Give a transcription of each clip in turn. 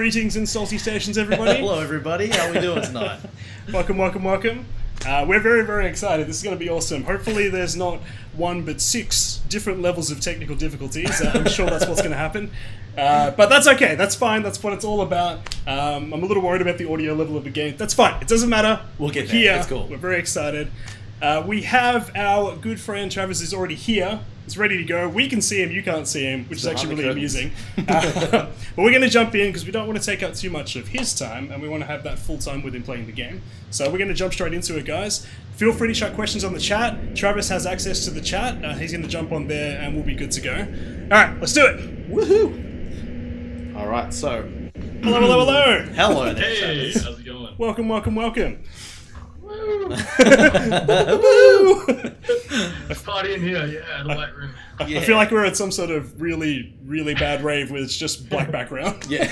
Greetings in salty stations, everybody. Hello, everybody. How are we doing tonight? Welcome, welcome, welcome. We're very, very excited. This is going to be awesome. Hopefully there's not one but 6 different levels of technical difficulties. I'm sure that's what's going to happen. But that's okay. That's fine. That's what it's all about. I'm a little worried about the audio level of the game. That's fine. It doesn't matter. We'll get here. That's cool. We're very excited. We have our good friend Travis is already here. He's ready to go. We can see him. You can't see him, which is actually really amusing. But we're going to jump in because we don't want to take up too much of his time, and we want to have that full time with him playing the game. So we're going to jump straight into it, guys. Feel free to chuck questions on the chat. Travis has access to the chat. He's going to jump on there, and we'll be good to go. All right, let's do it. Woohoo! All right, so Hello, hello, hello. hello there, Hey, Travis. how's it going? Welcome, welcome, welcome. Woo! Woo! Party in here, yeah, the light room. Yeah. I feel like we're at some sort of really, really bad rave where it's just black background. Yeah.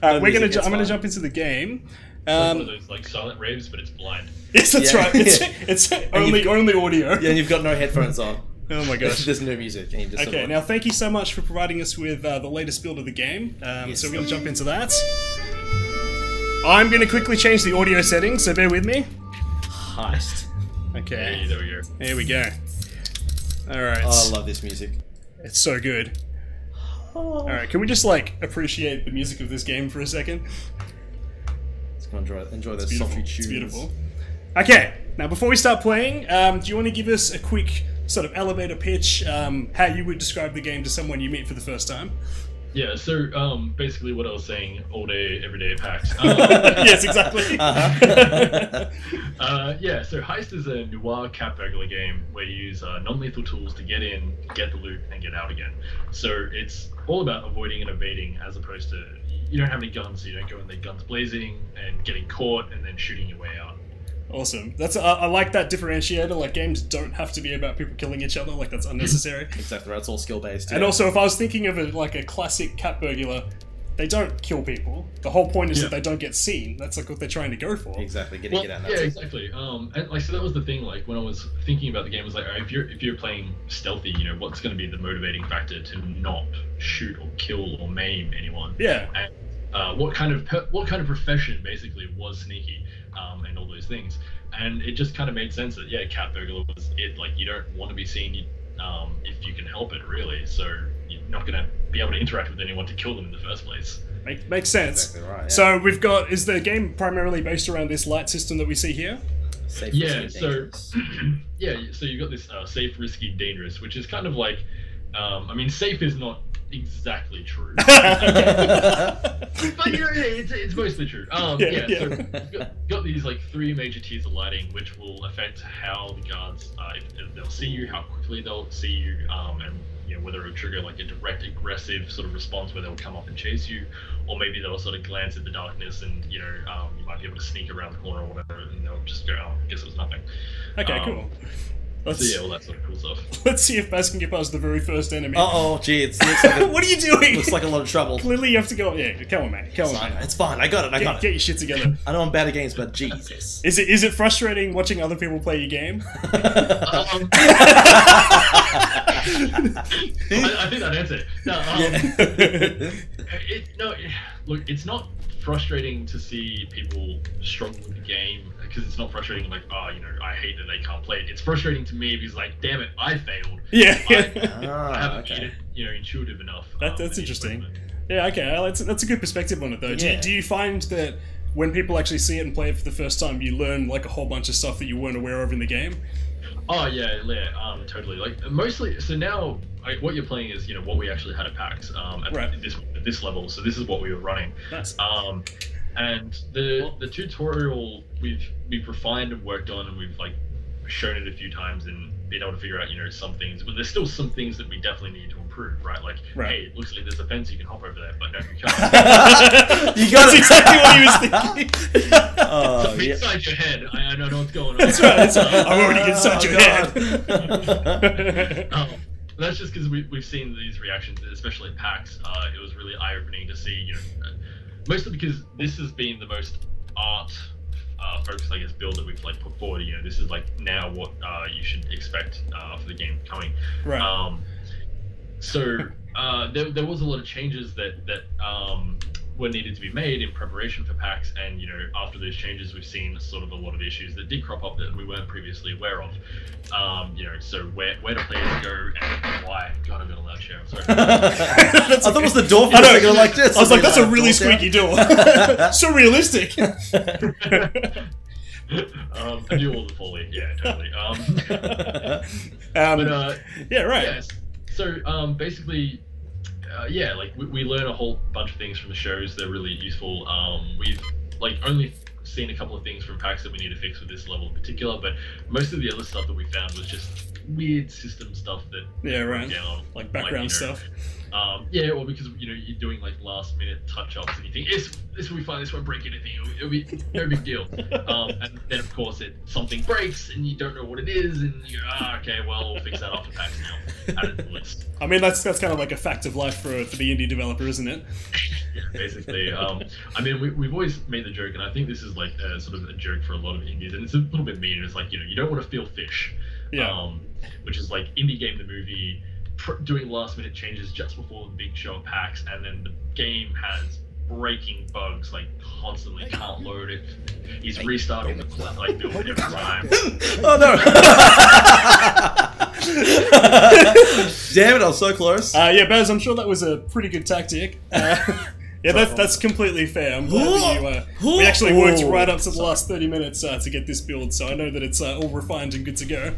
I'm gonna jump into the game. One of those like silent raves, but it's blind. Yes, that's Yeah. right. It's only audio. Yeah, and you've got no headphones on. Oh my gosh. There's no music. And you just Okay, now thank you so much for providing us with the latest build of the game. Yes. So we're gonna jump into that. I'm gonna quickly change the audio settings, so bear with me. Heist. Okay. Hey, there we go. There we go. Alright. Oh, I love this music. It's so good. Oh. Alright, can we just like appreciate the music of this game for a second? Let's go enjoy those Beautiful. sultry tunes. It's beautiful. Okay, now before we start playing, do you want to give us a quick sort of elevator pitch, how you would describe the game to someone you meet for the first time? Yeah, so basically what I was saying all day, every day at PAX. Yes, exactly. Yeah, so Heist is a noir cat burglar game where you use non-lethal tools to get in, get the loot, and get out again. So it's all about avoiding and evading as opposed to, you don't have any guns, so you don't go in there guns blazing and getting caught and then shooting your way out. Awesome. I like that differentiator. Like, games don't have to be about people killing each other. Like, that's unnecessary. Exactly right. It's all skill based. And also, if I was thinking of a classic cat burglar, they don't kill people. The whole point is that they don't get seen. That's like what they're trying to go for. Exactly. Get out. Yeah, exactly. And like, so that was the thing. Like, when I was thinking about the game, I was like, if you're playing stealthy, you know, what's going to be the motivating factor to not shoot or kill or maim anyone? Yeah. And what kind of profession basically was sneaky, and all those things. And it just kind of made sense that cat burglar was it. Like, you don't want to be seen if you can help it, really. So you're not going to be able to interact with anyone to kill them in the first place. Makes sense. Exactly right. Yeah. So is the game primarily based around this light system that we see here? Safe, Yeah, risky, so dangerous. so you've got this safe, risky, dangerous, which is kind of like, I mean, safe is not exactly true, but you know, it's mostly true. So you've got these like 3 major tiers of lighting, which will affect how the guards, if they'll see you, how quickly they'll see you, and you know, whether it'll trigger like a direct aggressive sort of response where they'll come up and chase you, or maybe they'll sort of glance at the darkness and, you know, you might be able to sneak around the corner or whatever, and they'll just go, oh, I guess it was nothing. Okay, cool. So yeah, all that sort of cool stuff. Let's see if Baz can get past the very first enemy. Oh, gee, it looks like What are you doing? looks like a lot of trouble. Clearly you have to go. Yeah, come on, man. Come on, man. It's fine. I got it. Get your shit together. I know I'm bad at games, but Jesus. Is it frustrating watching other people play your game? I think that answers it. No, look, it's not frustrating to see people struggle with the game because it's not frustrating like, oh, you know, I hate that they can't play it. It's frustrating to me because, like, damn it, I failed. Yeah. I haven't made it, you know, intuitive enough. That's interesting. Yeah, okay, that's a good perspective on it though. Yeah. Do you find that when people actually see it and play it for the first time, you learn like a whole bunch of stuff that you weren't aware of in the game? Oh yeah, totally. Like, mostly, so now what you're playing is, you know, what we actually had at PAX at this level. So this is what we were running. Nice. And the tutorial we've refined and worked on, and we've like shown it a few times and been able to figure out, you know, some things, but there's still some things that we definitely need to improve, right? Like, hey, it looks like there's a fence, you can hop over there, but no, you can't. You got exactly what he was thinking. So inside your head, I know what's going on. That's right. I'm already inside your head. That's just because we've seen these reactions, especially at PAX. It was really eye-opening to see, you know, mostly because this has been the most art focused, I guess, build that we've like put forward. You know, this is like now what you should expect for the game coming. Right. So there was a lot of changes that were needed to be made in preparation for PAX, and after those changes, we've seen sort of a lot of issues that did crop up that we weren't previously aware of. So where do players go and why? God, I've got a loud chair. I'm sorry. I thought it was the door for a second like this. I was like, that's a really squeaky door. So realistic. I do all the Foley, yeah, totally. Yeah, right. Yes. So basically, like we learn a whole bunch of things from the shows. They're really useful. We've only seen a couple of things from PAX that we need to fix with this level in particular, but most of the other stuff that we found was just weird system stuff that down, like background stuff. Yeah, well, because you're doing last minute touch ups and you think this will be fine, this won't break anything, it'll be no big deal. And then of course something breaks and you don't know what it is, and you go, okay, well, we'll fix that after PAX now. Add it to the list. I mean, that's kind of like a fact of life for the indie developer, isn't it? Yeah, basically. I mean, we've always made the joke, and I think this is sort of a joke for a lot of indies, and it's a little bit mean. It's you don't want to feel fish. Yeah. Which is Indie Game the Movie doing last minute changes just before the big show at PAX, and then the game has breaking bugs constantly, can't load it. He's restarting the build every time. Oh no! Damn it, I was so close. Yeah, Baz, I'm sure that was a pretty good tactic. Yeah, that's completely fair. I'm glad that we actually worked right up to the last 30 minutes to get this build, so I know that it's all refined and good to go,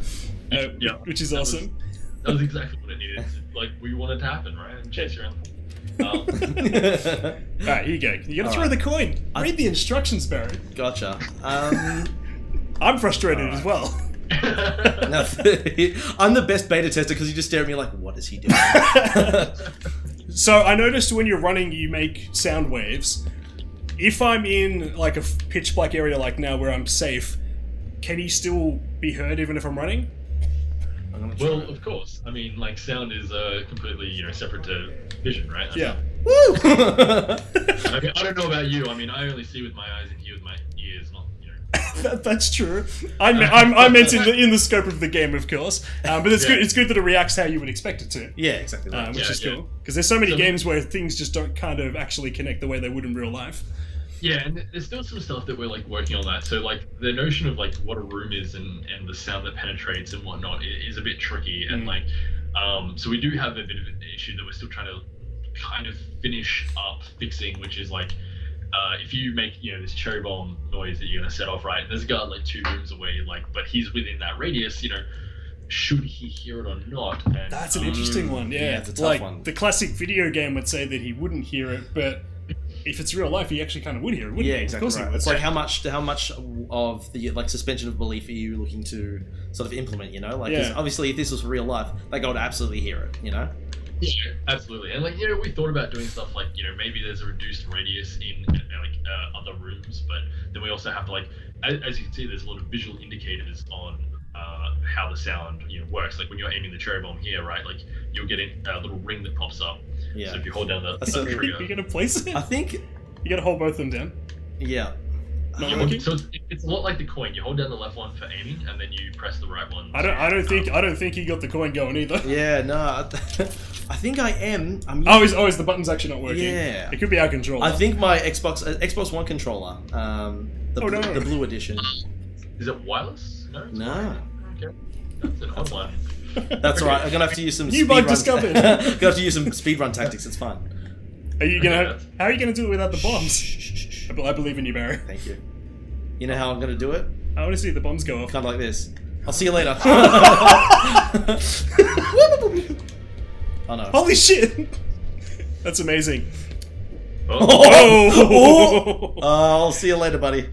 which is awesome. That was exactly what it needed. We wanted to happen, right? And chase around. Alright, here you go. You gotta throw the coin. Read the instructions, Barry. Gotcha. I'm frustrated as well. No, I'm the best beta tester because you just stare at me like, what is he doing? So I noticed when you're running, you make sound waves. If I'm in a pitch black area like now where I'm safe, can he still be heard even if I'm running? Well, of course. I mean, sound is completely, separate to vision, right? Yeah. Woo! I mean, I don't know about you. I mean, I only see with my eyes and hear with my ears, not, That's true. I meant in the scope of the game, of course. But it's good. It's good that it reacts how you would expect it to. Yeah, exactly. Right. Which is cool. Because there's so many games where things just don't kind of actually connect the way they would in real life. Yeah, and there's still some stuff that we're working on that. So the notion of what a room is and the sound that penetrates and whatnot is a bit tricky. And so we do have a bit of an issue that we're still trying to kind of finish up fixing, which is if you make this cherry bomb noise that you're gonna set off, right? And there's a guy 2 rooms away, but he's within that radius, should he hear it or not? And, that's an interesting one. Yeah, it's a tough one. The classic video game would say that he wouldn't hear it, but if it's real life, he actually kind of would hear it, wouldn't he? Yeah, exactly. Of course right. It's how much of the suspension of belief are you looking to sort of implement? 'Cause obviously, if this was real life, that guy would absolutely hear it. Yeah, absolutely. And we thought about doing stuff maybe there's a reduced radius in other rooms, but then we also have to as you can see, there's a lot of visual indicators on how the sound works. When you're aiming the cherry bomb here, right? You'll get a little ring that pops up. Yeah. So if you hold down the trigger, you're gonna place it. I think you gotta hold both of them down. Yeah. So it's a lot like the coin. You hold down the left one for aiming, and then you press the right one. I don't think he got the coin going either. Yeah, no. I think I am. Is the button's actually not working? Yeah. It could be our controller. I think my Xbox One controller, the blue edition. Is it wireless? No. Okay. That's an odd one. That's alright. I'm gonna have to use some new bug discovered. Gonna have to use some speedrun tactics. It's fine. How are you gonna do it without the bombs? I believe in you, Barry. Thank you. You know how I'm gonna do it? I want to see the bombs go off. Kind of like this. I'll see you later. Oh no! Holy shit! That's amazing. Oh. I'll see you later, buddy.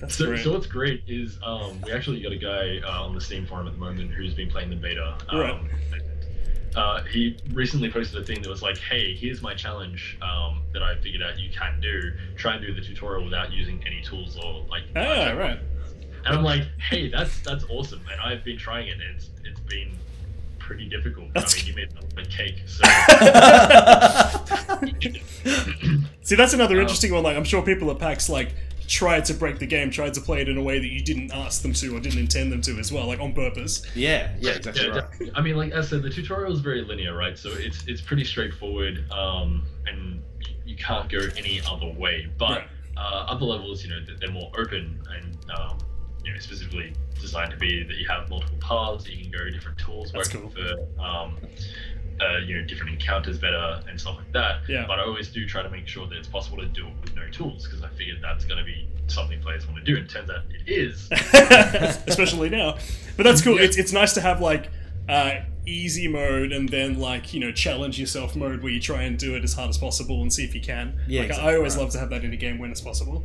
So what's great is we actually got a guy on the Steam forum at the moment who's been playing the beta. He recently posted a thing that was hey, here's my challenge that I figured out you can do. Try and do the tutorial without using any tools or right. And I'm hey, that's awesome. And I've been trying it, and it's been pretty difficult. I mean, you made a cake, so... See, that's another interesting one. I'm sure people at PAX tried to break the game, tried to play it in a way that you didn't ask them to or didn't intend them to as well, on purpose. Yeah, exactly right. I mean, as I said, the tutorial is very linear, right? So it's pretty straightforward, and you can't go any other way. But right. Other levels, they're more open and specifically designed to be that you have multiple paths, you can go different tools, working for different encounters better and stuff like that. Yeah. But I always do try to make sure that it's possible to do it with no tools, because I figured that's going to be something players want to do, and it turns out it is. Especially now. But that's cool. Yeah. It's nice to have like easy mode and then like challenge yourself mode where you try and do it as hard as possible and see if you can. Yeah, like exactly, I always love to have that in a game when it's possible.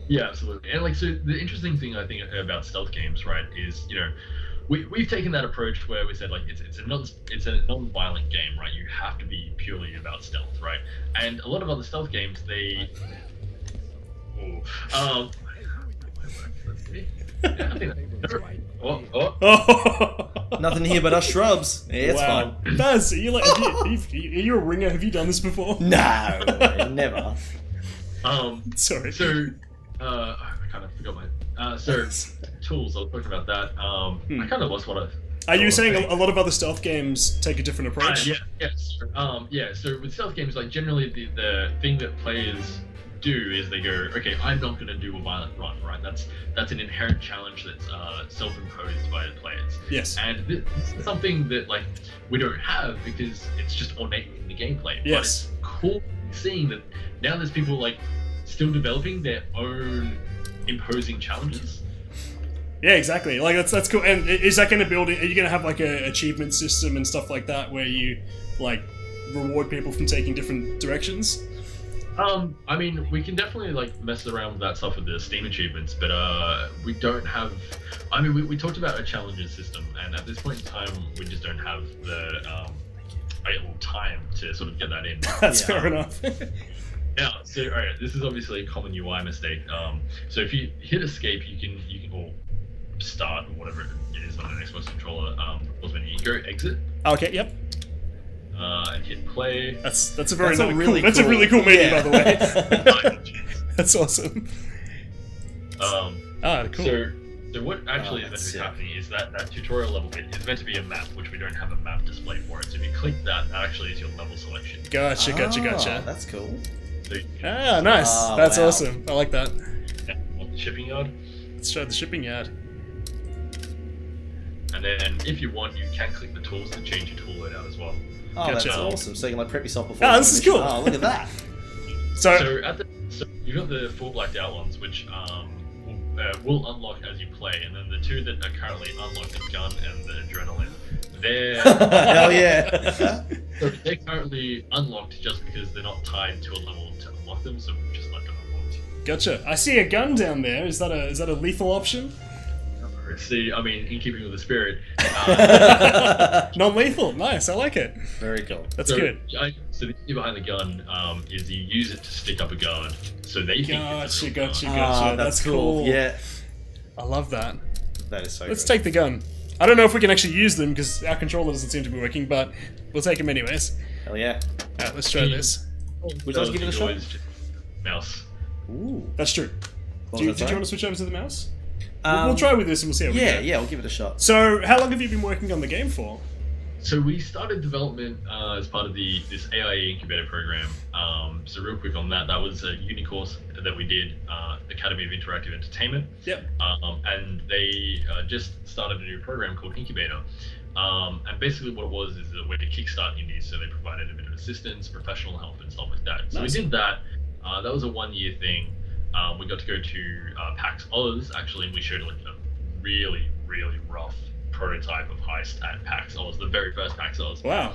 Yeah, absolutely. And so the interesting thing I think about stealth games, right, is we've taken that approach where we said like it's a non-violent game, right? You have to be purely about stealth, right? And a lot of other stealth games, they let's see. Yeah, I think Nothing here but us shrubs. Yeah, it's fine. Baz, are you a ringer? Have you done this before? No, never. Sorry. So, I kind of forgot my. Tools. I was talking about that. I kind of lost what I. Are you saying a lot of other stealth games take a different approach? Yeah. So with stealth games, like generally the thing that players do is they go, okay, I'm not going to do a violent run, right? That's an inherent challenge that's self-imposed by the players. Yes. And this is something that like we don't have because it's just ornate in the gameplay. Yes. But it's cool seeing that now there's people like still developing their own imposing challenges. Yeah, exactly. Like that's cool. And is that going to build? Are you going to have like a achievement system and stuff like that where you like reward people from taking different directions? I mean, we can definitely like mess around with that stuff with the Steam achievements, but we don't have. I mean, we talked about a challenges system, and at this point in time, we just don't have the time to sort of get that in. That's fair enough. Yeah. So, all right, this is obviously a common UI mistake. So if you hit escape, you can or start or whatever it is on an Xbox controller. You go exit. Okay. Yep. And hit play. That's a really cool menu, by the way. That's awesome. Cool. So what actually is meant to be happening is that tutorial level bit is meant to be a map, which we don't have a map display for it. So if you click that, that actually is your level selection. Gotcha. That's cool. So nice. That's awesome. I like that. The shipping yard. Let's try the shipping yard. And then if you want, you can click the tools to change your tool loadout as well. Oh, Gotcha. that's awesome. So you can like prep yourself before. This is cool. Oh, look at that. So you've got the full blacked out ones, which will unlock as you play, and then the two that are currently unlocked, the gun and the adrenaline, they're hell yeah. So they're currently unlocked just because they're not tied to a level to unlock them, so we've just left them unlocked. Gotcha. I see a gun down there. Is that a lethal option? See, I mean, in keeping with the spirit. Non-lethal. Nice. I like it. Very cool. That's good. So the idea behind the gun is you use it to stick up a guard, so they think it's a Gotcha. That's cool. Yeah. I love that. That is so Let's good. take the gun. I don't know if we can actually use them because our controller doesn't seem to be working, but we'll take them anyways. Hell yeah. Alright, let's try this. Would you like to give it a shot? Mouse. Ooh. That's true. Did you want to switch over to the mouse? We'll try with this and we'll see how we go. Yeah, we'll give it a shot. So, how long have you been working on the game for? So we started development as part of this AIE incubator program. So real quick on that was a uni course that we did, Academy of Interactive Entertainment. Yep. And they just started a new program called Incubator. And basically what it was is a way to kickstart indies. So they provided a bit of assistance, professional help, and stuff like that. So we did that. That was a 1-year thing. We got to go to PAX Oz actually, and we showed like a really, really rough prototype of Heist at PAX Oz, the very first PAX Oz. Wow.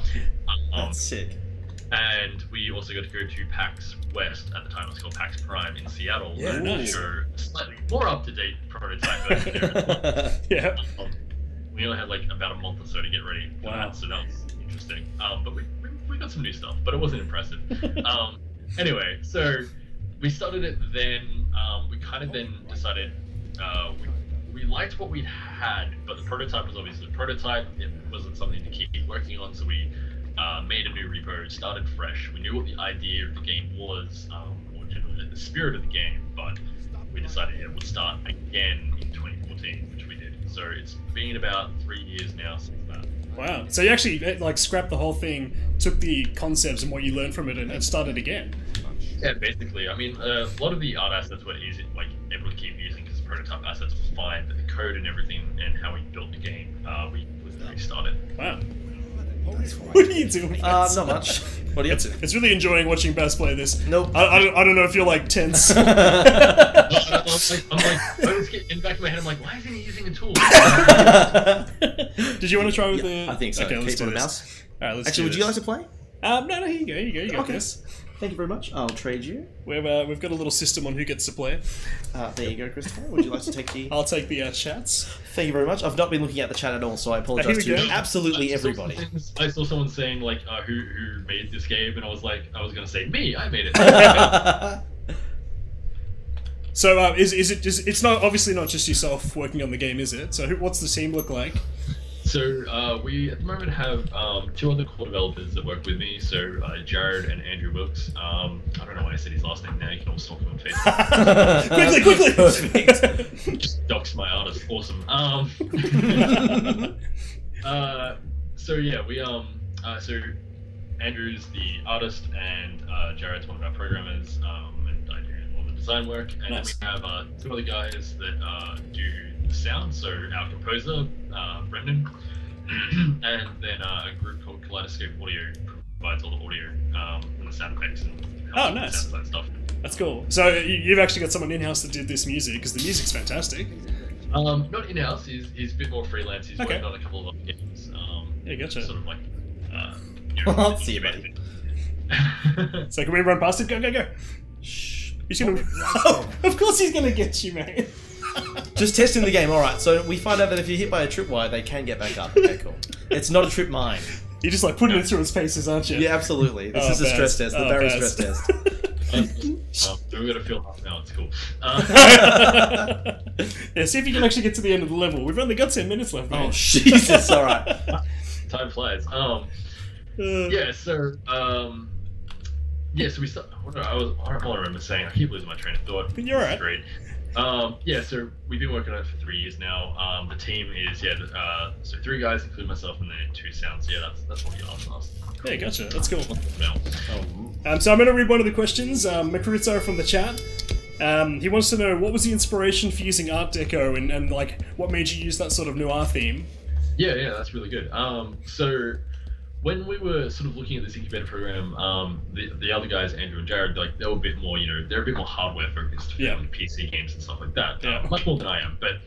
That's sick. And we also got to go to PAX West at the time. It was called PAX Prime in Seattle. Yeah, nice. Show a slightly more up-to-date prototype version there. Yeah. We only had like about a month or so to get ready for that, so that was interesting. But we got some new stuff, but it wasn't impressive. Anyway, so we started it then. We kind of then decided we liked what we had, but the prototype was obviously a prototype. It wasn't something to keep working on, so we made a new repo, started fresh. We knew what the idea of the game was, or generally the spirit of the game, but we decided we'll start again in 2014, which we did. So it's been about 3 years now since that. Wow. So you actually like scrapped the whole thing, took the concepts and what you learned from it, and started again. Yeah, basically. I mean, a lot of the art assets were easy, like able to keep using because prototype assets were fine, but the code and everything and how we built the game, we restarted. Wow. What are you doing? Not much. What are you up to? It's really enjoying watching Baz play this. Nope. I don't know if you're like tense. I'm like, I was getting in the back of my head. I'm like, why isn't he using a tool? Did you want to try with the? I think so. Okay, let's do Keyboard and this. mouse. All right, let's. Actually, would you like to play? No, here you go. You got Okay. this. Thank you very much. I'll trade you. We've got a little system on who gets to play. There you go, Christopher. Would you like to take the... I'll take the chats. Thank you very much. I've not been looking at the chat at all, so I apologise to absolutely everybody. I saw someone saying, like, who made this game, and I was going to say, me, I made it. So, it's not obviously not just yourself working on the game, is it? So, what's the team look like? So we at the moment have 2 other core developers that work with me. So Jared and Andrew Wilkes. I don't know why I said his last name now. You can all stalk him on Facebook. quickly! Perfect. Just dox my artist. Awesome. So yeah, we so Andrew's the artist and Jared's one of our programmers, and I do all the design work. And nice. then we have 2 other guys that do the sound. So our composer, Brendan, and then a group called Kaleidoscope Audio provides all the audio and the sound effects and nice. that stuff. That's cool. So you've actually got someone in-house that did this music because the music's fantastic. Not in-house. He's a bit more freelance. He's working on a couple of other games. Yeah, gotcha. Sort of like. I'll see you, buddy. So can we run past it? Go. Shh. He's gonna. Oh, of course he's gonna get you, mate. Just testing the game. All right. So we find out that if you're hit by a tripwire, they can get back up. Okay, cool. It's not a trip mine. You're just like putting it through his paces, aren't you? Yeah, absolutely. This is a stress test. The Barry stress test. We're gonna feel half now. It's cool. Yeah, see if you can actually get to the end of the level. We've only got 10 minutes left, mate. Oh Jesus! All right. Time flies. Yeah. So. Yeah. So we start. I remember saying. I keep losing my train of thought. You're alright. Great. Yeah, so we've been working on it for 3 years now. The team is so 3 guys, including myself, and then 2 sounds. Yeah, that's what you asked. Yeah, gotcha. That's cool. No. So I'm going to read one of the questions. Macaruzo from the chat. He wants to know what was the inspiration for using Art Deco and like what made you use that sort of noir theme. Yeah, that's really good. So when we were sort of looking at this incubator program, the other guys, Andrew and Jared, like they were a bit more, they're a bit more hardware focused, like PC games and stuff like that. Yeah. Much more than I am, but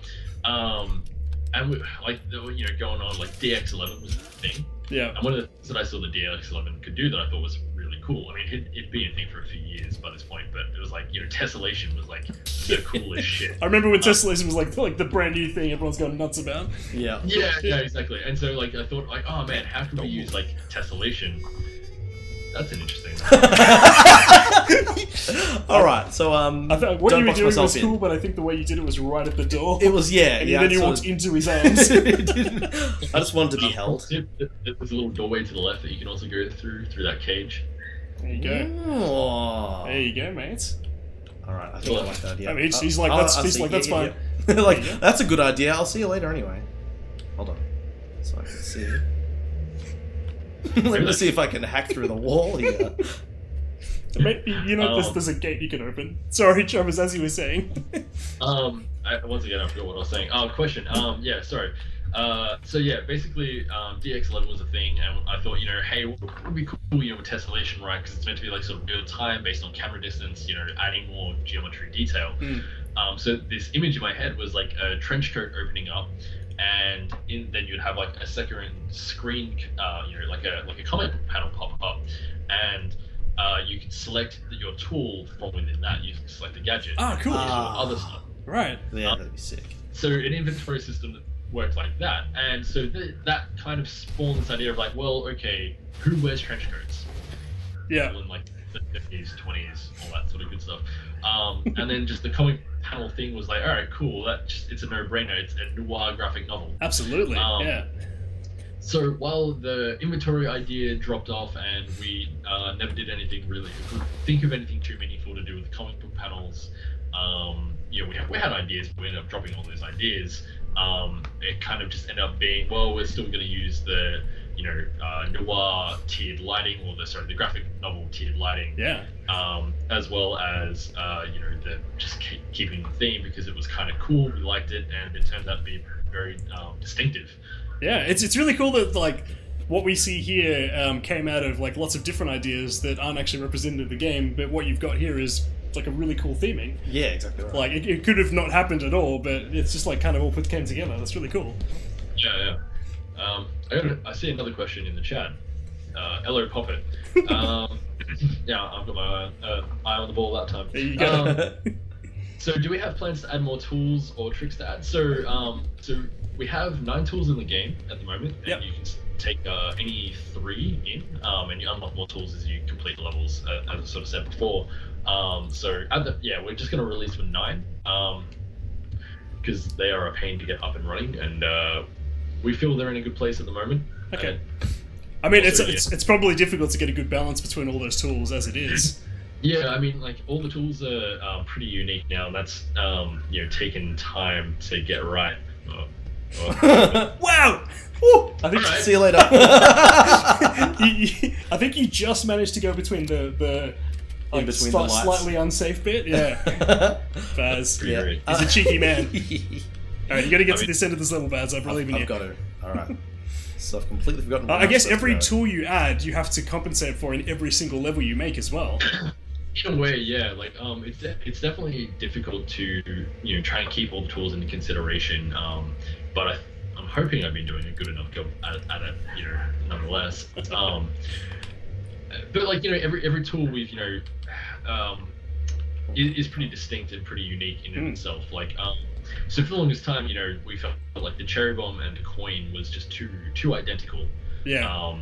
and we, like they were, going on like DX11 was the thing. Yeah. And one of the things that I saw the DX11 could do that I thought was really cool. I mean, it'd been a thing for a few years by this point, but it was like tessellation was like the coolest shit. I remember when tessellation was like the brand new thing everyone's gone nuts about. Yeah. Yeah, exactly. And so like I thought like, oh man, how can we use like tessellation? That's an interesting. All right, so I thought what you were doing was cool, but I think the way you did it was right at the door. It was and then you walked into his arms. I just wanted to be held. There's a little doorway to the left that you can also go through that cage. There you go. Oh. There you go, mate. All right, I think I like that idea. I mean, he's like, that's fine. Like, that's a good idea. I'll see you later anyway. Hold on, so I can see. Let me see if I can hack through the wall here. Maybe, there's a gate you can open. Sorry, Travis, as you were saying. Once again, I forgot what I was saying. Question. Yeah, sorry. So yeah, basically, DX11 was a thing, and I thought, hey, what would be cool, with tessellation, right? Because it's meant to be like sort of real time, based on camera distance, adding more geometry detail. So this image in my head was like a trench coat opening up, and then you'd have like a second screen, like a comic book panel pop up, and you could select your tool from within that. You can select a gadget. Ah, cool. Other stuff. Right. Yeah, that'd be sick. So an inventory system that worked like that, and so that kind of spawned this idea of like, well, okay, who wears trench coats? Yeah. In like the 50s, 20s, all that sort of good stuff. And then just the comic panel thing was like, all right, cool. It's a no-brainer. It's a noir graphic novel. Absolutely. Yeah. So while the inventory idea dropped off and we never did anything really, think of anything too meaningful to do with comic book panels, we had ideas, but we ended up dropping all those ideas. It kind of just ended up being, well, we're still going to use the noir tiered lighting, or the graphic novel tiered lighting. Yeah. As well as the just keeping the theme, because it was kind of cool. We liked it, and it turned out to be very distinctive. Yeah, it's really cool that like what we see here came out of like lots of different ideas that aren't actually represented in the game, but what you've got here is like a really cool theming. Yeah, exactly right. Like it could have not happened at all, but it's just like kind of all came together. That's really cool. Yeah. I see another question in the chat. Hello, Poppet. Yeah, I've got my eye on the ball that time. There you go. So, do we have plans to add more tools or tricks to add? So we have 9 tools in the game at the moment, and you can take any 3 in, and you unlock more tools as you complete levels, as I sort of said before. We're just going to release with 9, because they are a pain to get up and running, and we feel they're in a good place at the moment. Okay. I mean, it's probably difficult to get a good balance between all those tools as it is. Yeah, I mean, like all the tools are pretty unique now, and that's taken time to get right. Wow! Woo! I think. See you later. I think you just managed to go between the like, slightly unsafe bit. Yeah. Baz. Yeah. He's a cheeky man. Alright, you gotta get to this end of this level, Baz. I believe in you. I've got to. Alright. So I've completely forgotten. I guess every tool you add, you have to compensate for in every single level you make as well. In a way, yeah. Like, it's definitely difficult to try and keep all the tools into consideration. But I'm hoping I've been doing a good enough job at it, nonetheless. But like every tool we've is pretty distinct and pretty unique in and of itself. Like so for the longest time, we felt like the cherry bomb and the coin was just too identical. Yeah.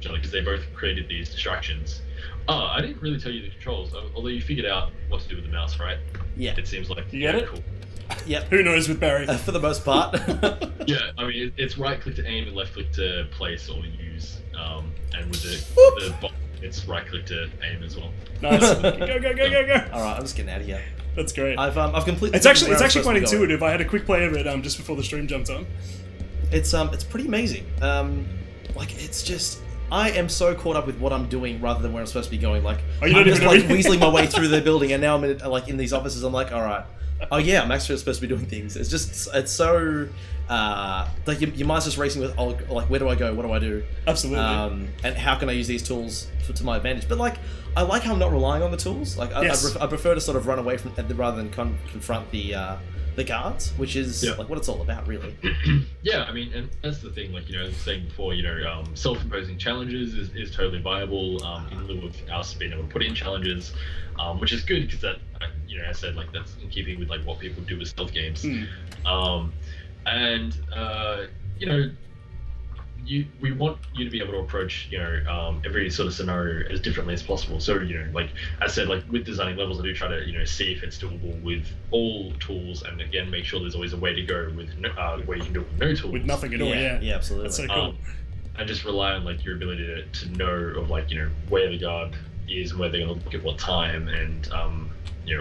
Because they both created these distractions. I didn't really tell you the controls, although you figured out what to do with the mouse, right? Yeah. It seems like you get it. Cool. Yep. Who knows with Barry? For the most part. Yeah, I mean it's right click to aim and left click to place or use, and with the bot, it's right click to aim as well. Nice. Go. All right, I'm just getting out of here. That's great. I've completely. It's actually quite intuitive. I had a quick play of it just before the stream jumped on. It's pretty amazing. It's just. I am so caught up with what I'm doing rather than where I'm supposed to be going. Like, I'm just weaseling my way through the building, and now I'm in these offices. I'm like, all right, oh yeah, I'm actually supposed to be doing things. It's so like your mind's just racing with where do I go? What do I do? Absolutely. And how can I use these tools to my advantage? But like, I like how I'm not relying on the tools. Like, I prefer to sort of run away from rather than confront the guards, which is like what it's all about, really. Yeah, I mean, and that's the thing. Like, I was saying before, self-imposing challenges is totally viable in lieu of us being able to put in challenges, which is good because that, I said, like, that's in keeping with like what people do with stealth games. We want you to be able to approach every sort of scenario as differently as possible. So like I said, like with designing levels, I do try to see if it's doable with all tools, and again make sure there's always a way to go with where you can do it with no tools, with nothing at all. Yeah, absolutely. That's so cool. And just rely on like your ability to know of like where the guard is and where they're going to look at what time, and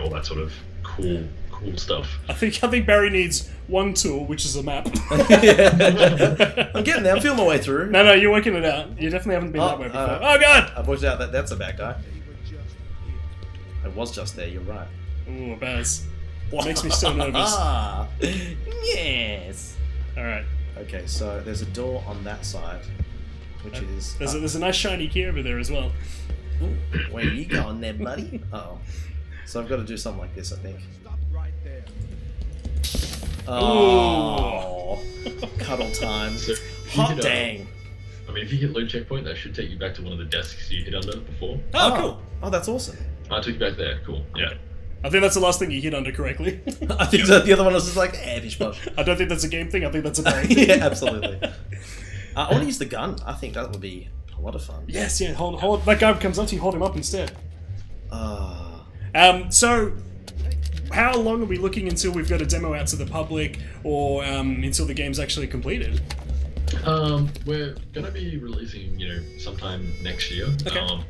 all that sort of cool stuff. I think Barry needs one tool, which is a map. I'm getting there. I'm feeling my way through. No, you're working it out. You definitely haven't been that way before. Oh god! I've worked out that that's a bad guy. I was just there. You're right. Ooh, Baz. Makes me so nervous. Yes. All right. Okay, so there's a door on that side, which is. There's a nice shiny key over there as well. Ooh, where are you going there, buddy? Oh. So I've got to do something like this, I think. Oh, cuddle time. So hot dang. I mean, if you hit load checkpoint, that should take you back to one of the desks you hit under before. Oh, cool. Oh, that's awesome. I took you back there. Cool. Yeah. I think that's the last thing you hit under correctly. I think so. The other one was just like, fish push. I don't think that's a game thing. I think that's a brain. Yeah, absolutely. I want to use the gun. I think that would be a lot of fun. Yes, yeah. Hold. That guy comes up to you. Hold him up instead. So, how long are we looking until we've got a demo out to the public, or until the game's actually completed? We're gonna be releasing, sometime next year. Okay.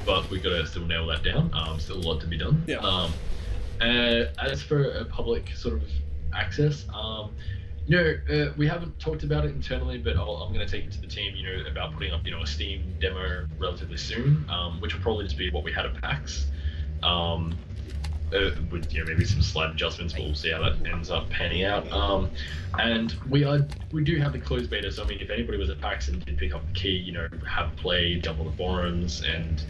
But we've got to still nail that down. Still a lot to be done. Yeah. As for a public sort of access, We haven't talked about it internally, but I'm going to take it to the team, about putting up, a Steam demo relatively soon, which will probably just be what we had at PAX. With maybe some slight adjustments, but we'll see how that ends up panning out. And we do have the closed beta, so I mean, if anybody was at PAX and did pick up the key, have play, jump on the forums, and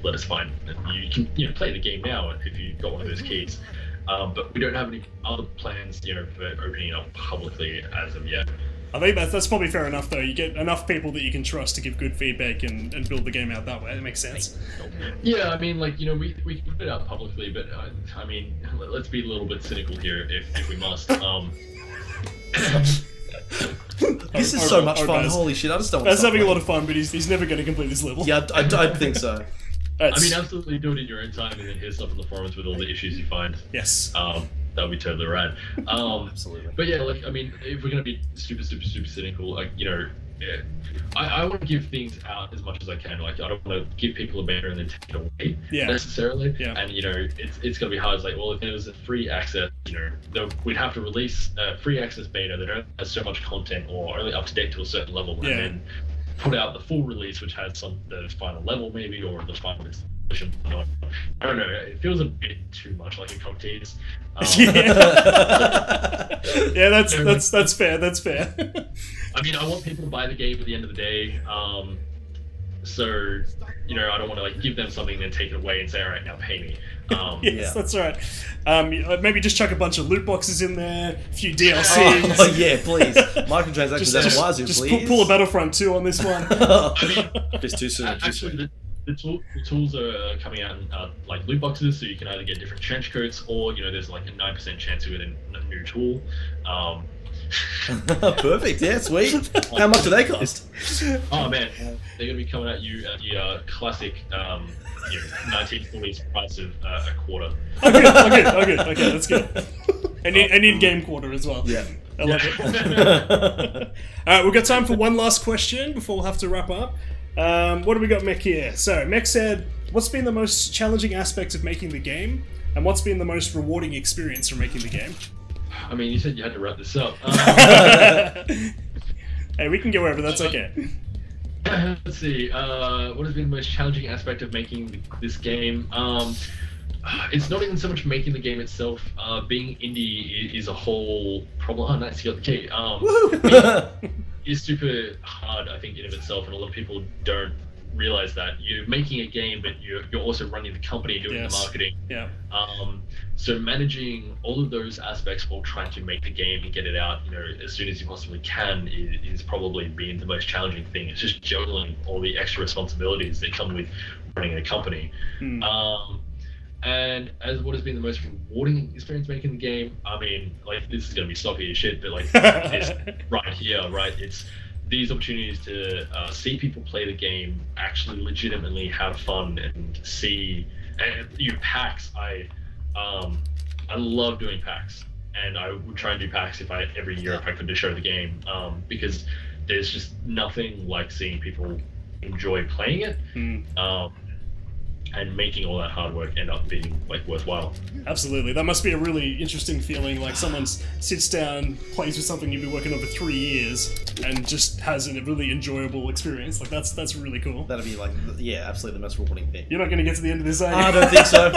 let us find. You can play the game now if you got one of those keys. But we don't have any other plans, for opening it up publicly as of yet. I think that's probably fair enough, though. You get enough people that you can trust to give good feedback and build the game out that way. That makes sense. Yeah, I mean, we can put it out publicly, but I mean, let's be a little bit cynical here if we must. This is so much fun. Holy shit, I just don't want to That's having a lot of fun, but he's never going to complete this level. Yeah, I think so. I mean, absolutely do it in your own time and then hear stuff on the forums with all the issues you find. Yes. That would be totally rad. Absolutely. But yeah, I mean, if we're gonna be super cynical, I want to give things out as much as I can. I don't want to give people a banner and then take it away necessarily. Yeah. And it's gonna be hard. It's like, well, if there was a free access, we'd have to release a free access beta that only has so much content or only up to date to a certain level, and then put out the full release, which has the final level maybe or the final installation. I don't know. It feels a bit too much like a cock tease. Yeah, that's fair. That's fair. I mean, I want people to buy the game at the end of the day. So I don't want to give them something and then take it away and say, all right, now pay me. Yes, that's right. Maybe just chuck a bunch of loot boxes in there, a few DLCs. Oh yeah, please. Microtransactions out of Wazoo, just please. Pull a Battlefront 2 on this one. Just too soon. Actually, the tools are coming out in loot boxes, so you can either get different trench coats or there's a 9% chance to get a new tool. Perfect. Yeah, sweet. How much do they cost? Oh man, they're gonna be coming at you at the classic 1940s price of a quarter. Okay, that's good. And in-game quarter as well. Yeah. I love it. Alright, we've got time for one last question before we'll have to wrap up. What do we got, Mick, here? So, Mick said, what's been the most challenging aspect of making the game? And what's been the most rewarding experience from making the game? I mean, you said you had to wrap this up. Hey, we can go wherever, that's okay. Let's see, what has been the most challenging aspect of making this game? It's not even so much making the game itself. Being indie is a whole problem. Oh, nice, you got the key. It's super hard, I think, in of itself, and a lot of people don't realize that you're making a game, but you're also running the company, doing the marketing. Yeah. So managing all of those aspects while trying to make the game and get it out, as soon as you possibly can, is probably been the most challenging thing. It's just juggling all the extra responsibilities that come with running a company. And as what has been the most rewarding experience making the game, I mean, this is going to be sloppy as shit, but this right here, right? It's these opportunities to see people play the game, actually legitimately have fun, and see. And PAX, I love doing PAX, and I would try and do PAX every year if I could to show the game, because there's just nothing like seeing people enjoy playing it. And making all that hard work end up being worthwhile. Absolutely, that must be a really interesting feeling. Someone sits down, plays with something you've been working on for 3 years, and just has a really enjoyable experience. That's really cool. That'd be absolutely the most rewarding thing. You're not going to get to the end of this, are you? I don't think so.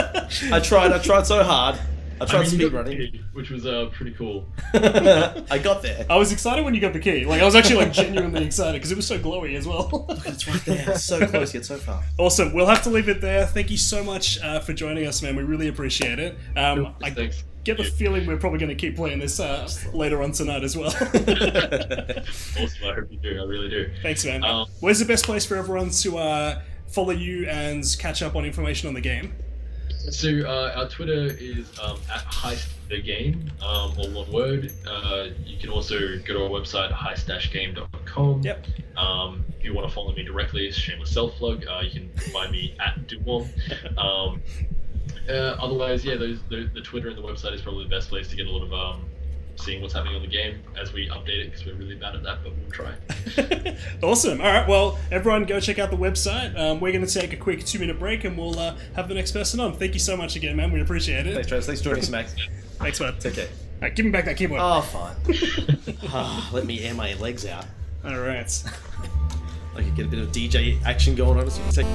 I tried so hard. I tried speedrunning, which was pretty cool. I got there. I was excited when you got the key. I was actually genuinely excited because it was so glowy as well. Look, it's right there. It's so close yet so far. Awesome. We'll have to leave it there. Thank you so much for joining us, man. We really appreciate it. I get the feeling we're probably going to keep playing this later on tonight as well. Awesome. I hope you do. I really do. Thanks, man. Where's the best place for everyone to follow you and catch up on information on the game? So our Twitter is at heistthegame, all one word. You can also go to our website, heist-game.com. Yep. If you want to follow me directly, shameless self-plug, you can find me at Duwom. Otherwise, the Twitter and the website is probably the best place to get a lot of seeing what's happening on the game as we update it, because we're really bad at that, but we'll try. Awesome. All right, well, everyone go check out the website. We're going to take a quick 2-minute break and we'll have the next person on. Thank you so much again, man. We appreciate it. Thanks, Travis. Thanks for joining us, Max. Thanks, man. Take care. Alright, give me back that keyboard. Oh, fine. Let me air my legs out. Alright. I could get a bit of DJ action going on as you take.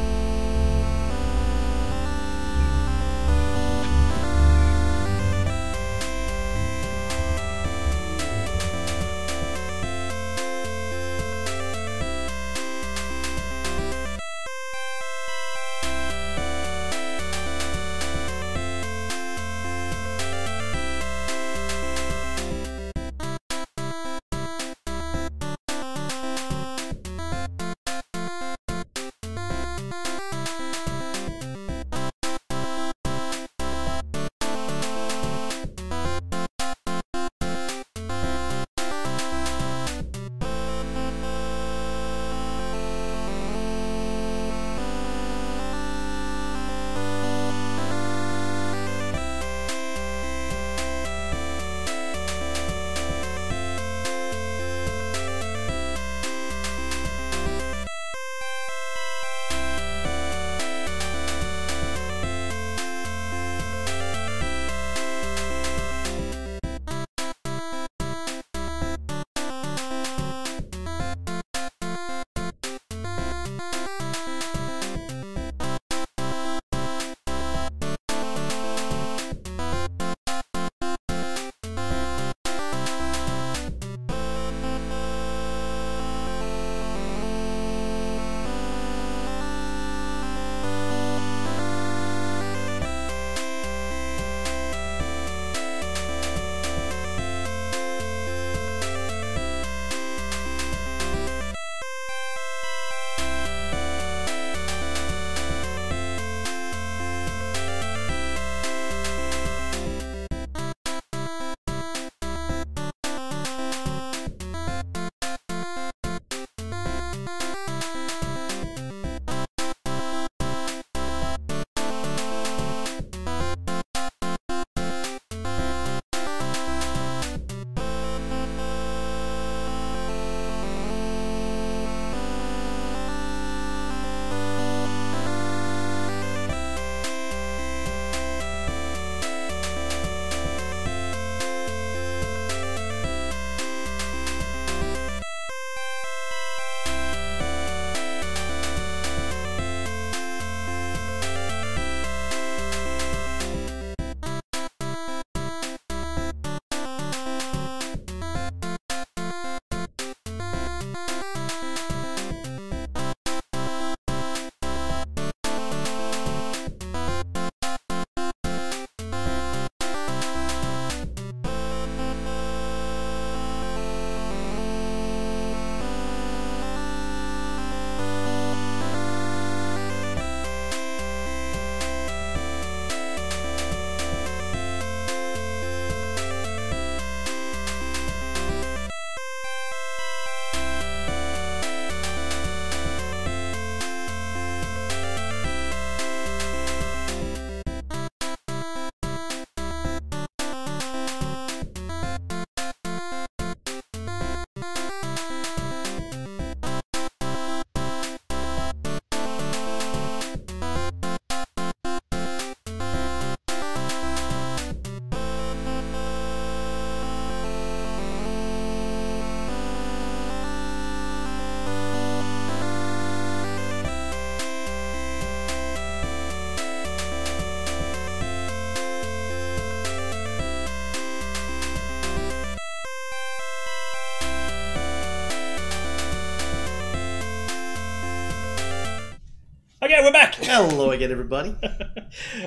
Okay, we're back. Hello again, everybody.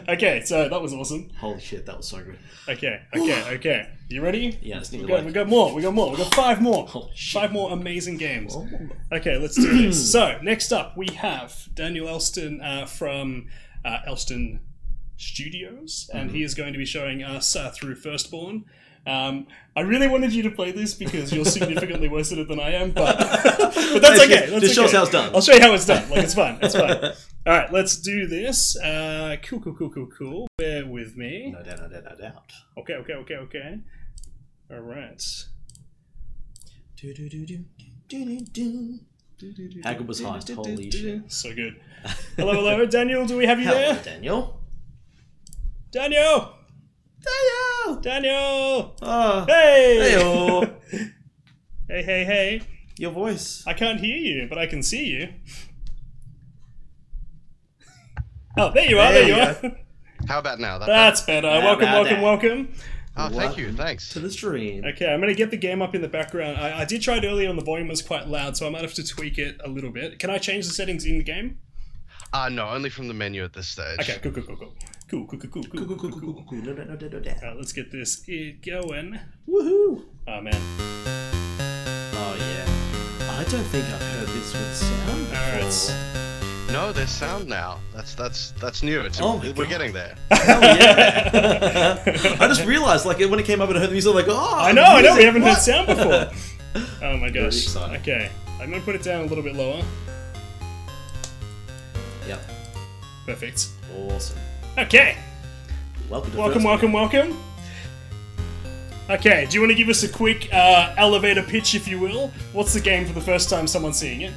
Okay, so that was awesome. Holy shit, that was so good. Okay. You ready? Yeah, let's we got more. We got 5 more. Holy shit. 5 more amazing games. Okay, let's do this. So, next up, we have Daniel Elston from Elston Studios, and he is going to be showing us through Firstborn. I really wanted you to play this because you're significantly worse at it than I am, but that's okay. Just show us how it's done. I'll show you how it's done. Like, it's fun. It's fun. All right, let's do this. Cool. Bear with me. No doubt. Okay. All right. How good was Heist? Holy shit. So good. Hello, Daniel. Do we have you there? Hello, Daniel. Daniel! Oh, Daniel! oh. Hey! Hey-oh. Hey, hey, hey. Your voice. I can't hear you, but I can see you. Oh, there you are, there you are. How about now? That's better. Welcome. Oh, thank you. Thanks. To the stream. Okay, I'm going to get the game up in the background. I did try it earlier and the volume was quite loud, so I might have to tweak it a little bit. Can I change the settings in the game? No, only from the menu at this stage. Okay, cool. Let's get this going. Woohoo! Oh, man. Oh, yeah. I don't think I've heard this with sound before. No, there's sound now. That's new. We're getting there. Hell yeah! I just realised, like, when it came up and I heard the music, like, oh, I know. We haven't heard sound before. Oh my gosh. Really okay, I'm gonna put it down a little bit lower. Yep. Perfect. Awesome. Okay. Welcome. Okay, do you want to give us a quick elevator pitch, if you will? What's the game for the first time someone's seeing it?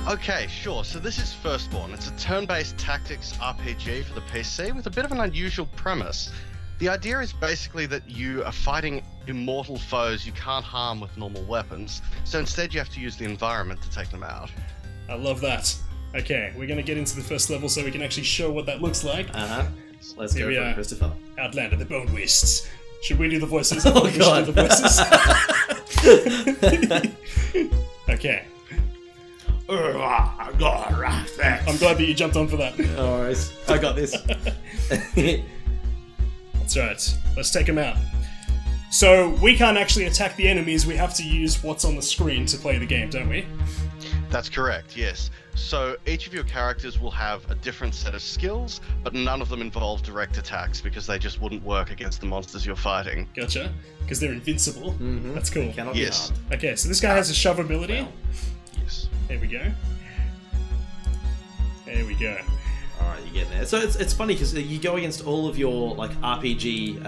Okay, sure. So this is Firstborn. It's a turn-based tactics RPG for the PC with a bit of an unusual premise. The idea is basically that you are fighting immortal foes you can't harm with normal weapons, so instead you have to use the environment to take them out. I love that. Okay, we're going to get into the first level so we can actually show what that looks like. Let's go for it, Christopher. Outlander, the Bone Wastes. Should we do the voices? Oh, God. Do the voices. Okay. I'm glad that you jumped on for that. Alright, I got this. That's right. Let's take him out. So, we can't actually attack the enemies, we have to use what's on the screen to play the game, don't we? That's correct, yes. So each of your characters will have a different set of skills, but none of them involve direct attacks because they just wouldn't work against the monsters you're fighting. Gotcha. Because they're invincible. Mm-hmm. That's cool. Yes. Okay, so this guy has a shove ability. Well, yes. There we go. There we go. Alright, you're getting there. So it's funny because you go against all of your like RPG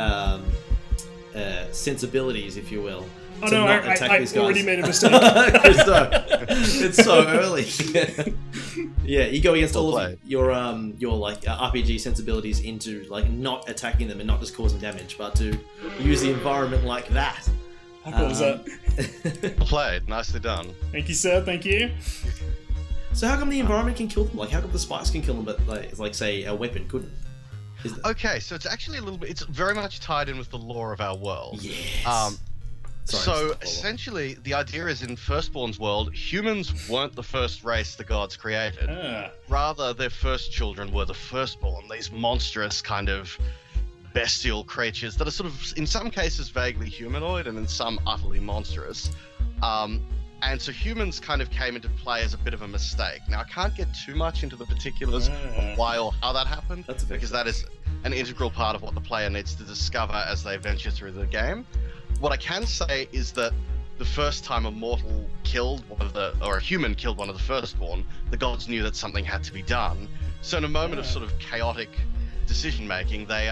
sensibilities, if you will. Oh no, I already made a mistake. It's so early. Yeah, you go against all of your like RPG sensibilities into like not attacking them and not just causing damage, but to use the environment like that. How cool is that? Well played, nicely done. Thank you, sir. Thank you. So how come the environment can kill them? Like how come the spikes can kill them, but like say a weapon couldn't? Okay, so it's actually a little bit. It's very much tied in with the lore of our world. Yes. So essentially, the idea is in Firstborn's world, humans weren't the first race the gods created. Rather, their first children were the Firstborn, these monstrous kind of bestial creatures that are sort of, in some cases, vaguely humanoid and in some utterly monstrous. And so humans kind of came into play as a bit of a mistake. Now, I can't get too much into the particulars of why or how that happened, because that is an integral part of what the player needs to discover as they venture through the game. What I can say is that the first time a mortal killed or a human killed one of the Firstborn, the gods knew that something had to be done. So in a moment of sort of chaotic decision-making, they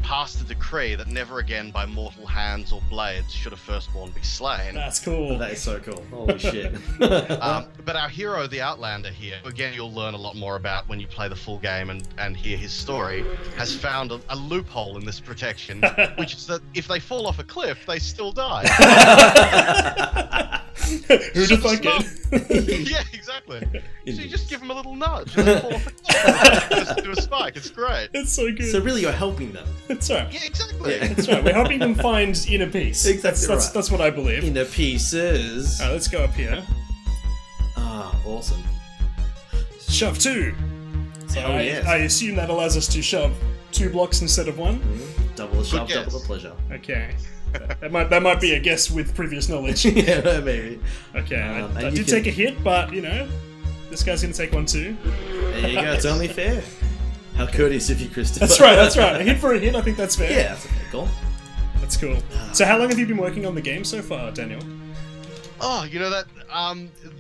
passed a decree that never again by mortal hands or blades should a Firstborn be slain. That's cool. That is so cool. Holy shit. But our hero, the Outlander here, again you'll learn a lot more about when you play the full game and hear his story, has found a loophole in this protection, which is that if they fall off a cliff, they still die. Who'd have thunk it? Yeah, exactly. So you just give them a little nudge and they fall off a cliff. Just do a spike, it's great. It's so good. So really you're helping them. That's right. Yeah, exactly. Yeah. That's right. We're helping them find inner peace. Exactly right. That's what I believe. Inner pieces. Alright, let's go up here. Ah, awesome. Shove 2. So yes. I assume that allows us to shove 2 blocks instead of 1. Double the shove, guess. double the pleasure. Okay. That might be a guess with previous knowledge. Yeah, maybe. Okay, I did take a hit, but you know, this guy's gonna take one too. There you go. It's only fair. How courteous of you, Christopher. That's right. That's right. A hit for a hit. I think that's fair. Yeah, that's okay. Cool. That's cool. So, how long have you been working on the game so far, Daniel? Oh, you know that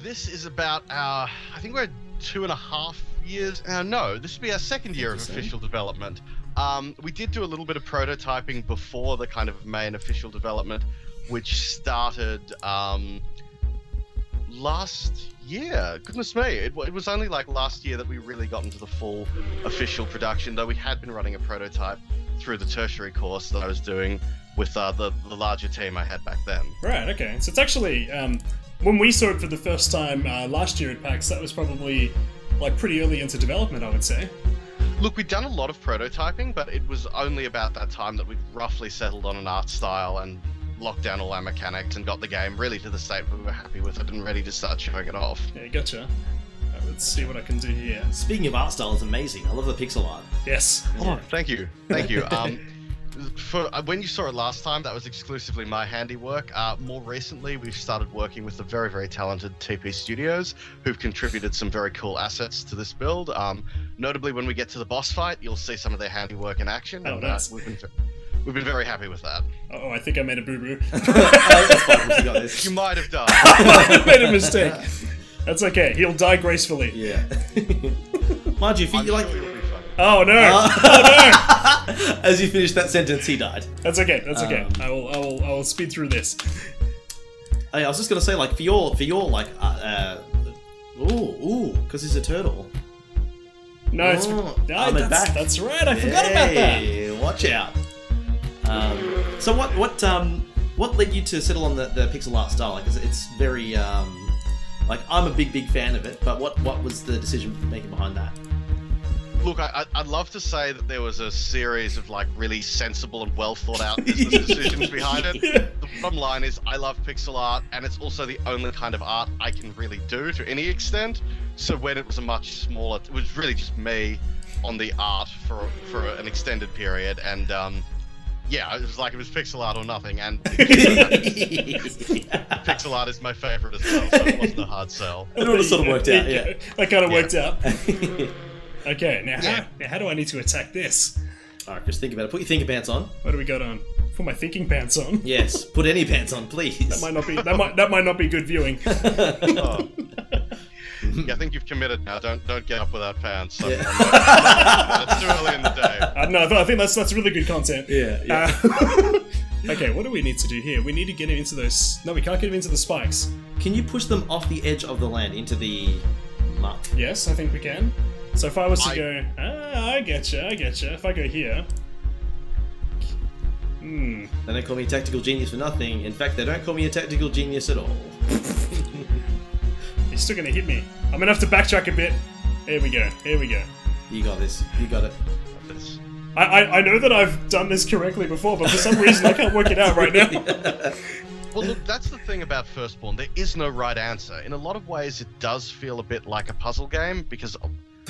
this is about I think we're 2.5 years. No, this will be our second year of official development. We did do a little bit of prototyping before the kind of main official development, which started last Yeah, goodness me. It was only like last year that we really got into the full official production, though we had been running a prototype through the tertiary course that I was doing with the larger team I had back then. Right, okay. So it's actually, when we saw it for the first time last year at PAX, that was probably like pretty early into development, I would say. Look, we'd done a lot of prototyping, but it was only about that time that we'd roughly settled on an art style and locked down all our mechanics and got the game really to the state where we were happy with it and ready to start showing it off. Yeah, gotcha. Let's see what I can do here. Speaking of art style, it's amazing. I love the pixel art. Yes. Oh, thank you. Thank you. For when you saw it last time, that was exclusively my handiwork. More recently, we've started working with the very, very talented TP Studios, who've contributed some very cool assets to this build. Notably, when we get to the boss fight, you'll see some of their handiwork in action. Oh, nice. We've been very happy with that. Oh, I think I made a boo-boo. You might have done. I might have made a mistake. That's okay. He'll die gracefully. Yeah. Mind you, if you like... Oh no! Oh no! As you finish that sentence, he died. That's okay. That's okay. I will speed through this. I was just gonna say, like, for your like, because he's a turtle. No, it's that's right. I forgot about that. Watch out. So what led you to settle on the pixel art style? Like, it's very like, I'm a big fan of it. But what was the decision making behind that? Look, I'd love to say that there was a series of like really sensible and well thought out business decisions behind it. Yeah. The bottom line is I love pixel art, and it's also the only kind of art I can really do to any extent. So when it was a much smaller, it was really just me on the art for an extended period, and yeah, it was like it was pixel art or nothing, and pixel art is my favorite as well, so it wasn't a hard sell. It all sort of worked out, yeah. That kind of worked out. Okay, now how do I need to attack this? Alright, Chris, think about it. Put your thinking pants on. What do we got on? Put my thinking pants on. Yes, put any pants on, please. That might not be that might not be good viewing. Oh. Yeah, I think you've committed now. Don't get up without pants. So Yeah. It's too early in the day. No, I think that's really good content. Yeah. Okay, what do we need to do here? We need to get him into those. No, we can't get him into the spikes. Can you push them off the edge of the land into the muck? Yes, I think we can. So if I was to go... I getcha. If I go here... They don't call me a tactical genius for nothing. In fact, they don't call me a tactical genius at all. He's still gonna hit me. I'm gonna have to backtrack a bit. Here we go. You got this. You got it. I know that I've done this correctly before, but for some reason I can't work it out right now. Well, look, that's the thing about Firstborn. There is no right answer. In a lot of ways, it does feel a bit like a puzzle game, because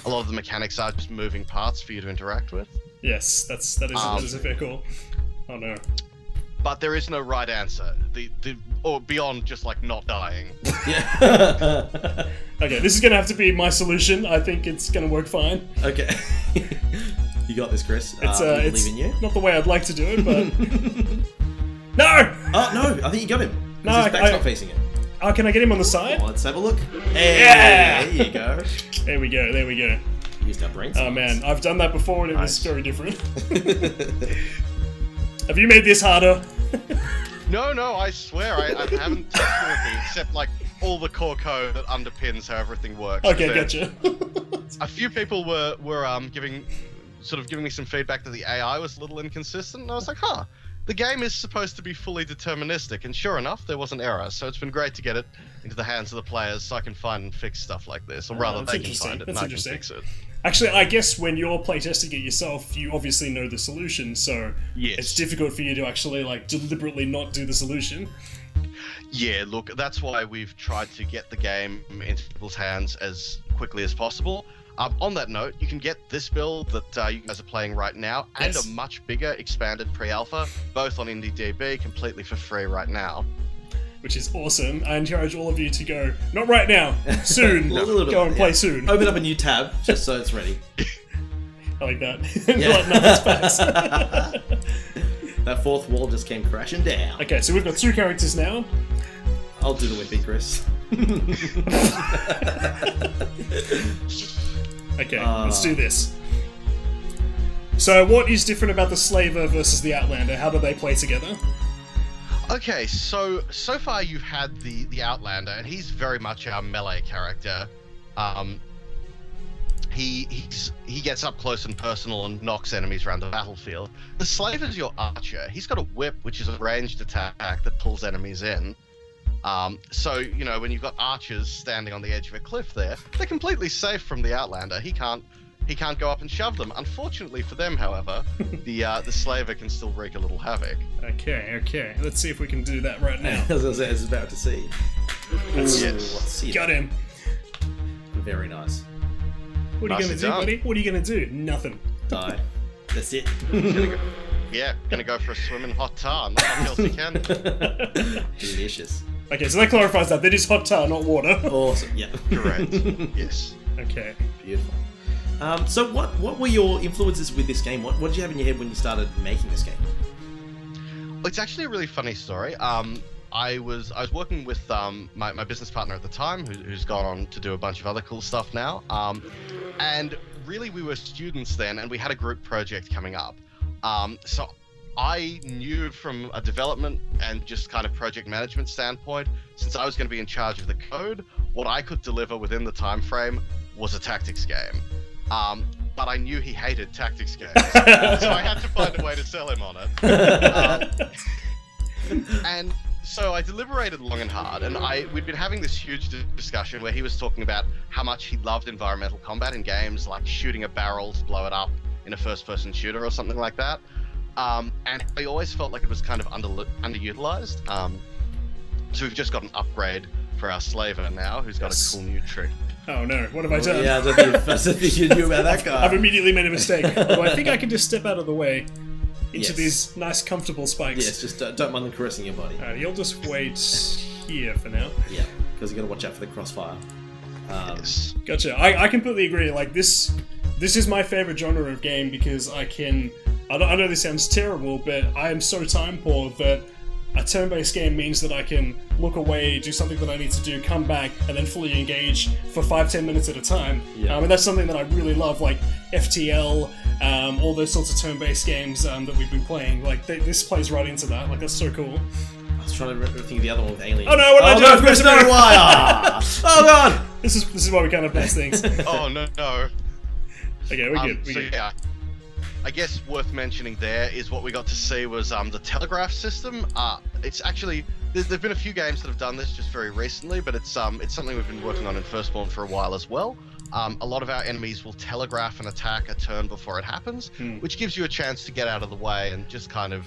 a lot of the mechanics are just moving parts for you to interact with. Yes, that is a fair call. Oh no. But there is no right answer. Or beyond just like not dying. Yeah. Okay, this is gonna have to be my solution. I think it's gonna work fine. Okay. You got this, Chris. It's believe in you. Not the way I'd like to do it, but no! Oh no! I think you got him. No, his back's not facing it. Oh, can I get him on the side? Oh, let's have a look. Yeah! There you go. There we go. You used our brain Oh science. man, I've done that before and it was very different. Have you made this harder? No, I swear I haven't touched anything except like all the core code that underpins how everything works. Okay, gotcha. A few people were giving me some feedback that the AI was a little inconsistent, and I was like, the game is supposed to be fully deterministic, and sure enough, there was an error. So it's been great to get it into the hands of the players, so I can find and fix stuff like this, or rather, they can find it and I can fix it. Actually, I guess when you're playtesting it yourself, you obviously know the solution, so yes. It's difficult for you to actually like deliberately not do the solution. Yeah, look, that's why we've tried to get the game into people's hands as quickly as possible. On that note, you can get this build that you guys are playing right now, and a much bigger, expanded pre-alpha, both on IndieDB, completely for free right now. Which is awesome. I encourage all of you to go, not right now, soon, go and play soon. Open up a new tab, just so it's ready. I like that. Yeah. Space. That fourth wall just came crashing down. Okay, so we've got 2 characters now. I'll do the whipping, Chris. Okay, let's do this. So what is different about the Slaver versus the Outlander? How do they play together? Okay, so far you've had the Outlander, and he's very much our melee character. He gets up close and personal and knocks enemies around the battlefield. The Slave is your archer. He's got a whip, which is a ranged attack that pulls enemies in. So, you know, when you've got archers standing on the edge of a cliff there, they're completely safe from the Outlander. He can't go up and shove them. Unfortunately for them, however, the Slaver can still wreak a little havoc. Okay. Let's see if we can do that right now. As I was about to see. Yes. Let's see. Got him. Very nice. What are you gonna do, buddy? What are you gonna do? Nothing. Die. That's it. Gonna go for a swim in hot tar. Nothing else you can. Delicious. Okay, so that clarifies that. That is hot tar, not water. Awesome. Yeah. Correct. Yes. Okay. Beautiful. So what were your influences with this game? What did you have in your head when you started making this game? Well, it's actually a really funny story. I was working with my business partner at the time, who's gone on to do a bunch of other cool stuff now. And really, we were students then, and we had a group project coming up. So I knew from a development and just kind of project management standpoint, since I was going to be in charge of the code, what I could deliver within the time frame was a tactics game. But I knew he hated tactics games, so I had to find a way to sell him on it. And so I deliberated long and hard, and we'd been having this huge discussion where he was talking about how much he loved environmental combat in games, like shooting a barrel to blow it up in a first-person shooter or something like that. And I always felt like it was kind of underutilized. So we've just got an upgrade for our slaver now, who's got a cool new trick. Oh no, what have I done? Yeah, I don't think you knew about that guy. I've immediately made a mistake. Well, I think I can just step out of the way into Yes. these nice, comfortable spikes. Yes, just don't mind them caressing your body. Alright, he'll just wait here for now. Yeah, because you got to watch out for the crossfire. Yes. Gotcha. I completely agree. Like this is my favorite genre of game because I know this sounds terrible, but I am so time poor that a turn-based game means that I can look away, do something that I need to do, come back, and then fully engage for 5-10 minutes at a time. Yeah. And that's something that I really love, like FTL, all those sorts of turn-based games that we've been playing. Like this plays right into that. Like that's so cool. I was trying to think of the other one with Alien. Oh no! What did I do? Press no wire! Oh god! This is why we can't have best things. Oh no. Okay, we're good. We're good. Yeah, I guess worth mentioning there is what we got to see was the telegraph system. It's actually there've been a few games that have done this just very recently, but it's something we've been working on in Firstborn for a while as well. A lot of our enemies will telegraph an attack a turn before it happens, which gives you a chance to get out of the way and just kind of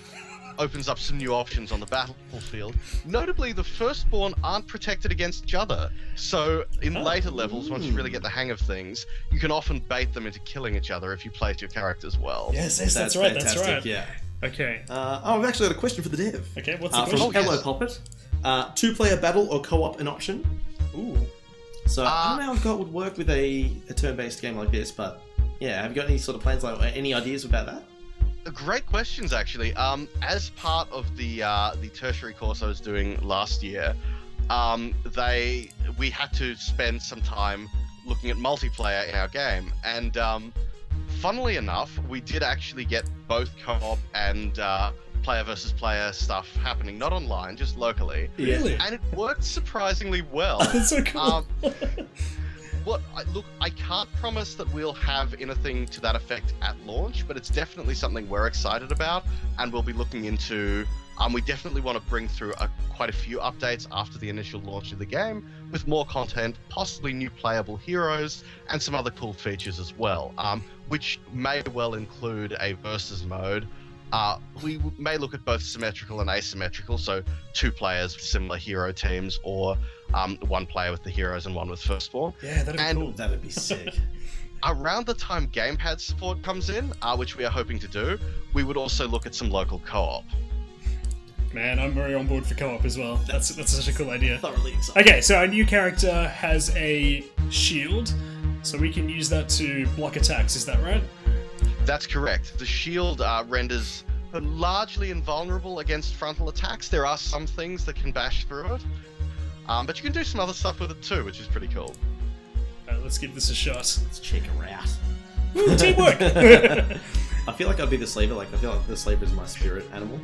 opens up some new options on the battlefield. Notably, the Firstborn aren't protected against each other, so in later levels, once you really get the hang of things, you can often bait them into killing each other if you play to your characters well. Yes, that's right. Fantastic, That's right. Yeah. Okay. I've actually got a question for the dev. Okay. What's the From question? Hello Puppet. 2-player battle or co-op an option? Ooh. So I don't know how it would work with a turn-based game like this, but yeah, have you got any sort of plans, like any ideas about that? Great questions, actually. As part of the tertiary course I was doing last year, we had to spend some time looking at multiplayer in our game, and funnily enough, we did actually get both co-op and player versus player stuff happening, not online, just locally. Really? And it worked surprisingly well. That's so cool. Look, I can't promise that we'll have anything to that effect at launch, but it's definitely something we're excited about, and we'll be looking into. We definitely want to bring through quite a few updates after the initial launch of the game, with more content, possibly new playable heroes, and some other cool features as well, which may well include a versus mode. We may look at both symmetrical and asymmetrical, so 2 players with similar hero teams, or 1 player with the heroes and 1 with Firstborn. Yeah, that'd be cool. That'd be sick. Around the time gamepad support comes in, which we are hoping to do, we would also look at some local co-op. Man, I'm very on board for co-op as well. That's such a cool idea. Thoroughly excited. Okay, so our new character has a shield, so we can use that to block attacks. Is that right? That's correct. The shield renders her largely invulnerable against frontal attacks. There are some things that can bash through it, but you can do some other stuff with it too, which is pretty cool. Let's give this a shot. Let's check her out. Ooh, teamwork! I feel like I'd be the slaver. Like I feel like the slaver is my spirit animal.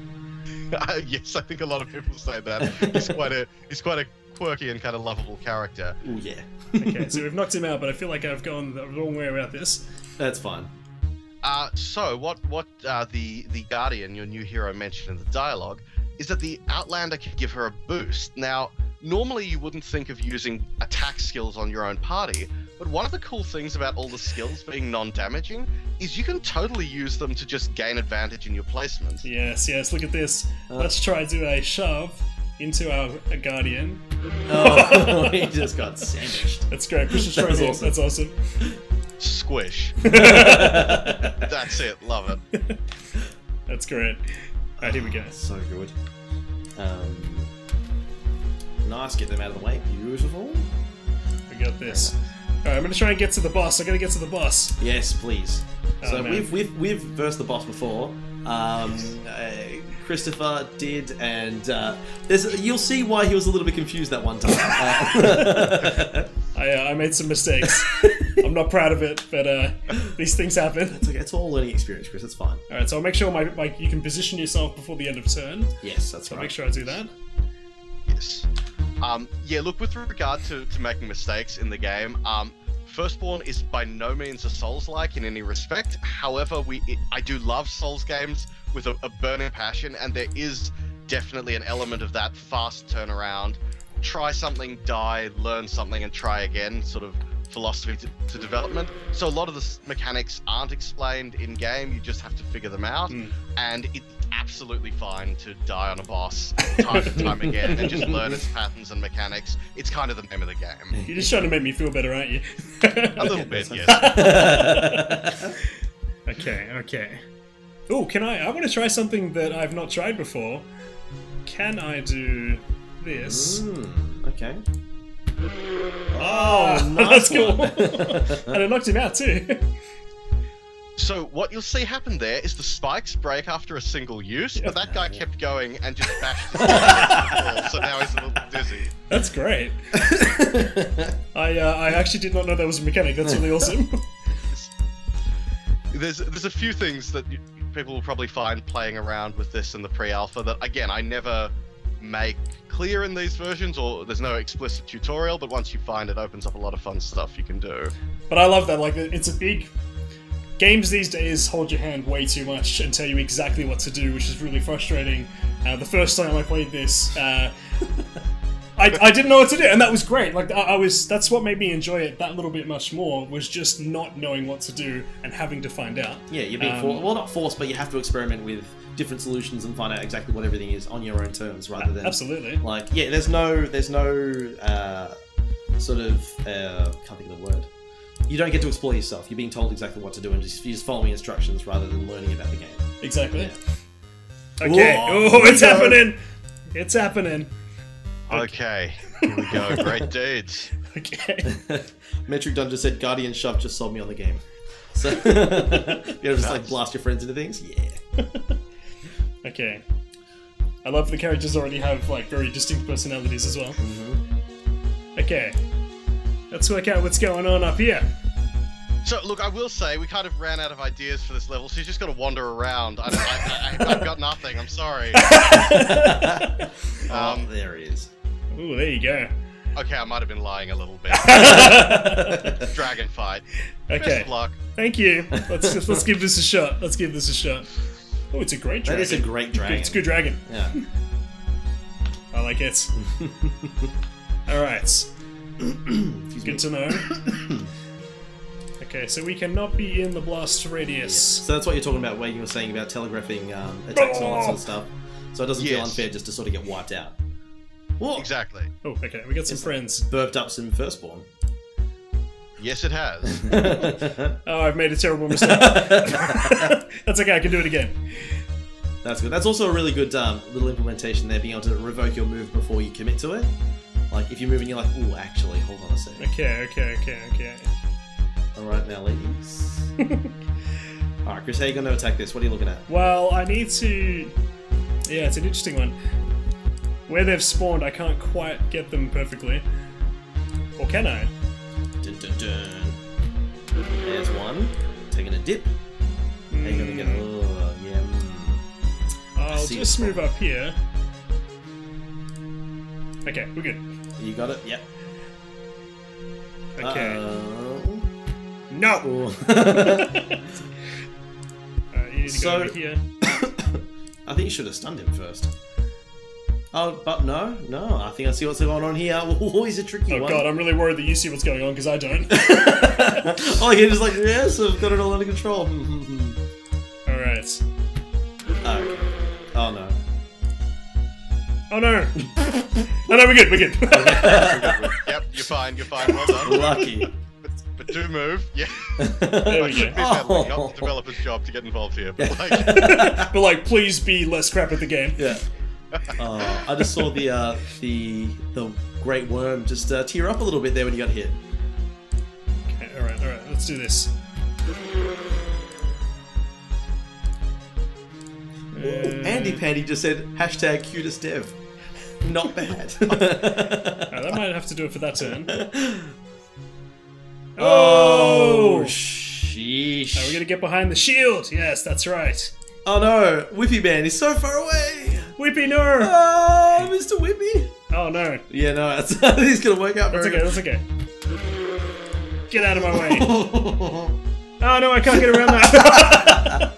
Yes, I think a lot of people say that. He's quite a quirky and kind of lovable character. Oh yeah. Okay, so we've knocked him out, but I feel like I've gone the wrong way about this. That's fine. So what the Guardian, your new hero, mentioned in the dialogue is that the Outlander can give her a boost. Now, normally you wouldn't think of using attack skills on your own party, but one of the cool things about all the skills being non-damaging is you can totally use them to just gain advantage in your placement. Yes, look at this. Let's try to do a shove into our Guardian. Oh, he just got sandwiched. That's great. Push it straight in. Awesome. That's awesome. Squish. That's it. Love it. That's great. Alright, here we go. So good. Nice, get them out of the way. Beautiful. We got this. Alright, I'm gonna try and get to the boss. I gotta get to the boss. Yes, please. Oh, so man. we've versed the boss before. Christopher did, and you'll see why he was a little bit confused that one time. I made some mistakes. I'm not proud of it, but these things happen. It's okay. It's all learning experience, Chris. It's fine. Alright, so I'll make sure you can position yourself before the end of turn. Yes, that's So right. I'll make sure I do that. Yes. Yeah, look, with regard to making mistakes in the game, Firstborn is by no means a Souls-like in any respect. However, I do love Souls games with a burning passion, and there is definitely an element of that fast turnaround. Try something, die, learn something, and try again sort of philosophy to development. So a lot of the mechanics aren't explained in-game, you just have to figure them out, and it's absolutely fine to die on a boss time and time again and just learn its patterns and mechanics. It's kind of the name of the game. You're just trying to make me feel better, aren't you? A little bit, yes. Okay. Oh, I want to try something that I've not tried before. Can I do this? Okay. Oh, nice that's cool. And it knocked him out too. So what you'll see happen there is the spikes break after a single use, but that guy kept going and just bashed his head, so now he's a little dizzy. That's great. I actually did not know that was a mechanic. That's really awesome. There's a few things that people will probably find playing around with this in the pre-alpha that, again, I never make clear in these versions, or there's no explicit tutorial, but once you find it, opens up a lot of fun stuff you can do. But I love that. Like, it's a big... Games these days hold your hand way too much and tell you exactly what to do, which is really frustrating. The first time I played this, I didn't know what to do, and that was great. Like, that's what made me enjoy it that little bit much more, was just not knowing what to do and having to find out. Yeah, you're being forced. Well, not forced, but you have to experiment with different solutions and find out exactly what everything is on your own terms, rather than absolutely. Like, yeah, there's no sort of can't think of the word. You don't get to explore yourself. You're being told exactly what to do, and you're just following instructions rather than learning about the game. Exactly. Yeah. Okay. Oh, it's happening. It's happening. Okay, here we go. Great deeds. Okay. Metric Dungeon said Guardian Shove just sold me on the game. So you know, just like blast your friends into things. Yeah. Okay. I love the characters already have like very distinct personalities as well. Okay. Let's work out what's going on up here. So, look, I will say, we kind of ran out of ideas for this level, so you just got to wander around. I've got nothing, I'm sorry. There he is. Ooh, there you go. Okay, I might have been lying a little bit. Dragon fight. Okay. Best of luck. Thank you. Let's give this a shot. Let's give this a shot. Oh, it's a great dragon. That is a great dragon. It's a good dragon. Yeah. I like it. Alright. Good to know. Okay, so we cannot be in the blast radius. Yeah. So that's what you're talking about, where you were saying about telegraphing attacks and all that sort of stuff. So it doesn't feel unfair just to sort of get wiped out. Whoa. Exactly. Oh, okay, we got some friends. Burped up some Firstborn. Yes, it has. Oh, I've made a terrible mistake. That's okay, I can do it again. That's good. That's also a really good little implementation there, being able to revoke your move before you commit to it. Like, if you move and you're like, ooh, actually, hold on a second. Okay. Alright, now, ladies. Alright, Chris, how are you going to attack this? What are you looking at? Well, I need to... Yeah, it's an interesting one. Where they've spawned, I can't quite get them perfectly. Or can I? Dun, dun, dun. There's one. Taking a dip. How are you going to get... Oh, yeah. Oh, I'll just move up here. Okay, we're good. You got it? Yep. Okay. No! You need to go over here. I think you should have stunned him first. Oh, but no. I think I see what's going on here. Oh, he's a tricky one. Oh god, I'm really worried that you see what's going on, because I don't. Oh, you're just like, yes, I've got it all under control. Alright. Okay. Oh no. Oh no! Oh no, we're good. Yep, you're fine. Well done. Lucky. But do move. Yeah. There we go. Not the developer's job to get involved here, but like... But like, please be less crap at the game. Yeah. I just saw the great worm just tear up a little bit there when you got hit. Okay, alright, let's do this. Andy Pandy just said hashtag cutest dev. Not bad. That might have to do it for that turn. Oh, sheesh. We're gonna get behind the shield. Yes, that's right. Oh no, Whippy Man is so far away. Whippy, no! Oh, Mr. Whippy. Oh no. Yeah, no, he's gonna work out very That's okay. Get out of my way. Oh no, I can't get around that.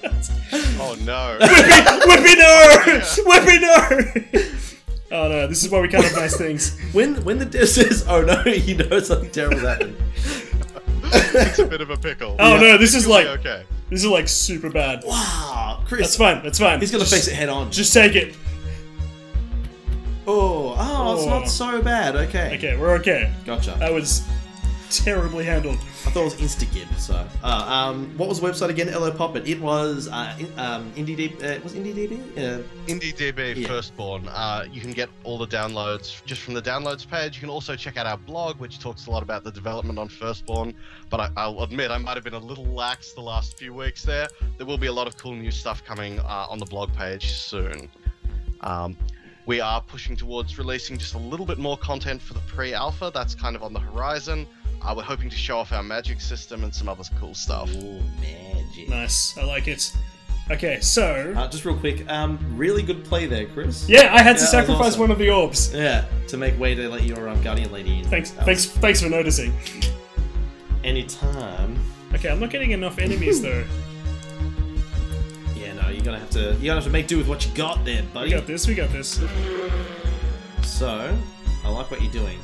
Oh no. Whippy, no! Whippy, no! Oh no, this is why we can't have nice things. When the dev says, oh no, you know something terrible's happened. It's a bit of a pickle. Oh no, this is like... Okay. This is like super bad. Wow, Chris. That's fine. He's gonna face it head on. Just take it. Oh, it's not so bad. Okay. Okay, we're okay. Gotcha. That was terribly handled. I thought it was Instagib. So, what was the website again? LO Poppet. It was IndieDB. Was IndieDB? IndieDB Yeah. Firstborn. You can get all the downloads just from the downloads page. You can also check out our blog, which talks a lot about the development on Firstborn. But I'll admit I might have been a little lax the last few weeks there. There will be a lot of cool new stuff coming on the blog page soon. We are pushing towards releasing just a little bit more content for the pre-alpha. That's kind of on the horizon. We're hoping to show off our magic system and some other cool stuff. Ooh, magic. Nice, I like it. Okay, so... just real quick, really good play there, Chris. Yeah, I had to that was sacrifice awesome. one of the orbs. Yeah, to make way to let your Guardian Lady in. Thanks for noticing. Anytime. Okay, I'm not getting enough enemies though. Yeah, no, you're gonna have to make do with what you got there, buddy. We got this. So, I like what you're doing.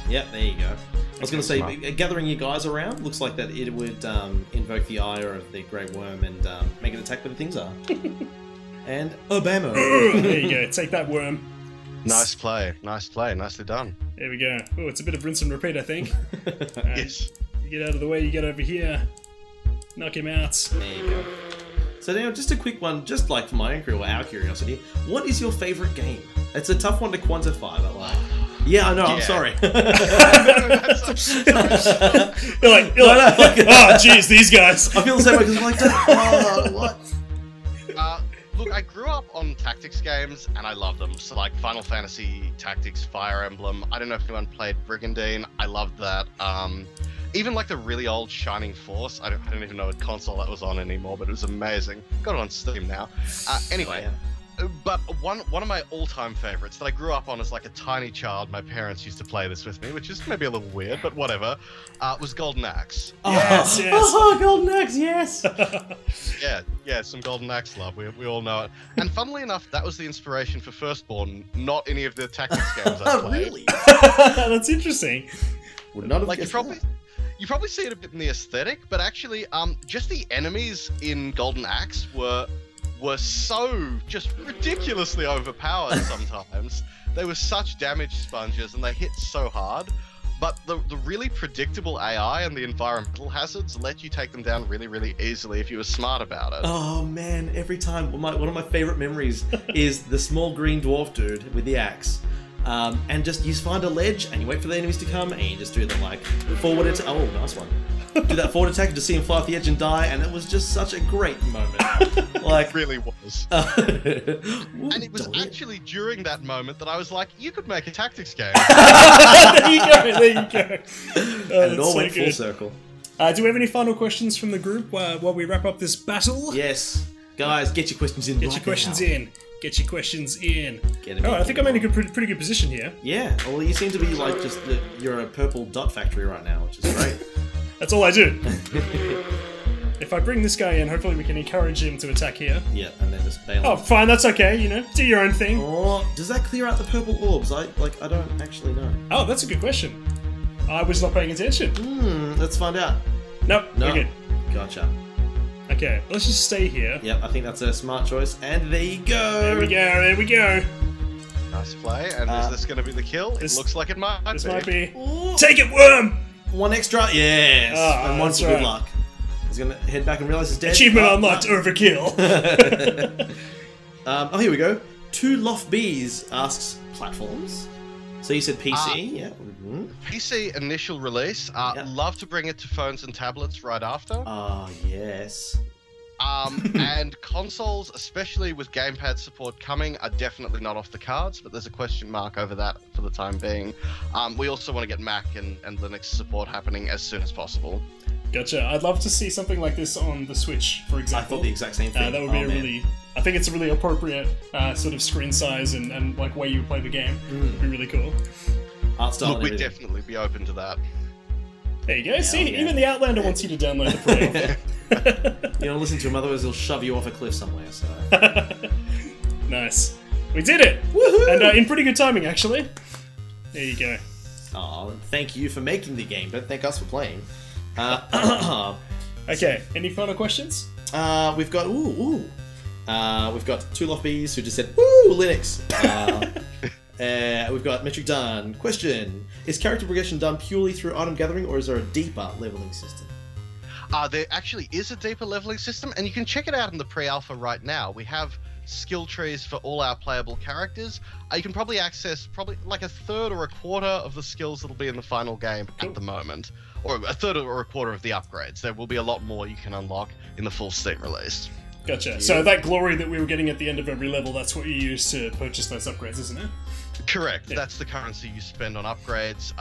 Yep, there you go. I was going to say, gathering your guys around looks like that it would invoke the ire of the Grey Worm and make it attack where the things are. And Obama. There you go, take that worm. Nice play, nicely done. There we go. Oh, it's a bit of rinse and repeat, I think. Yes. You get out of the way, you get over here. Knock him out. There you go. So now, just a quick one, just like for my own our curiosity, what is your favourite game? It's a tough one to quantify, but like... Yeah, I know, I'm sorry. You're like, oh, jeez, these guys. I feel the same way because I'm like, what? Look, I grew up on tactics games and I love them. So like Final Fantasy Tactics, Fire Emblem. I don't know if anyone played Brigandine. I loved that. Even like the really old Shining Force. I don't even know what console that was on anymore, but it was amazing. Got it on Steam now. Anyway. Yeah. But one of my all-time favorites that I grew up on as like a tiny child, my parents used to play this with me, which is maybe a little weird, but whatever, was Golden Axe. Yes. Oh, Golden Axe, yes! Yeah, some Golden Axe love, we all know it. And funnily enough, that was the inspiration for Firstborn, not any of the tactics games I played. Really? That's interesting. Would not have Like, guessed you probably see it a bit in the aesthetic, but actually, just the enemies in Golden Axe were so just ridiculously overpowered sometimes. They were such damage sponges and they hit so hard, but the really predictable AI and the environmental hazards let you take them down really, really easily if you were smart about it. Oh man, every time, one of my favourite memories is the small green dwarf dude with the axe. And just, you find a ledge and you wait for the enemies to come and you just do the like forward attack. Oh, nice one. Do that forward attack and just see him fly off the edge and die, and it was just such a great moment. Like, It really was. And it was actually during that moment that I was like, you could make a tactics game. There you go. Oh, and it all went full circle. Do we have any final questions from the group while we wrap up this battle? Yes. Guys, get your questions in. Get your questions in. Get your questions in. Oh, I think I'm in a pretty good position here. Yeah. Well, you seem to be like you're a purple dot factory right now, which is great. That's all I do. If I bring this guy in, hopefully we can encourage him to attack here. Yeah, and then just bail. Oh, fine, that's okay. You know, do your own thing. Oh, does that clear out the purple orbs? I don't actually know. Oh, that's a good question. I was not paying attention. Let's find out. Nope, no. We're good. Gotcha. Okay, let's just stay here. Yep, I think that's a smart choice. And there you go. There we go. There we go. Nice play. And is this going to be the kill? It looks like it might be. This might be. Ooh. Take it, worm! One extra. Yes. Oh, and one for good luck. He's gonna head back and realize he's dead. Achievement unlocked. Overkill. Oh, here we go. Two Loft Bees asks platforms. So you said PC, yeah. PC initial release. Love to bring it to phones and tablets right after. Ah, yes. And consoles, especially with gamepad support coming, are definitely not off the cards, but there's a question mark over that for the time being. We also want to get Mac and Linux support happening as soon as possible. Gotcha. I'd love to see something like this on the Switch, for example. I thought the exact same thing. That would be I think it's a really appropriate sort of screen size and like way you play the game. It'd be really cool. Art style. Look, we'd definitely be open to that. There you go. See, even the Outlander wants you to download the pre-alpha. You don't listen to him, otherwise he'll shove you off a cliff somewhere. So nice. We did it! Woohoo! And in pretty good timing, actually. There you go. Oh, thank you for making the game, but thank us for playing. Okay, any final questions? We've got we've got two Loft Bees who just said "Woo, Linux." We've got Metric Done. Question: is character progression done purely through item gathering, or is there a deeper leveling system? There actually is a deeper leveling system, and you can check it out in the pre-alpha right now. We have skill trees for all our playable characters. You can probably access like a third or a quarter of the skills that'll be in the final game at the moment, or a third or a quarter of the upgrades. There will be a lot more you can unlock in the full Steam release. Gotcha. Yeah. So that glory that we were getting at the end of every level, that's what you use to purchase those upgrades, isn't it? Correct. Yeah. That's the currency you spend on upgrades.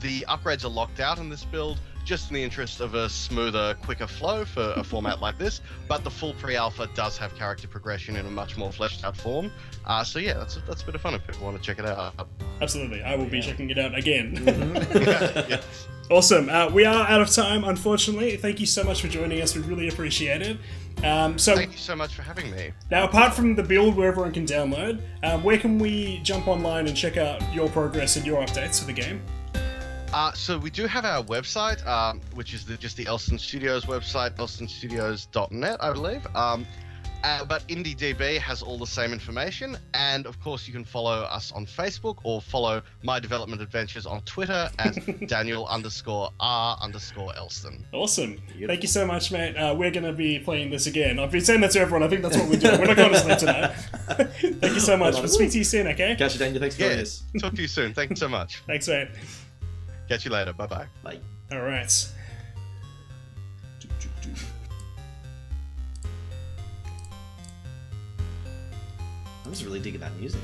The upgrades are locked out in this build, just in the interest of a smoother, quicker flow for a format like this, but the full pre-alpha does have character progression in a much more fleshed out form. So yeah, that's a bit of fun if people want to check it out. Absolutely, I will be checking it out again. Yes. Awesome. We are out of time, unfortunately. Thank you so much for joining us. We really appreciate it. Thank you so much for having me. Now, apart from the build where everyone can download, where can we jump online and check out your progress and your updates for the game? So we do have our website, which is just the Elston Studios website, elstonstudios.net, I believe. But IndieDB has all the same information, and of course you can follow us on Facebook or follow my development adventures on Twitter at Daniel_R_Elston. Awesome. Thank you so much, mate. We're going to be playing this again. I've been saying that to everyone. I think that's what we're doing. We're not going to sleep tonight. Thank you so much. We'll speak to you soon, okay? Catch you, Daniel. Thanks for joining us. Talk to you soon. Thank you so much. Thanks, mate. Catch you later. Bye-bye. Bye. All right. I'm just really digging that music.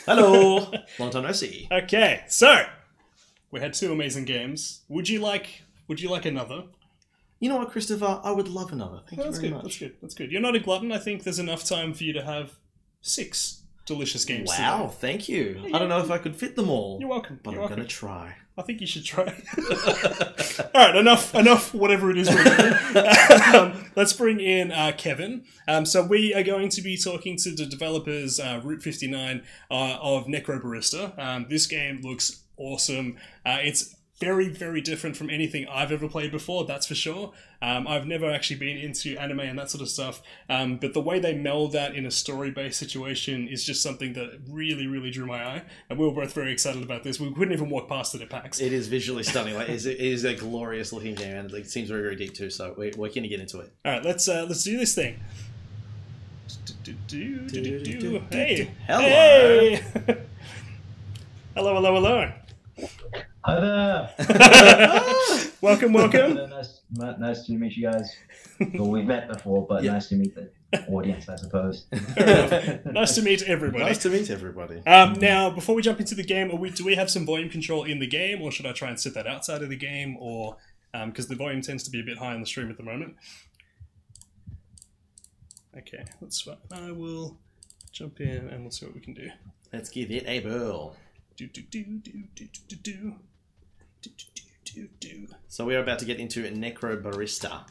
Hello. Long time no see. Okay, so we had 2 amazing games. Would you like another? You know what, Christopher? I would love another. Thank you very much. That's good. That's good. You're not a glutton. I think there's enough time for you to have 6 delicious games. Wow, thank you. I don't know if I could fit them all. You're welcome. But I'm going to try. I think you should try. All right, enough, whatever it is we're doing. Let's bring in Kevin. So we are going to be talking to the developers, Route 59, of Necrobarista. This game looks awesome. It's very, very different from anything I've ever played before, that's for sure. I've never actually been into anime and that sort of stuff, but the way they meld that in a story-based situation is just something that really, really drew my eye, and we were both very excited about this. We couldn't even walk past it at PAX. It is visually stunning. Like, it is a glorious-looking game, and it seems very, very deep too, so we're going to get into it. All right, let's do this thing. Hey! Hello! Hey! Hello! Hi there! Welcome. Nice to meet you guys. Well, we've met before, but nice to meet the audience, I suppose. Nice to meet everybody. Nice to meet everybody. Now, before we jump into the game, do we have some volume control in the game, or should I try and set that outside of the game, or because the volume tends to be a bit high on the stream at the moment? Okay, that's fine. I will jump in and we'll see what we can do. Let's give it a whirl. So we're about to get into Necrobarista.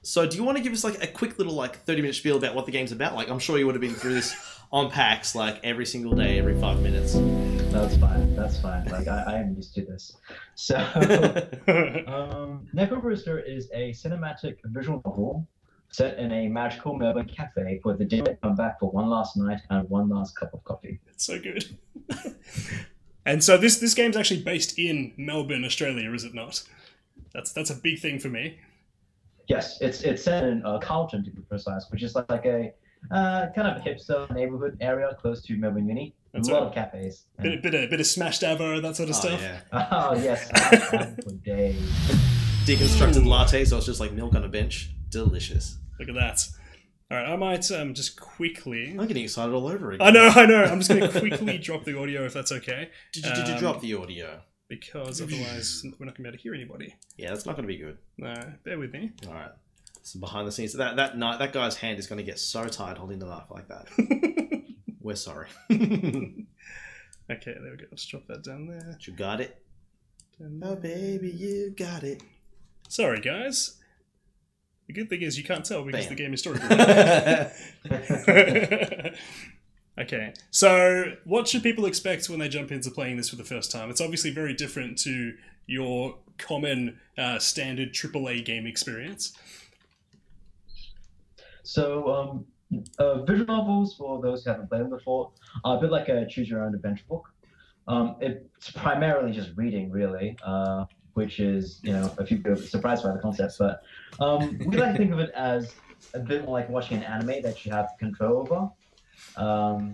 So do you want to give us like a quick little 30-minute spiel about what the game's about? Like, I'm sure you would have been through this on PAX like every single day, every 5 minutes. That's fine. Like, I am used to this. So, Necrobarista is a cinematic visual novel set in a magical Melbourne cafe where the dead come back for one last night and one last cup of coffee. It's so good. And so this game's actually based in Melbourne, Australia, is it not? That's a big thing for me. Yes, it's set in Carlton, to be precise, which is like a kind of hipster neighborhood area close to Melbourne Uni. That's a lot of cafes. Bit of smashed avo, that sort of stuff. Yeah. Oh yes, I've had for days. Deconstructed latte, so it's just like milk on a bench. Delicious. Look at that. All right, I might just quickly... I'm getting excited all over again. I know. I'm just going to quickly drop the audio if that's okay. Did you drop the audio? Because otherwise we're not going to be able to hear anybody. Yeah, that's not going to be good. No, bear with me. All right. So behind the scenes, that guy's hand is going to get so tired holding the knife like that. We're sorry. Okay, there we go. Let's drop that down there. You got it? Oh, baby, you got it. Sorry, guys. The good thing is you can't tell because the game is story. Okay, so what should people expect when they jump into playing this for the first time? It's obviously very different to your common standard AAA game experience. So, visual novels, for those who haven't played them before, are a bit like a choose-your-own adventure book. It's primarily just reading, really. Which is, a few people are surprised by the concept, but we like to think of it as a bit more like watching an anime that you have control over,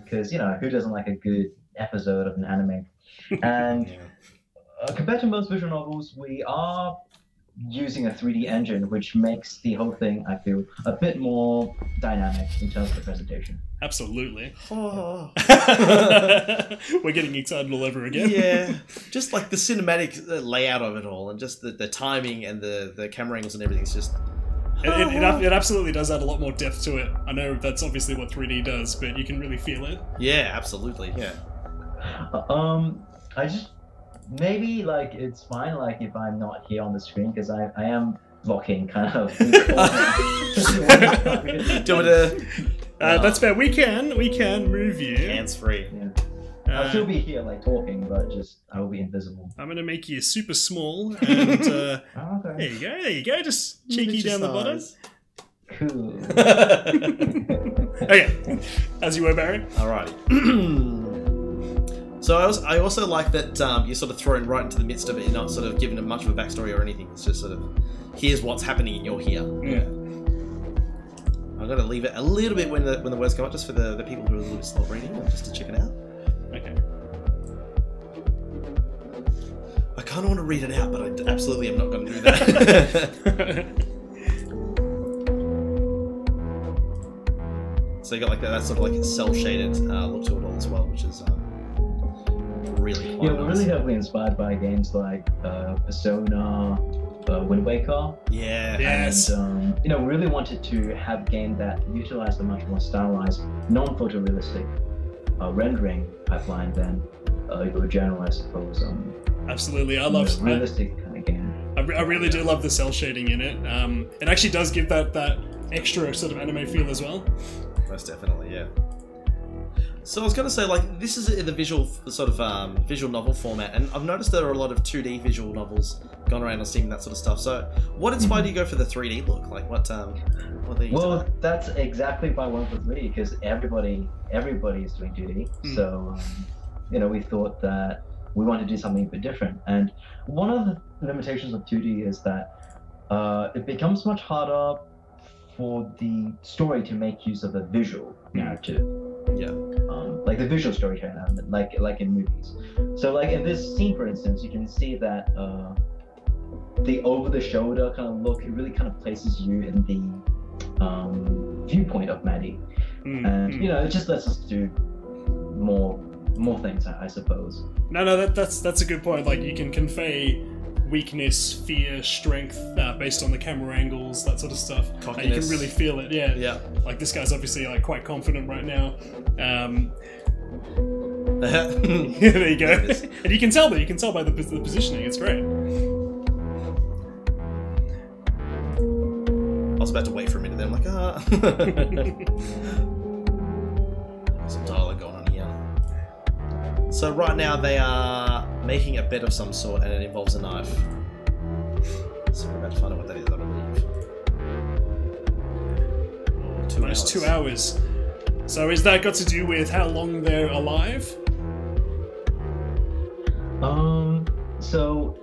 because, who doesn't like a good episode of an anime? And compared to most visual novels, we are using a 3D engine, which makes the whole thing, I feel, a bit more dynamic in terms of the presentation. Absolutely. Oh. We're getting excited all over again. Yeah, just like the cinematic layout of it all, and just the timing and the camera angles and everything's just... It absolutely does add a lot more depth to it. I know that's obviously what 3D does, but you can really feel it. Yeah, absolutely, yeah. I just... Maybe, it's fine, if I'm not here on the screen, because I am locking, kind of. Do you want to... that's fair. We can move you. Hands-free. Yeah. I'll still be here, talking, but I will be invisible. I'm going to make you super small, and okay. There you go. Just cheeky down the bottom. Cool. Okay, as you were, Barry. Alrighty. So I also like that you're sort of thrown right into the midst of it. You're not sort of given much of a backstory or anything. It's just sort of, here's what's happening and you're here. Yeah. I'm going to leave it a little bit when the words come up, just for the people who are a little bit slow reading, just to check it out. Okay. I kind of want to read it out, but I absolutely am not going to do that. So So you got like that sort of like cell shaded look to it all as well, which is really quite we're nice. really heavily inspired by games like Persona, Wind Waker. Yeah. Yes. And we really wanted to have a game that utilized a much more stylized, non-photorealistic rendering pipeline than your general, I suppose. Absolutely, I love realistic kind of game. I really do love the cell shading in it. It actually does give that extra sort of anime feel as well. Most definitely, yeah. So I was going to say, like, this is in the visual sort of visual novel format, and I've noticed there are a lot of 2D visual novels going around on Steam and that sort of stuff. So, what inspired you to go for the 3D look? Like, what are you Well, that's exactly why I went for 3D, because everybody is doing 2D. So, we thought that we wanted to do something a bit different. And one of the limitations of 2D is that it becomes much harder for the story to make use of the visual narrative. Yeah. Like the visual storytelling element, like in movies. So like in this scene, for instance, you can see that the over-the-shoulder kind of look, it really kind of places you in the viewpoint of Maddie. And it just lets us do more things, I suppose. No, that's a good point. Like, you can convey weakness, fear, strength based on the camera angles, that sort of stuff. You can really feel it. Yeah. Like, this guy's obviously like quite confident right now. There you go. And you can tell that. You can tell by the positioning. It's great. I was about to wait for a minute. Then I'm like, some dialogue going on here. So right now they are making a bed of some sort, and it involves a knife. So we're about to find out what that is, I believe. Oh, 2 hours. 2 hours. So is that got to do with how long they're alive? So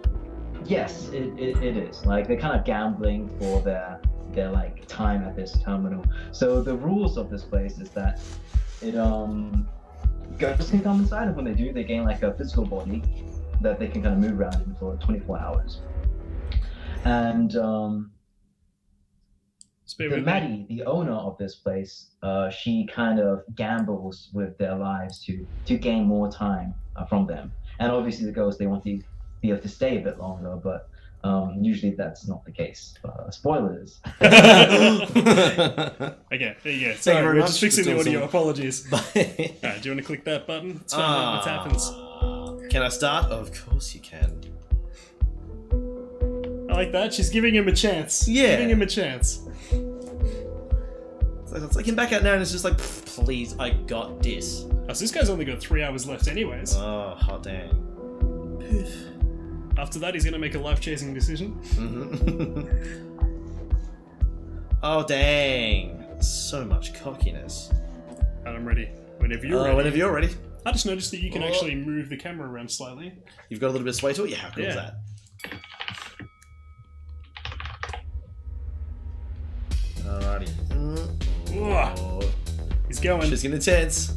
yes, it is. Like, they're kind of gambling for their like time at this terminal. So the rules of this place is that it ghosts can come inside, and when they do, they gain like a physical body that they can kind of move around in for 24 hours. And Maddie, the owner of this place, she kind of gambles with their lives to gain more time from them. And obviously the ghosts, they want to be able to stay a bit longer, but usually that's not the case. Spoilers. Okay, there you go. Sorry, we're just fixing the audio. Apologies. Alright, do you want to click that button? Let's find out what happens. Can I start? Of course you can. I like that. She's giving him a chance. Yeah. Giving him a chance. It's like him back out now, and it's just like, please, I got this. Oh, so this guy's only got 3 hours left anyways. Oh, hot dang. After that, he's going to make a life-chasing decision. Oh, dang. So much cockiness. And I'm ready. Whenever you're ready. Whenever you're ready. I just noticed that you can actually move the camera around slightly. You've got a little bit of sway to it? Yeah, how cool is that? Alrighty. He's going. She's getting intense.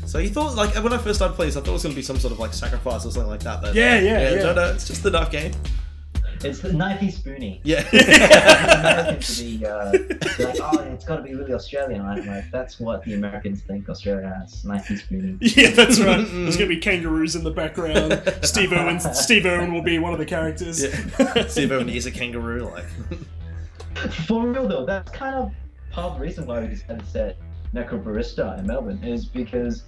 So you thought, like, when I first started playing this, I thought it was going to be some sort of, like, sacrifice or something like that. But, yeah. No, it's just the knife game. It's the knifey spoony. Yeah. Americans to be like, oh, it's got to be really Australian. I'm like, that's what the Americans think Australia has. Knifey spoony. Yeah, that's right. There's going to be kangaroos in the background. Steve Owen will be one of the characters. Yeah. Steve Owen is a kangaroo, like. For real though, that's kind of part of the reason why we decided to set Necrobarista in Melbourne, is because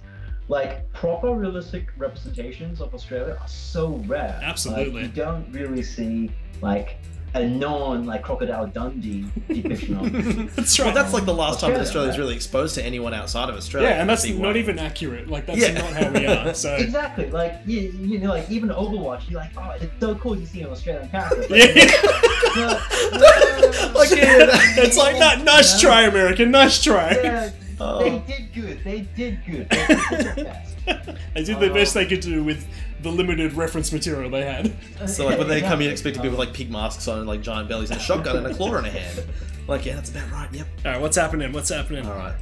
like proper realistic representations of Australia are so rare. Absolutely. Like, you don't really see like a like Crocodile Dundee depiction of. That's right. Well, that's like the last time that Australia's really exposed to anyone outside of Australia. Yeah, and that's not even accurate. Like, that's not how we are. So exactly. Like you know, like even Overwatch, you're like, oh, it's so cool to see an Australian character. It's like that. Nice try, American. Nice try. Yeah, they did good. They did the best. They did the best they could do with the limited reference material they had. So like when they come in expecting people with like pig masks on and like giant bellies and a shotgun and a claw in a hand. Like, yeah, that's about right, yep. Alright, what's happening? Alright.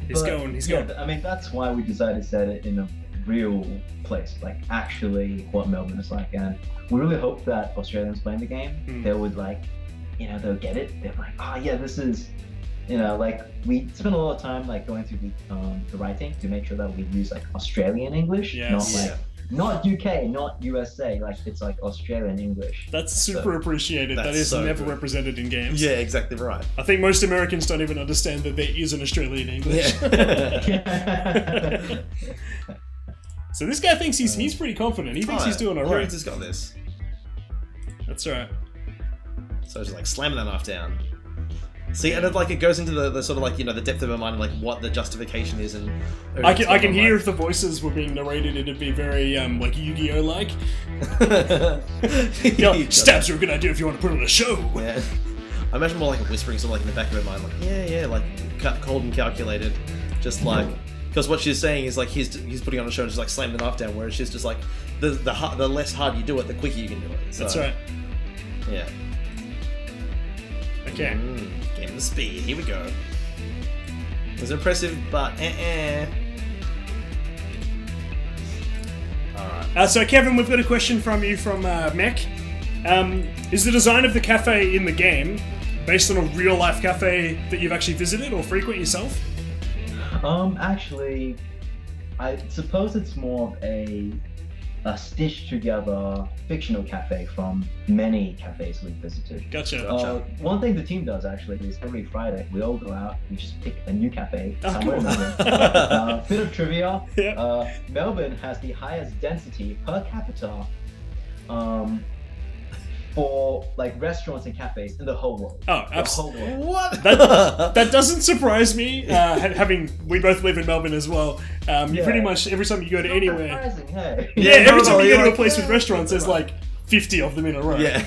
He's going. I mean, that's why we decided to set it in a real place, like actually what Melbourne is like. And we really hope that Australians playing the game, they would like, you know, they'll get it. They're like, oh yeah, this is you know, like we spend a lot of time like going through the writing to make sure that we use like Australian English, not UK, not USA. Like it's like Australian English. That's super appreciated. That is so never represented in games. Yeah, exactly right. I think most Americans don't even understand that there is an Australian English. Yeah. So this guy thinks he's pretty confident. He thinks he's doing alright. He's just got this. That's right. So just like slamming that knife down. See, and it goes into the sort of like, you know, the depth of her mind, like what the justification is, and I can hear if the voices were being narrated, it'd be very like Yu-Gi-Oh like. You know, stabs are a good idea if you want to put on a show. Yeah. I imagine more like a whispering, sort of like in the back of her mind, like yeah, like cold and calculated, just like because what she's saying is like he's putting on a show and just like slam the knife down, whereas she's just like the less hard you do it, the quicker you can do it. So, that's right. Yeah. Okay. Getting the speed. Here we go. It was impressive, but Alright. So Kevin, we've got a question from you from Mech. Is the design of the cafe in the game based on a real life cafe that you've actually visited or frequent yourself? Actually, I suppose it's more of a stitched together fictional cafe from many cafes we've visited. Gotcha. One thing the team does actually is every Friday we all go out, we just pick a new cafe somewhere cool. in Melbourne. Bit of trivia, yeah. Melbourne has the highest density per capita for like restaurants and cafes in the whole world. Oh, absolutely. What? That doesn't surprise me. Having we both live in Melbourne as well. You pretty much every time you go to anywhere. Hey. Every time you go to a place with restaurants, there's like 50 of them in a row. Yeah.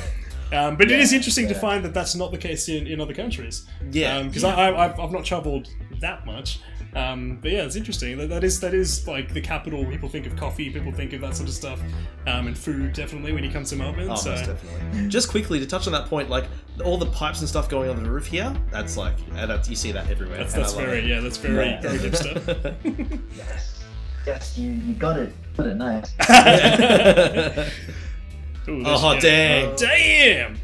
But it is interesting to find that that's not the case in other countries. Yeah. Because I've not travelled that much. But yeah, it's interesting. That is like the capital. People think of coffee. People think of that sort of stuff, and food definitely when you come to Melbourne. Oh, so. most definitely. Just quickly to touch on that point, like all the pipes and stuff going on the roof here. That's like you see that everywhere. That's very hipster. Yes, you got it. Got it nice. Ooh, dang! Damn!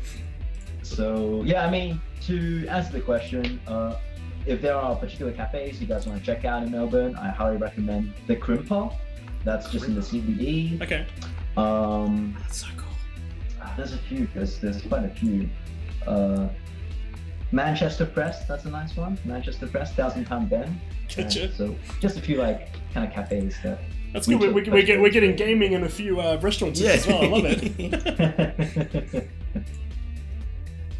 So yeah, I mean, to answer the question, if there are particular cafes you guys want to check out in Melbourne, I highly recommend the Crimper. That's just in the CBD. Okay. That's so cool. There's a few. There's quite a few. Manchester Press. That's a nice one. Manchester Press, 1,000 Pound Ben. Gotcha. So just a few like kind of cafes that. That's good. We're getting gaming in a few restaurants as well. I love it.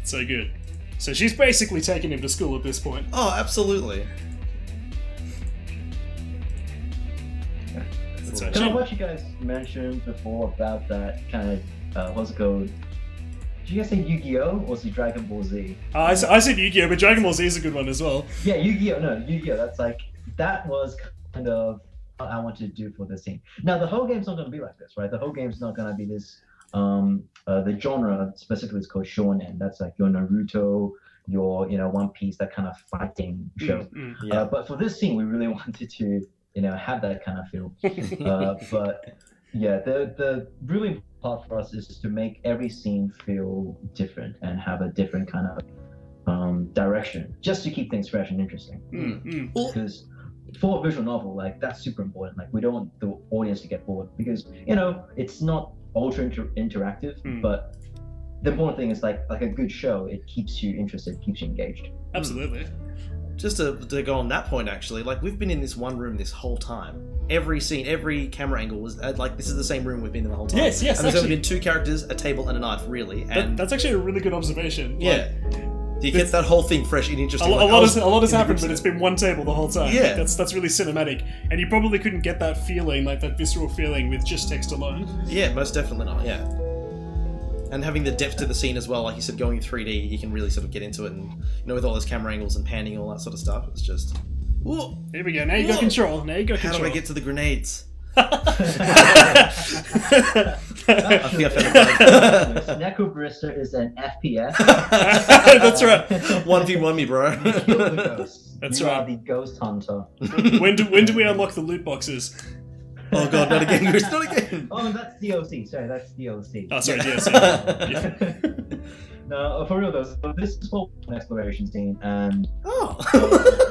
So good. So she's basically taking him to school at this point. Oh, absolutely. Kind of what you guys mentioned before about that kind of what's it called? Did you guys say Yu-Gi-Oh or was it Dragon Ball Z? I said Yu-Gi-Oh, but Dragon Ball Z is a good one as well. Yeah, Yu-Gi-Oh. No, Yu-Gi-Oh. That was kind of what I wanted to do for this scene. Now the whole game's not going to be like this, right? The whole game's not going to be this. The genre specifically is called shonen. That's like your Naruto, your One Piece, that kind of fighting show. Yeah. But for this scene, we really wanted to have that kind of feel. But yeah, the really important part for us is to make every scene feel different and have a different kind of direction, just to keep things fresh and interesting. Because for a visual novel, like that's super important. Like we don't want the audience to get bored because it's not ultra interactive, but the important thing is like a good show. It keeps you interested, keeps you engaged. Absolutely. Just to go on that point, actually, like we've been in this one room this whole time. Every scene, every camera angle was like this is the same room we've been in the whole time. Yes. And there's only been 2 characters, a table, and a knife, really. And that's actually a really good observation. Yeah. You get that whole thing fresh and interesting. A lot has happened, but it's been one table the whole time. Yeah. Like, that's really cinematic. And you probably couldn't get that feeling, like that visceral feeling, with just text alone. Yeah, most definitely not, yeah. And having the depth to the scene as well, like you said, going 3D, you can really sort of get into it and, with all those camera angles and panning and all that sort of stuff, it's just... Ooh. Here we go, now you got control. How do I get to the grenades? Neko Barista is an FPS. That's right. 1v1 me, bro. You kill the ghosts. That's you right. are the ghost hunter. When do we unlock the loot boxes? Oh god, not again, Chris, not again. Oh, that's DLC. Sorry, that's DLC. Oh, sorry, DLC. No, for real though, so this is what an exploration scene, and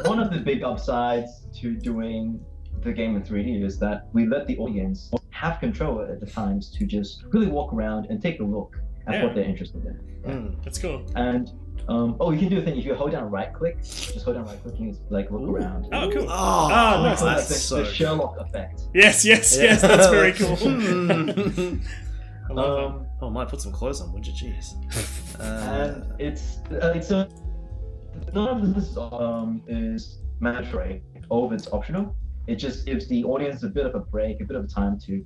one of the big upsides to doing the game in 3D is that we let the audience have control at the times to just really walk around and take a look at what they're interested in. That's cool. And you can do a thing if you hold down right click, just hold down right click and you like look around. Oh, cool. Nice. That's the Sherlock effect. Yes, that's very cool. I love that. I might put some clothes on, would you? Jeez. And it's so none of this is mandatory. All of it's optional. It just gives the audience a bit of a break, a bit of time to,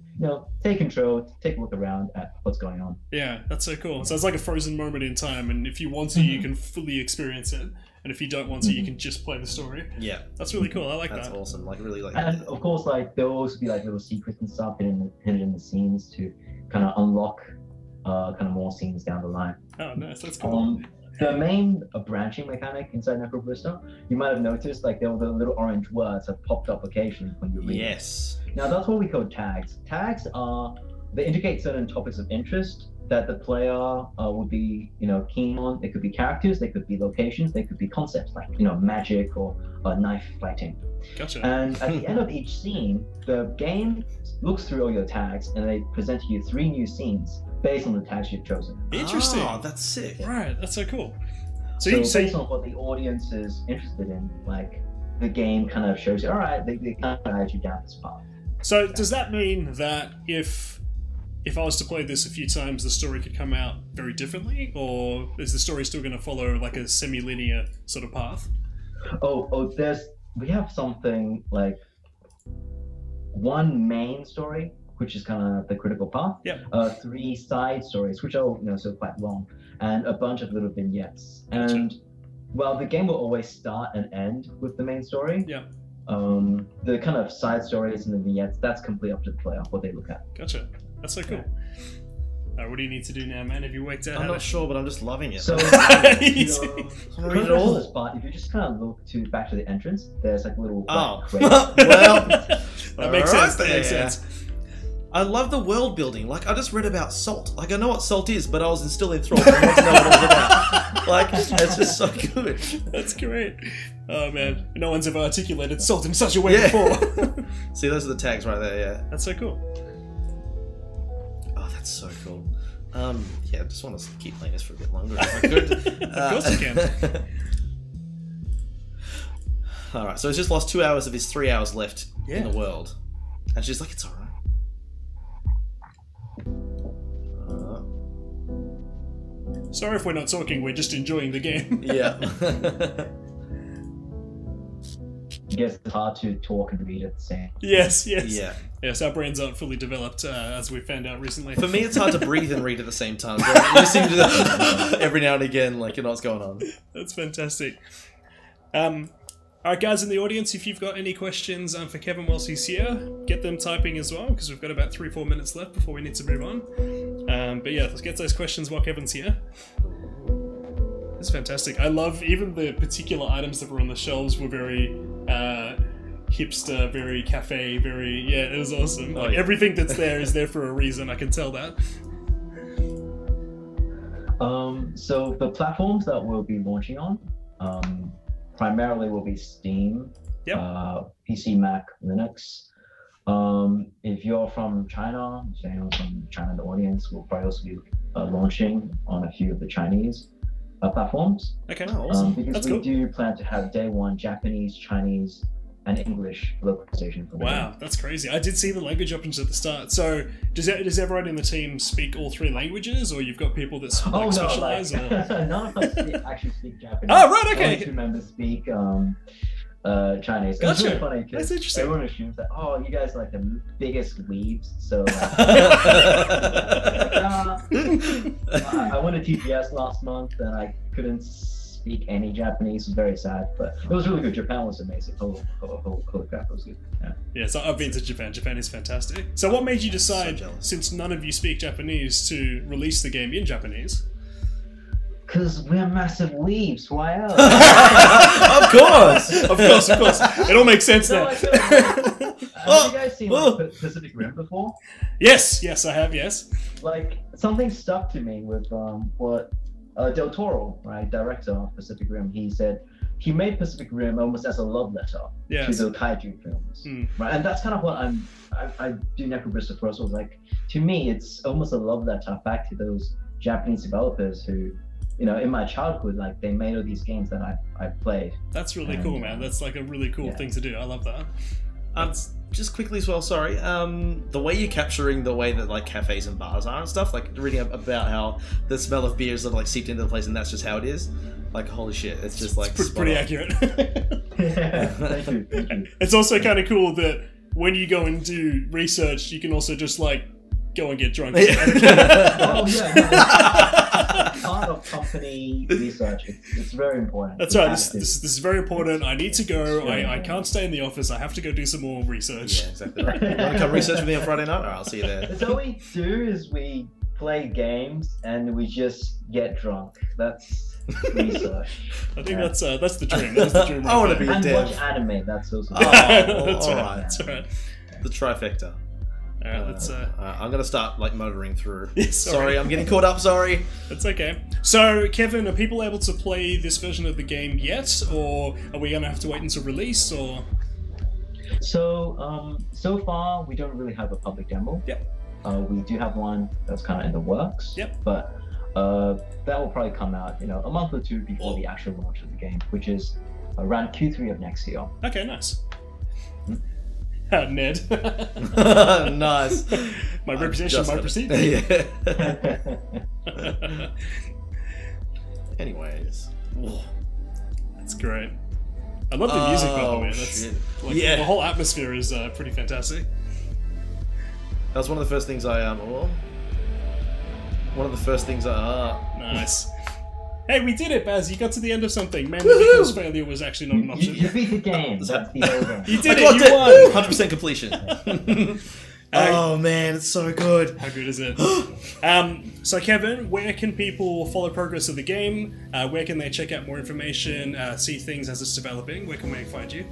take control, take a look around at what's going on. Yeah, that's so cool. So it's like a frozen moment in time, and if you want to, you can fully experience it. And if you don't want to, you can just play the story. Yeah. That's really cool. I like that. That's awesome. Like, really like And of course, like, there'll also be like little secrets and stuff hidden in the scenes to kind of unlock kind of more scenes down the line. Oh, nice. That's cool. The main branching mechanic inside Necroblista, you might have noticed, like, there were the little orange words that popped up occasionally when you read. Yes. Now, that's what we call tags. Tags they indicate certain topics of interest that the player would be, keen on. They could be characters, they could be locations, they could be concepts like, magic or knife fighting. Gotcha. And at the end of each scene, the game looks through all your tags and they present you 3 new scenes based on the tags you've chosen. Interesting. Oh, that's sick. Right, that's so cool. So based on what the audience is interested in, like, the game kind of shows you, all right, they kind of guide you down this path. So does that mean that if I was to play this a few times, the story could come out very differently, or is the story still going to follow like a semi-linear sort of path? We have something like one main story, which is kind of the critical path. Yeah. 3 side stories, which are so quite long, and a bunch of little vignettes. Gotcha. And the game will always start and end with the main story. Yeah. The kind of side stories and the vignettes, that's completely up to the player what they look at. Gotcha. That's so cool. What do you need to do now, man? Have you worked out? I'm not sure, but I'm just loving it. So, read it all. This part, if you just kind of look back to the entrance, there's like a little crate. Well, that makes sense. That makes sense. I love the world building. Like, I just read about salt. Like, I know what salt is, but I was still enthralled. I want to know what it was about. Like, it's just so good. That's great. Oh man, no one's ever articulated salt in such a way before. See, those are the tags right there. Yeah. That's so cool. Oh, that's so cool. Yeah, I just want to keep playing this for a bit longer if I could. Of course you can. Alright, so it's just lost 2 hours of his 3 hours left in the world. And she's like, it's alright. Sorry if we're not talking, we're just enjoying the game. Yeah. I guess it's hard to talk and read at the same. Yes. Yeah. Yes, our brains aren't fully developed, as we found out recently. For me, it's hard to breathe and read at the same time. So I'm listening to the every now and again, like, you know what's going on. That's fantastic. Alright guys in the audience, if you've got any questions for Kevin whilst he's here, get them typing as well, because we've got about 3-4 minutes left before we need to move on. But yeah, let's get those questions while Kevin's here. It's fantastic. I love even the particular items that were on the shelves were very hipster, very cafe, very... Yeah, it was awesome. Like, everything that's there is there for a reason, I can tell that. So the platforms that we'll be launching on primarily will be Steam, PC, Mac, Linux. If you're from China, so anyone from China in the audience, we'll probably also be launching on a few of the Chinese platforms. Okay, awesome. Because that's we cool. do plan to have day one Japanese, Chinese, and English localization for the Wow, that's crazy. I did see the language options at the start. So does everyone in the team speak all 3 languages, or you've got people that specialize? None of us actually speak Japanese. Oh, right, okay. Only 2 members speak Chinese. Gotcha. It's really funny because That's interesting. everyone assumes that, you guys are like the biggest weebs, so I went to TGS last month and I couldn't speak any Japanese. It was very sad, but it was really good. Japan was amazing. Holy crap, it was good. Yeah, so I've been to Japan. Japan is fantastic. So what made you decide, since none of you speak Japanese, to release the game in Japanese? Because we're massive weebs. Why else? Of course. It all makes sense now. Have you guys seen Pacific Rim before? Yes, I have. Yes. Like, something stuck to me with what Del Toro, right, director of Pacific Rim, he said he made Pacific Rim almost as a love letter to the kaiju films, right? And that's kind of what I do Necrobrist first was like. To me, it's almost a love letter back to those Japanese developers who, you know, in my childhood, like they made all these games that I played. That's really cool, man. That's like a really cool thing to do. I love that. Just quickly as well, sorry. The way you're capturing the way that like cafes and bars are and stuff, like reading about how the smell of beers have like seeped into the place and that's just how it is. Like holy shit, it's just like pretty accurate. Yeah, thank you. It's also kind of cool that when you go and do research, you can also just like go and get drunk. Oh yeah, part of company research. It's very important. That's right. This is very important. I need to go. I can't stay in the office. I have to go do some more research. Yeah, exactly. Right. You want to come research with me on Friday night? All right, I'll see you there. So what we do is we play games and we just get drunk. That's research. I think that's the dream. That's the dream. Right I want to be a and dev. watch anime. That's also. That's all right. right. That's right. The trifecta. All right, let's. I'm gonna start like motoring through. Yeah, sorry, I'm getting caught up. Sorry. That's okay. So, Kevin, are people able to play this version of the game yet, or are we gonna have to wait until release? Or so far we don't really have a public demo. Yep. We do have one that's kind of in the works. Yep. But that will probably come out, you know, a month or two before the actual launch of the game, which is around Q3 of next year. Okay, nice. Ned. Nice. My reputation might proceed. Yeah. Anyways. That's great. I love the music, by the way. That's shit. like the whole atmosphere is pretty fantastic. That was one of the first things I Nice. Hey, we did it, Baz. You got to the end of something. Man, because failure was actually not an option. You beat the game. That's the whole game. You did it. You won. 100% completion. Oh man, it's so good. How good is it? So Kevin, where can people follow progress of the game? Where can they check out more information, see things as it's developing? Where can we find you?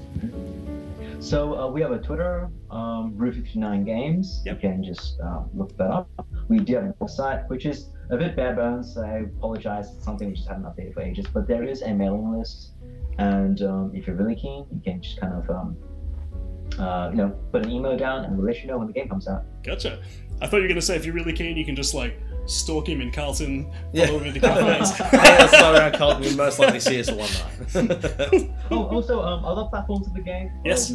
So we have a Twitter, Route59Games. Yep. You can just look that up. We do have a website, which is a bit bare bones. I apologize. It's something we just haven't updated for ages. But there is a mailing list, and if you're really keen, you can just kind of put an email down, and we'll let you know when the game comes out. Gotcha. I thought you were going to say if you're really keen, you can just like stalk him in Carlton, follow him into cafes. Hey, let's start around Carlton. You'll most likely see us at one night. Also, other platforms of the game. Yes.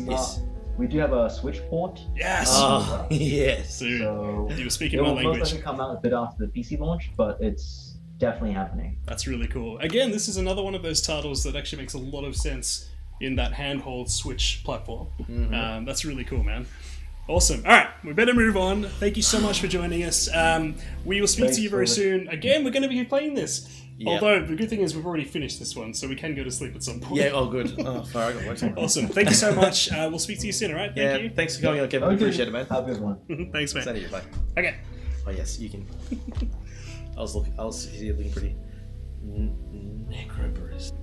We do have a Switch port. Yes. Oh, yes. Dude, So you were speaking it my will most language. likely come out a bit after the PC launch, but it's definitely happening. That's really cool. Again, this is another one of those titles that actually makes a lot of sense in that handheld Switch platform. Mm-hmm. That's really cool, man. Awesome. All right, we better move on. Thank you so much for joining us. We will speak to you very soon. Again, we're going to be playing this. Yep. Although, the good thing is we've already finished this one, so we can go to sleep at some point. Yeah, oh good. Oh, sorry, I got work tomorrow. Awesome. Thank you so much. We'll speak to you soon, all right? Thank you. Thanks for coming on, Kevin. Okay. Appreciate it, man. Have a good one. Thanks, man. Send it, bye. Okay. Oh yes, you can. I was here looking pretty. Necrobrist.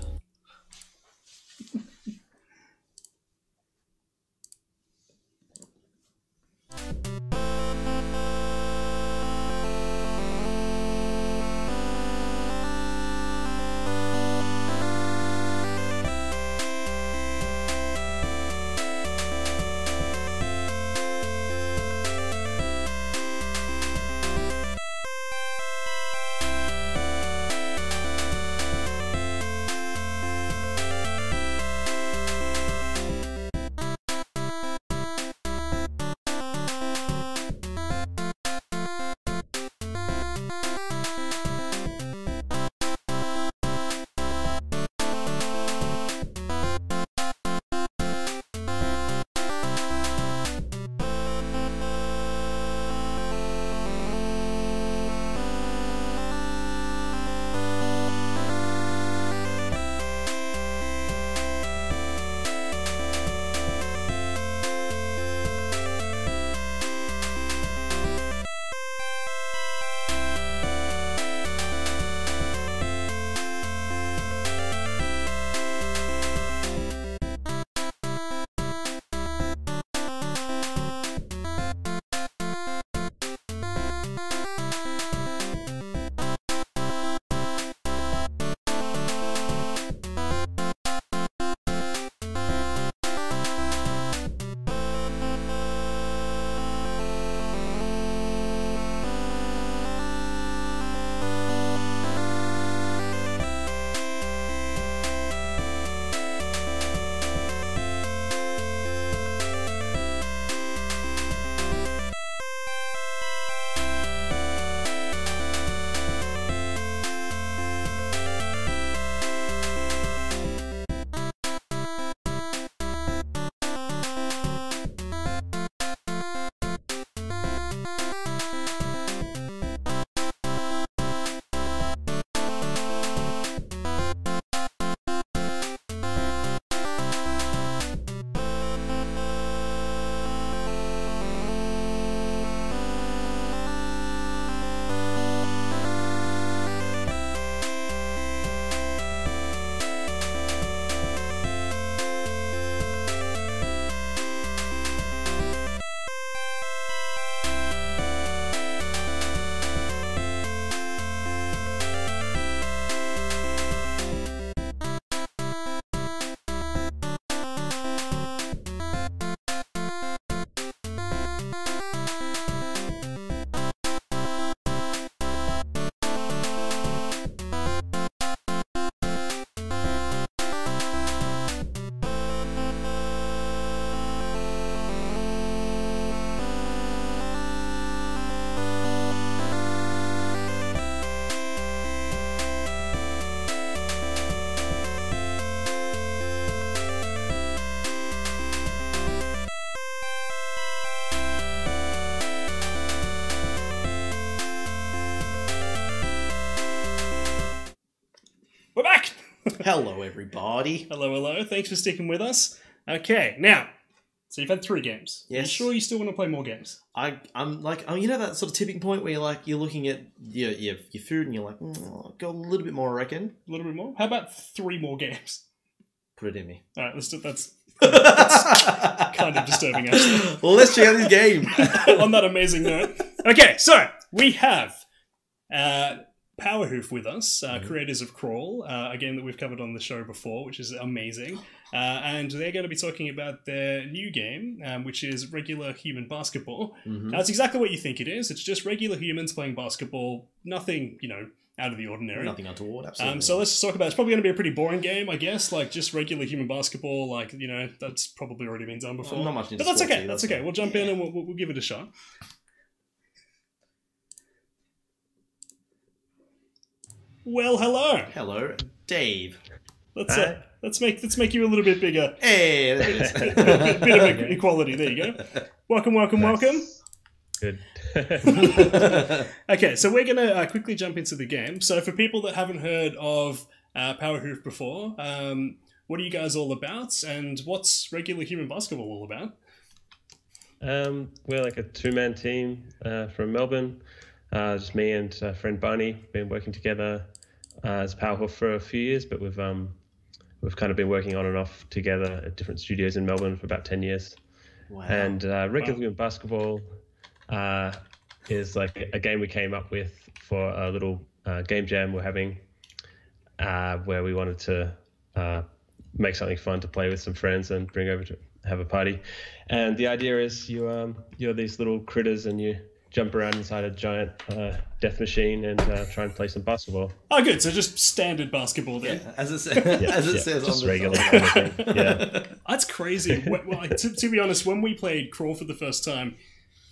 Hello, everybody. Hello, hello. Thanks for sticking with us. Okay, now, so you've had 3 games. Yes. Are you sure you still want to play more games? I'm like, you know that sort of tipping point where you're looking at your food and you're like, go a little bit more, I reckon. A little bit more? How about 3 more games? Put it in me. Alright, that's kind of disturbing, actually. Well, let's check out this game. On that amazing note. Okay, so we have Powerhoof with us, creators of Crawl, a game that we've covered on the show before, which is amazing. And they're going to be talking about their new game, which is regular human basketball. That's exactly what you think it is. It's just regular humans playing basketball. Nothing, out of the ordinary. Nothing untoward, absolutely. So let's talk about it. It's probably going to be a pretty boring game, I guess. Like, just regular human basketball, that's probably already been done before. Not much into but that's okay. either, That's okay. We'll jump in and we'll give it a shot. Well, hello. Hello, Dave. Let's make you a little bit bigger. Hey, there it is. bit of equality. There you go. Welcome. Good. Okay, so we're gonna quickly jump into the game. So for people that haven't heard of Powerhoof before, what are you guys all about, and what's regular human basketball all about? We're like a 2-man team from Melbourne. Just me and friend Barney. Been working together as Powerhoof for a few years, but we've kind of been working on and off together at different studios in Melbourne for about 10 years. Wow. And regular human basketball is like a game we came up with for a little game jam we're having, where we wanted to make something fun to play with some friends and bring over to have a party. And the idea is you're these little critters and you jump around inside a giant death machine and try and play some basketball. Oh, good. So just standard basketball then. Yeah, as it says just on the regular kind of thing. Yeah. That's crazy. To be honest, when we played Crawl for the first time,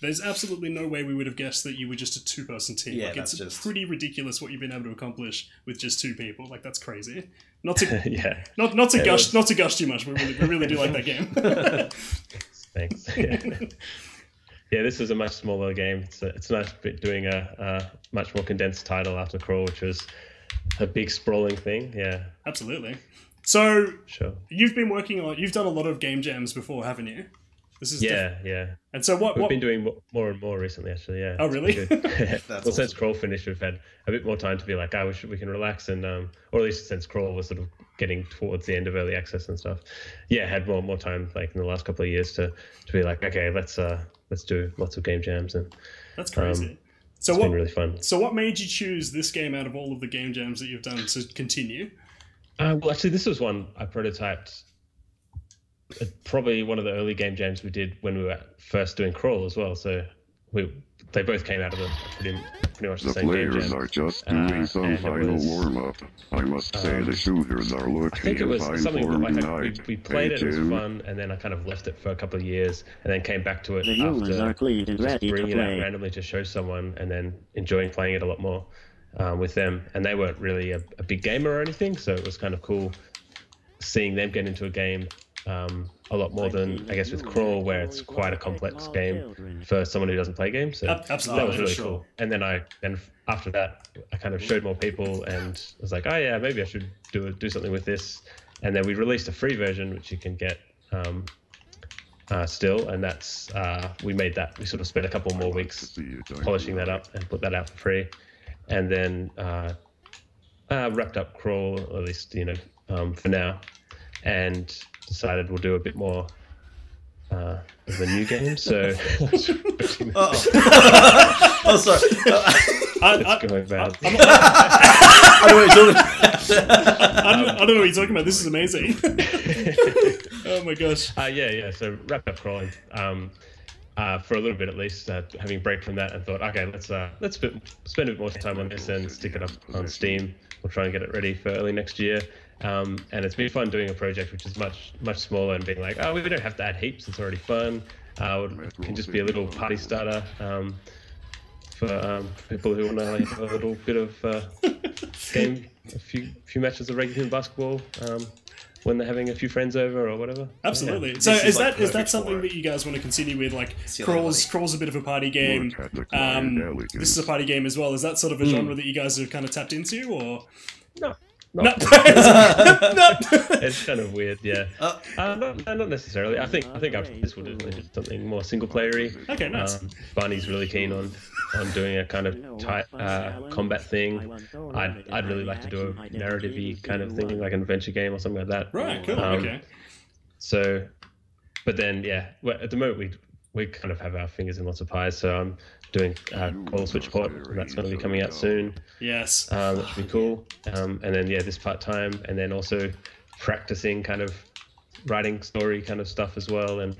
there's absolutely no way we would have guessed that you were just a 2-person team. Yeah, it's pretty ridiculous what you've been able to accomplish with just 2 people. Like, that's crazy. Not to not to gush too much. We really do like that game. Thanks. Yeah, this is a much smaller game. It's nice doing a much more condensed title after Crawl, which was a big sprawling thing. Yeah, absolutely. So, sure. You've done a lot of game jams before, haven't you? This is yeah. And so we've been doing more and more recently, actually. Yeah. Oh, really? Well, since Crawl finished, we've had a bit more time to be like, we can relax, and or at least since Crawl was sort of getting towards the end of early access and stuff. Yeah, had more time like in the last couple of years to be like, okay, let's do lots of game jams, and that's crazy. It's been really fun. So what made you choose this game out of all of the game jams that you've done to continue? Well, actually, this was one I prototyped. Probably one of the early game jams we did when we were first doing Crawl as well. So they both came out of pretty much the same game jam. The players are just doing some final warm-up. I must say the shooters are looking I think it was fine something form that tonight. we played it was fun, and then I kind of left it for a couple of years, and then came back to it after just bringing it out randomly to show someone, and then enjoying playing it a lot more with them. And they weren't really a big gamer or anything, so it was kind of cool seeing them get into a game. A lot more than, I guess, with Crawl, where it's quite a complex game for someone who doesn't play games. So absolutely, that was really cool. And then after that, I kind of showed more people and was like, oh yeah, maybe I should do something with this. And then we released a free version, which you can get still. And that's, we sort of spent a couple more weeks polishing that up and put that out for free. And then wrapped up Crawl, at least, for now. And decided we'll do a bit more of the new game. So, oh, sorry. It's going bad. I don't know what you're talking about. This is amazing. Oh my gosh. Yeah. So wrapped up Crawling for a little bit at least, having a break from that, and thought, okay, let's spend a bit more time on this and stick it up on Steam. We'll try and get it ready for early next year. And it's been fun doing a project which is much smaller and being like, we don't have to add heaps, it's already fun. It can just be a little party starter for people who want to have a little bit of game, a few matches of regular basketball when they're having a few friends over or whatever. Absolutely. Yeah. So is that something that you guys want to continue with? Like Crawl's a bit of a party game. This is a party game as well. Is that sort of a genre that you guys have kind of tapped into, or? It's kind of weird, yeah. Not necessarily. I think after this we'll do something more single playery. Okay, nice. Barney's really keen on doing a kind of tight combat thing. I'd really like to do a narrative-y kind of thing, like an adventure game or something like that. Right, cool. Okay. So, but then at the moment we kind of have our fingers in lots of pies. So I'm doing Call Switch port, and that's going to be coming out soon. Yes. That should be cool. And then this part-time, and then also practicing kind of writing story kind of stuff as well, and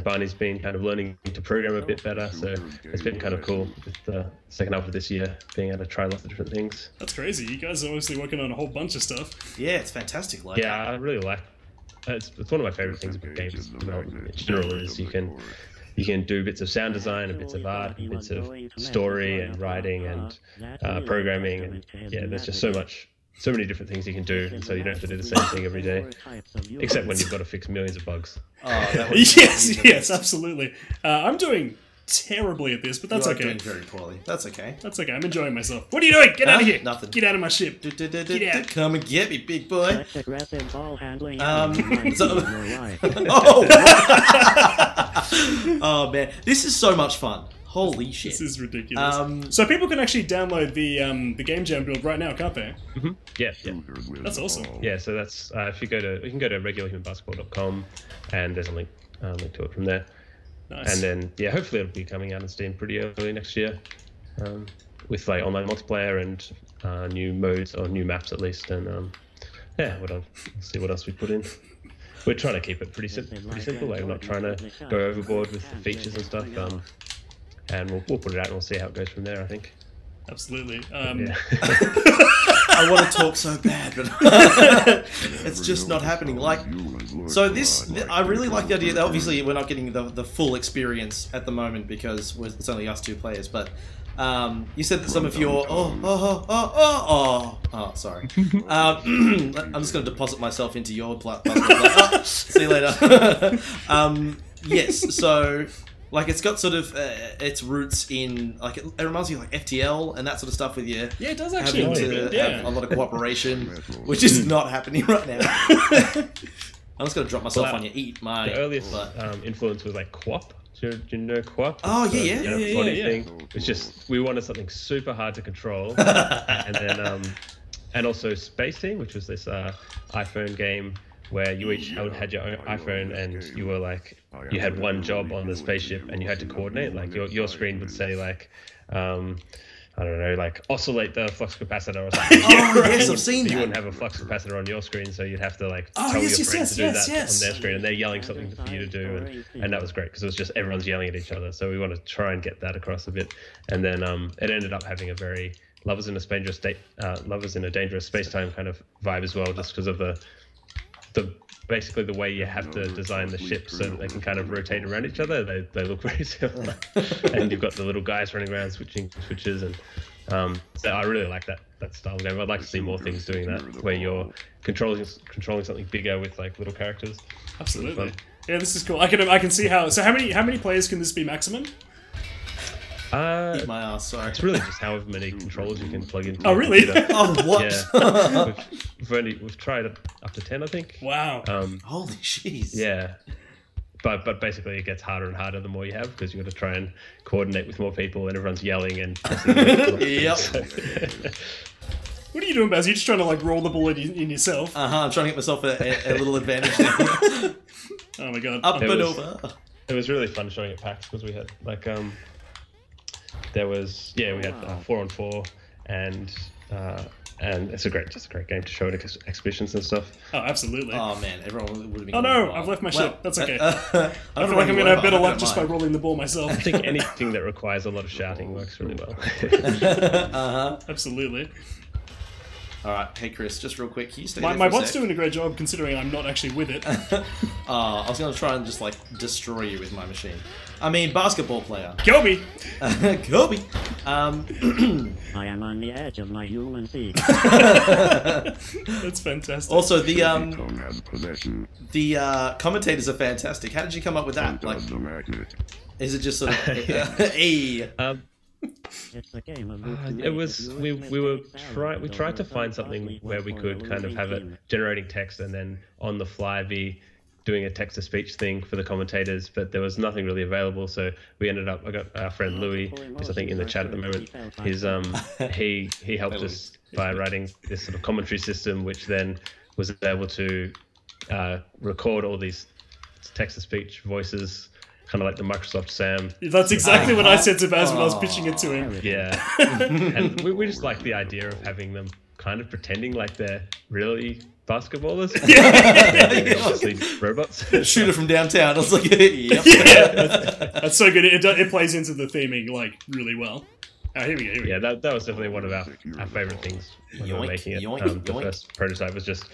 Barney's been kind of learning to program a bit better, so it's been kind of cool with the second half of this year being able to try lots of different things. That's crazy. You guys are obviously working on a whole bunch of stuff. Yeah, it's fantastic. I really like it's one of my favorite things about games development in general is you can do bits of sound design and bits of art and bits of story and writing and programming, and there's just so many different things you can do, and so you don't have to do the same thing every day, except when you've got to fix millions of bugs. Yes, absolutely. I'm doing terribly at this, but that's okay. Doing very poorly. That's okay. That's okay. I'm enjoing myself. What are you doing? Get out of here! Nothing. Get out of my ship. Get out. Come and get me, big boy. Oh man, this is so much fun. Holy shit. This is ridiculous. So people can actually download the Game Jam build right now, can't they? Mm-hmm. Yeah. That's awesome. Yeah, so that's if you can go to regularhumanbasketball.com, and there's a link to it from there. Nice. And then hopefully it'll be coming out on Steam pretty early next year, with like online multiplayer and new modes or new maps at least, and we'll see what else we put in. We're trying to keep it pretty simple. Like we're not trying to go overboard with the features and stuff. And we'll put it out and we'll see how it goes from there, I think. Absolutely. I want to talk so bad, but it's just not happening. I really like the idea that obviously we're not getting the full experience at the moment because it's only us two players, but you said that some of your sorry. I'm just going to deposit myself into your puzzle. See you later. Yes, so like it's got sort of its roots in like it reminds me of like FTL and that sort of stuff with you. Yeah, it does actually. Having to have a lot of cooperation, which is not happening right now. I'm just going to drop myself on you. The earliest influence was like QWOP. Do you know QWOP? Oh, yeah. Thing. It's just we wanted something super hard to control, and then and also Space Team, which was this iPhone game where you each had your own iPhone, and you were like you had one job on the spaceship, and you had to coordinate. Like your screen would say like. I don't know, like oscillate the flux capacitor or something. Yes, I've seen that. You wouldn't have a flux capacitor on your screen, so you'd have to like tell your friends to do that on their screen, and they're yelling something for you to do, and that was great because it was just everyone's yelling at each other. So we want to try and get that across a bit, and then it ended up having a very lovers in a dangerous space-time kind of vibe as well, just because of the basically the way you have to design the ship so that they can kind of rotate around each other. They look very similar. And you've got the little guys running around switching switches, and so I really like that style of game. I'd like to see more things doing that, where you're controlling something bigger with like little characters. Absolutely. Yeah, this is cool. I can see how. So how many players can this be maximum? Eat my ass, sorry. It's really just however many controllers you can plug into. Oh, really? Oh, what? Yeah. We've tried it up to 10, I think. Wow. Holy jeez. Yeah. But basically it gets harder and harder the more you have, because you've got to try and coordinate with more people, and everyone's yelling and... Yep. What are you doing, Baz? You're just trying to like roll the ball in yourself. I'm trying to get myself a little advantage there. Oh my god. Up and over. It was really fun showing at PAX, because we had like... we had 4-on-4, and it's just a great game to show at exhibitions and stuff. Oh, absolutely. Oh man, everyone would have been. Oh no, I've left my ship. That's okay. I feel like I'm gonna have better luck just by rolling the ball myself. I think anything that requires a lot of shouting works really well. Absolutely. All right, hey Chris, just real quick, can you stay my bot's doing a great job considering I'm not actually with it. I was going to try and just like destroy you with my machine. I mean, basketball player. Kobe! Kobe! I am on the edge of my human feet. That's fantastic. Also, the commentators are fantastic. How did you come up with that? Like, is it just sort of... It's a game of It was we tried to find something where we could kind of have it generating text and then on the fly be doing a text to speech thing for the commentators, but there was nothing really available. So we ended up. I got our friend Louis, who's I think in the chat at the moment. He's he helped us by writing this sort of commentary system, which then was able to record all these text to speech voices. Kind of like the Microsoft Sam. That's exactly what I said to Baz when I was pitching it to him. Yeah. And we just like the idea of having them kind of pretending like they're really basketballers. Yeah. Obviously robots. Shooter from downtown. I was like, yep. Yeah. That's so good. It plays into the theming like really well. Oh, here we go. Yeah, that was definitely one of our favorite things when we were making it. The first prototype was just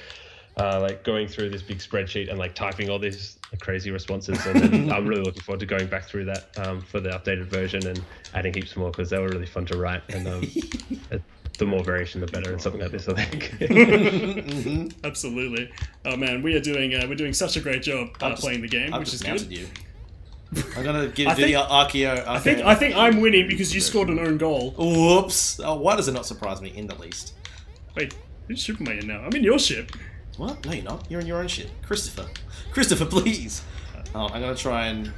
like going through this big spreadsheet and like typing all these crazy responses, and then I'm really looking forward to going back through that for the updated version and adding heaps more because they were really fun to write, and the more variation the better in something like this, I think. Absolutely. Oh man, we're doing such a great job playing the game, which is good. I'm gonna give Archeo. I think I'm winning because you scored an own goal. Whoops! Oh, why does it not surprise me in the least? Wait, whose ship am I in now? I'm in your ship. What? No, you're not. You're in your own shit. Christopher, please. Oh, I'm going to try and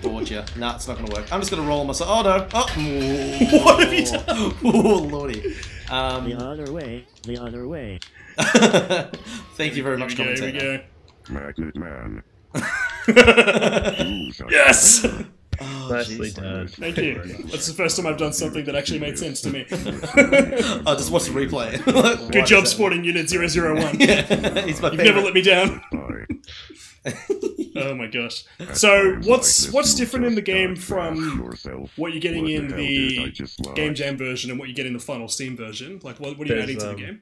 board you. Nah, it's not going to work. I'm just going to roll myself. Oh, no. Oh, what have you done? Oh, lordy. The other way. The other way. Thank you very much, commentator. Here Magnet Man. we go. Yes! Oh, Nicely done. Thank you. That's the first time I've done something that actually made sense to me. Oh, just watch the replay. Good job, Sporting Unit 001. Yeah, he's my You've never let me down. Oh my gosh. So, what's different in the game from what you're getting in the Game Jam version and what you get in the final Steam version? Like, what are you adding to the game?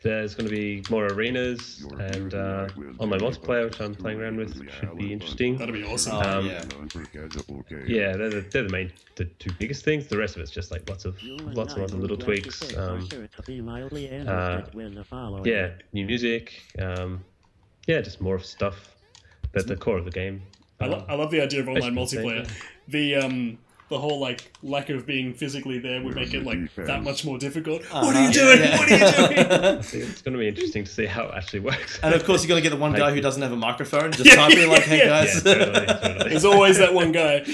There's going to be more arenas and online multiplayer, which I'm playing around with. Should be interesting. That'll be awesome. Yeah, they're the two biggest things. The rest of it's just like lots of other little tweaks. Yeah, new music. Yeah, just more stuff. But the core of the game. I love the idea of online multiplayer. The whole like lack of being physically there would make it like that much more difficult. What are you doing? Yeah. What are you doing? It's going to be interesting to see how it actually works. And of course, you're going to get the one guy who doesn't have a microphone, just typing like, "Hey guys." Yeah, totally. There's always that one guy.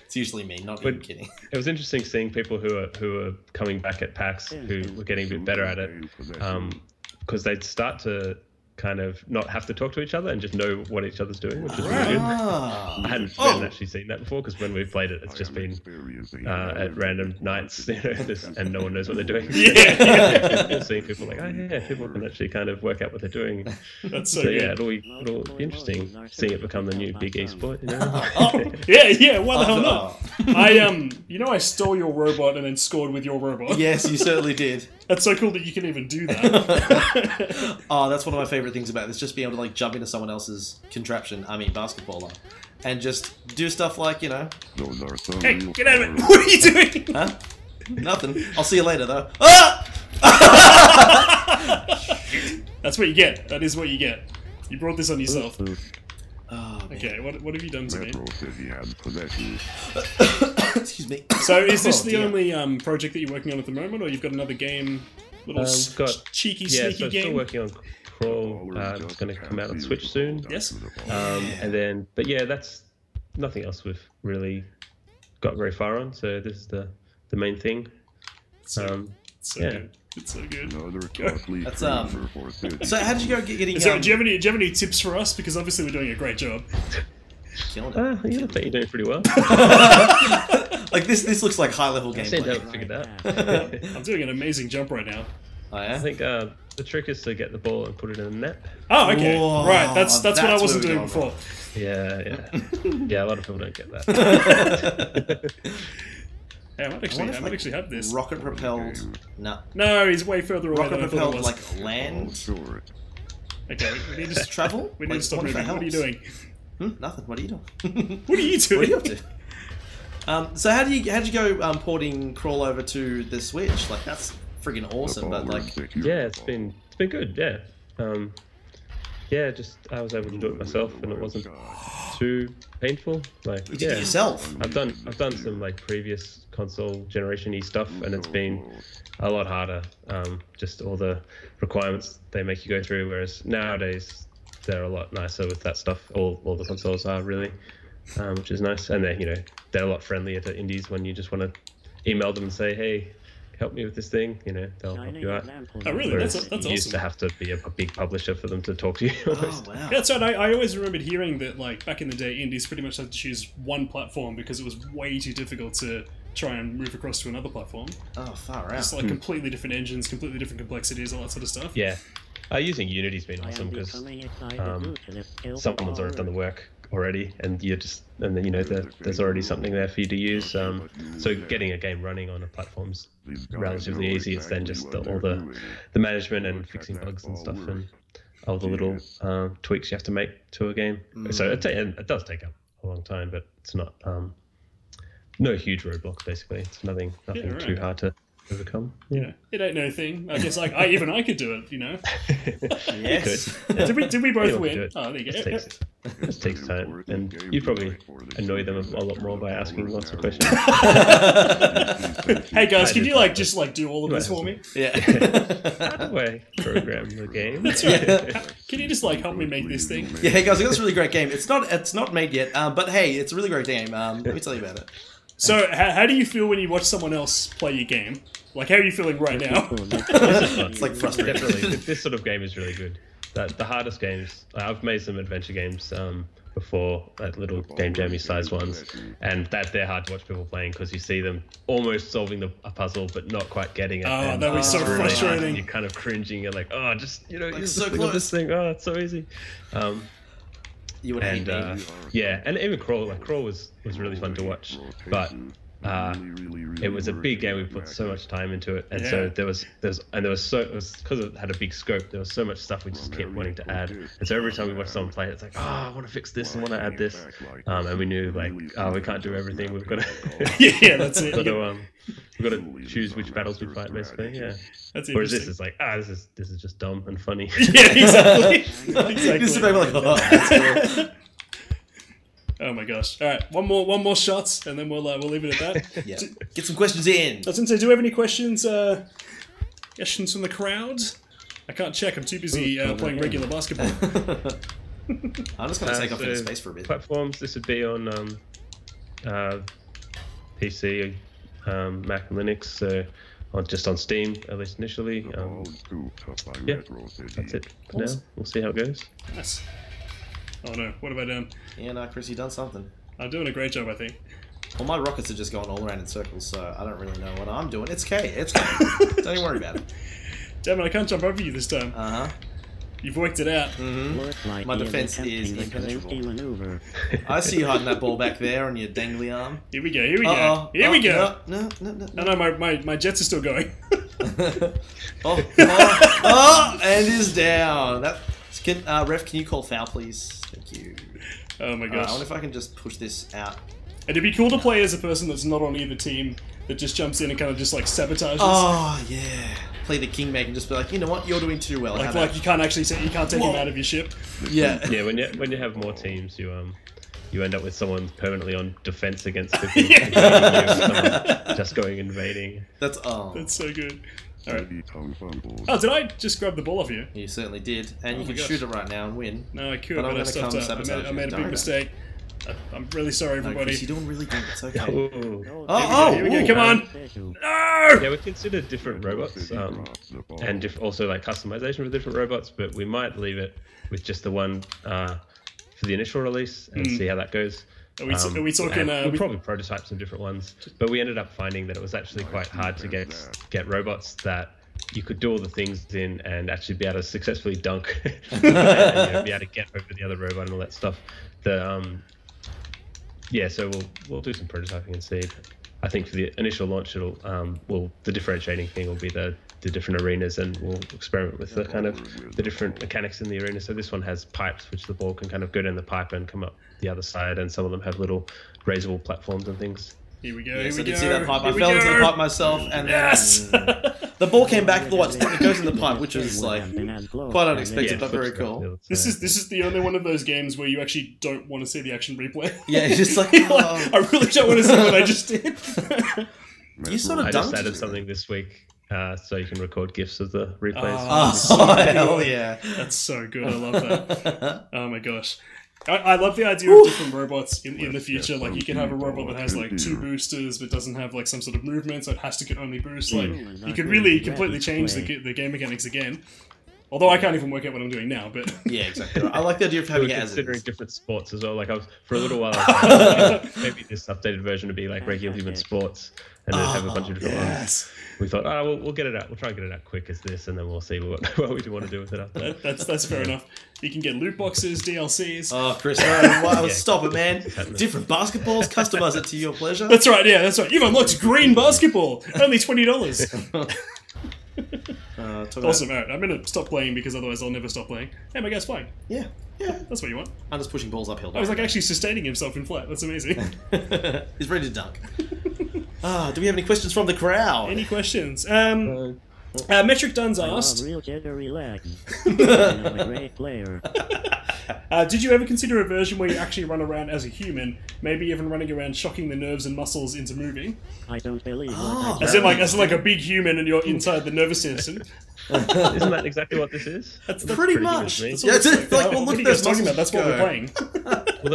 It's usually me, not even kidding. It was interesting seeing people who are coming back at PAX who were getting a bit better at it, because they'd start to kind of not have to talk to each other and just know what each other's doing, which is really good. I hadn't actually seen that before, because when we've played it, it's just been at random nights, and no one knows what they're doing. Yeah. Seeing people like, oh yeah, people can actually kind of work out what they're doing. That's so good. Yeah, it'll be interesting seeing it become the new big esport. Yeah. Why the hell not? I stole your robot and then scored with your robot. Yes, you certainly did. That's so cool that you can even do that. Oh, that's one of my favorite things about this, just being able to like jump into someone else's contraption, basketballer, and just do stuff like, Hey, get out of it! What are you doing? Huh? Nothing. I'll see you later, though. That's what you get. That is what you get. You brought this on yourself. Oh, okay, what have you done to me? Excuse me. So is this the only project that you're working on at the moment, or you've got another game, cheeky, sneaky game? Yeah, still working on Crawl. It's going to come out on Switch soon. Yes. But yeah, that's nothing else we've really got very far on. So this is the main thing. Good. It's so good. That's So how did you go getting? Do you have any tips for us? Because obviously we're doing a great job. Killing it. I think you're doing pretty well. Like this looks like high level gameplay. I figured out. I'm doing an amazing jump right now. Oh yeah. I think the trick is to get the ball and put it in the net. Oh, okay. Whoa, right. That's what I wasn't doing before. Yeah. Yeah, a lot of people don't get that. Hey, I might actually have this. Rocket propelled. No, he's way further away. Rocket propelled like land. Okay, we need to travel. We need to stop moving. What are you doing? Nothing. What are you doing? What are you doing? What are you up to? So how'd you go porting Crawl over to the Switch? Like that's friggin' awesome. But like, yeah, it's been good. Yeah. Yeah, just I was able to do it myself, and it wasn't too painful. Like, You did it yourself. I've done some like previous console generation-y stuff, and it's been a lot harder. Just all the requirements they make you go through, whereas nowadays they're a lot nicer with that stuff. All the consoles are really, which is nice, and they're a lot friendlier to indies when you just want to email them and say, hey, help me with this thing, they'll help you out. Oh, really? That's awesome. You used to have to be a big publisher for them to talk to you. Oh, wow. Yeah, that's right. I always remembered hearing that, like, back in the day, indies pretty much had to choose one platform because it was way too difficult to try and move across to another platform. Oh, far out. Just, like, completely different engines, completely different complexities, all that sort of stuff. Yeah. Using Unity's been awesome because someone's already done the work already, and then there's already something there for you to use. So getting a game running on a platform's relatively easy. It's then just all the management and fixing bugs and stuff, and all the little tweaks you have to make to a game. So it does take up a long time, but it's not no huge roadblock. Basically, it's nothing too hard to overcome. Yeah, it ain't no thing. I guess like I could do it. Yes. Did we both win? Oh, there you go. It takes time, and you probably annoy them a lot more by asking lots of questions. Hey guys, can you just do all of this for me? Yeah. How do I program the game? That's right. Can you just help me make this thing? Yeah, hey guys, I got this really great game. It's not made yet, but hey, it's a really great game. Let me tell you about it. So, how do you feel when you watch someone else play your game? Like, how are you feeling right now? It's like frustrating. Definitely, this sort of game is really good. The hardest games, I've made some adventure games before, little game jammy sized ones, and they're hard to watch people playing because you see them almost solving a puzzle but not quite getting it. Oh, that was so frustrating. You're kind of cringing. You're like, oh, just use so this, this thing. Oh, it's so easy. You would hate me. Yeah, and even Crawl was really fun to watch, but it was a big game. We put so much time into it, and so there was because it had a big scope. There was so much stuff we just kept wanting to add, and so every time we watched someone play, it's like, oh, I want to fix this, I want to add this, and we knew we can't do everything. We've got to yeah, that's it. We've got to choose which battles we fight, basically. Yeah. That's Whereas this is like, this is just dumb and funny. Yeah, exactly. Exactly. Just like, oh, that's cool. Oh my gosh! All right, one more shots, and then we'll leave it at that. Yeah. Get some questions in. I was going to say, do we have any questions? Questions from the crowd? I can't check. I'm too busy playing regular basketball. I'm just going to take off into space for a bit. Platforms. This would be on PC, Mac, and Linux. Just on Steam, at least initially. Yeah, that's it for now. We'll see how it goes. Nice. Oh no, what have I done? Yeah, no, Chris, you've done something. I'm doing a great job, I think. Well, my rockets are just going all around in circles, so I don't really know what I'm doing. It's okay. Don't even worry about it. Damn it, I can't jump over you this time. Uh-huh. You've worked it out. My defense is impenetrable. I see you hiding that ball back there on your dangly arm. Here we go, here we go. Here we go. No, my jets are still going. And is down. Ref, can you call foul, please? Thank you. Oh my gosh. I wonder if I can just push this out. It'd be cool to play as a person that's not on either team, that just jumps in and kind of just sabotages. Oh, yeah. Play the kingmaker and just be like, you know what, you're doing too well. Like you can't actually take him out of your ship. Yeah. Yeah, when you have more teams, you end up with someone permanently on defense against the team, just going invading. That's so good. All right. Oh, did I just grab the ball off you? You certainly did, and you can shoot it right now and win. No, I could, but I stuffed up. I made a big mistake. I'm really sorry, everybody. No, Chris, you're doing really good. It's okay. Here we go. Come on. No! Yeah, we considered different robots, and also like customization for different robots, but we might leave it with just the one for the initial release and see how that goes. Are we talking? We'll probably prototype some different ones, but we ended up finding that it was actually quite hard to get robots that you could do all the things in and actually be able to successfully dunk and be able to get over the other robot and all that stuff. So we'll do some prototyping and see. I think for the initial launch, the differentiating thing will be the different arenas, and we'll experiment with the different mechanics in the arena. So this one has pipes, which the ball can kind of go down the pipe and come up the other side, and some of them have little raisable platforms and things. Here we go. Yes, here we I did go. see that pipe. Here I we fell into the go. pipe myself, and Yes! the ball came back. It goes in the pipe, which was like quite unexpected, but very cool. This is the only one of those games where you actually don't want to see the action replay. Yeah, it's just like, I really don't want to see what I just did. You sort of I dunked just added it. something this week, so you can record GIFs of the replays. Oh, hell yeah. That's so good. I love that. Oh my gosh. I love the idea of different robots in the future. Like, you can have a robot that has, like, 2 boosters, but doesn't have, like, some sort of movement, so it has to get only boost. Like, you could really completely change the game mechanics again. Although I can't even work out what I'm doing now, but... Yeah, exactly. I like the idea of having it as considering different sports as well. Like, for a little while, I was like, maybe this updated version would be like regular human sports, and then have a bunch of different ones. We thought, we'll get it out. We'll try and get it out quick as this, and then we'll see what we do want to do with it after that. That's fair enough. You can get loot boxes, DLCs. Oh, Chris, no, stop it, man. Different basketballs, customize it to your pleasure. That's right, yeah, that's right. You've unlocked green basketball. Only $20. Awesome, alright. I'm gonna stop playing because otherwise I'll never stop playing. Hey, my guy's flying. Yeah. That's what you want. I'm just pushing balls uphill. I was like actually sustaining himself in flight. That's amazing. He's ready to dunk. Do we have any questions from the crowd? Any questions? Metric Duns asked, real cheddar relax. I'm a great player. did you ever consider a version where you actually run around as a human, maybe even running around shocking the nerves and muscles into moving? I don't believe As in like a big human and you're inside the nervous system. Isn't that exactly what this is? That's pretty much. That's Yeah, what it's like, well, what look are at you guys those talking about? That's what we're playing. Well,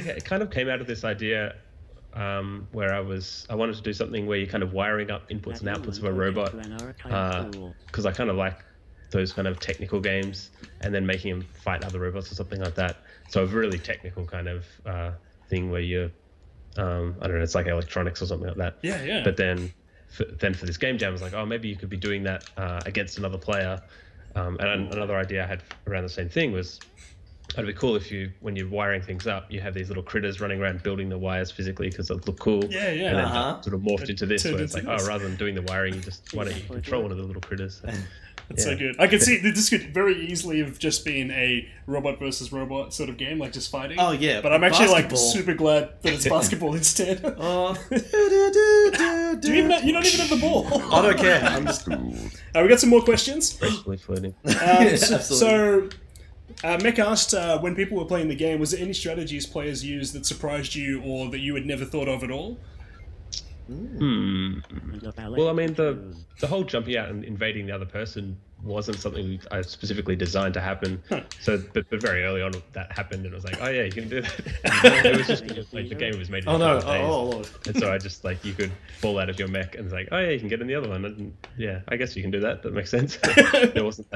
it kind of came out of this idea where I wanted to do something where you're kind of wiring up inputs and outputs of a robot, because I kind of like those kind of technical games, and then making them fight other robots or something like that. So a really technical kind of thing where you're, I don't know, it's like electronics or something like that. Yeah. But then for this game jam, I was like, maybe you could be doing that against another player. And another idea I had around the same thing was, it'd be cool if when you're wiring things up, you have these little critters running around building the wires physically because they look cool. Yeah. And then that sort of morphed into this, where it's like, this. rather than doing the wiring, why don't you control one of the little critters? That's so good. I could see this could very easily have just been a robot versus robot sort of game, like just fighting. Oh yeah, but I'm actually basketball. like super glad that it's basketball instead. Oh. You don't even have the ball. I don't care. I'm just. We got some more questions. Especially floating. So Mech asked, when people were playing the game, was there any strategies players used that surprised you or that you had never thought of at all? Well, I mean, the whole jumping out and invading the other person wasn't something I specifically designed to happen. So, but very early on that happened, and it was like, oh yeah, you can do that. And it was just like the game was made. Oh no! Oh Lord! And so I just you could fall out of your mech, and it's like, oh yeah, you can get in the other one. And yeah, I guess you can do that. That makes sense. There wasn't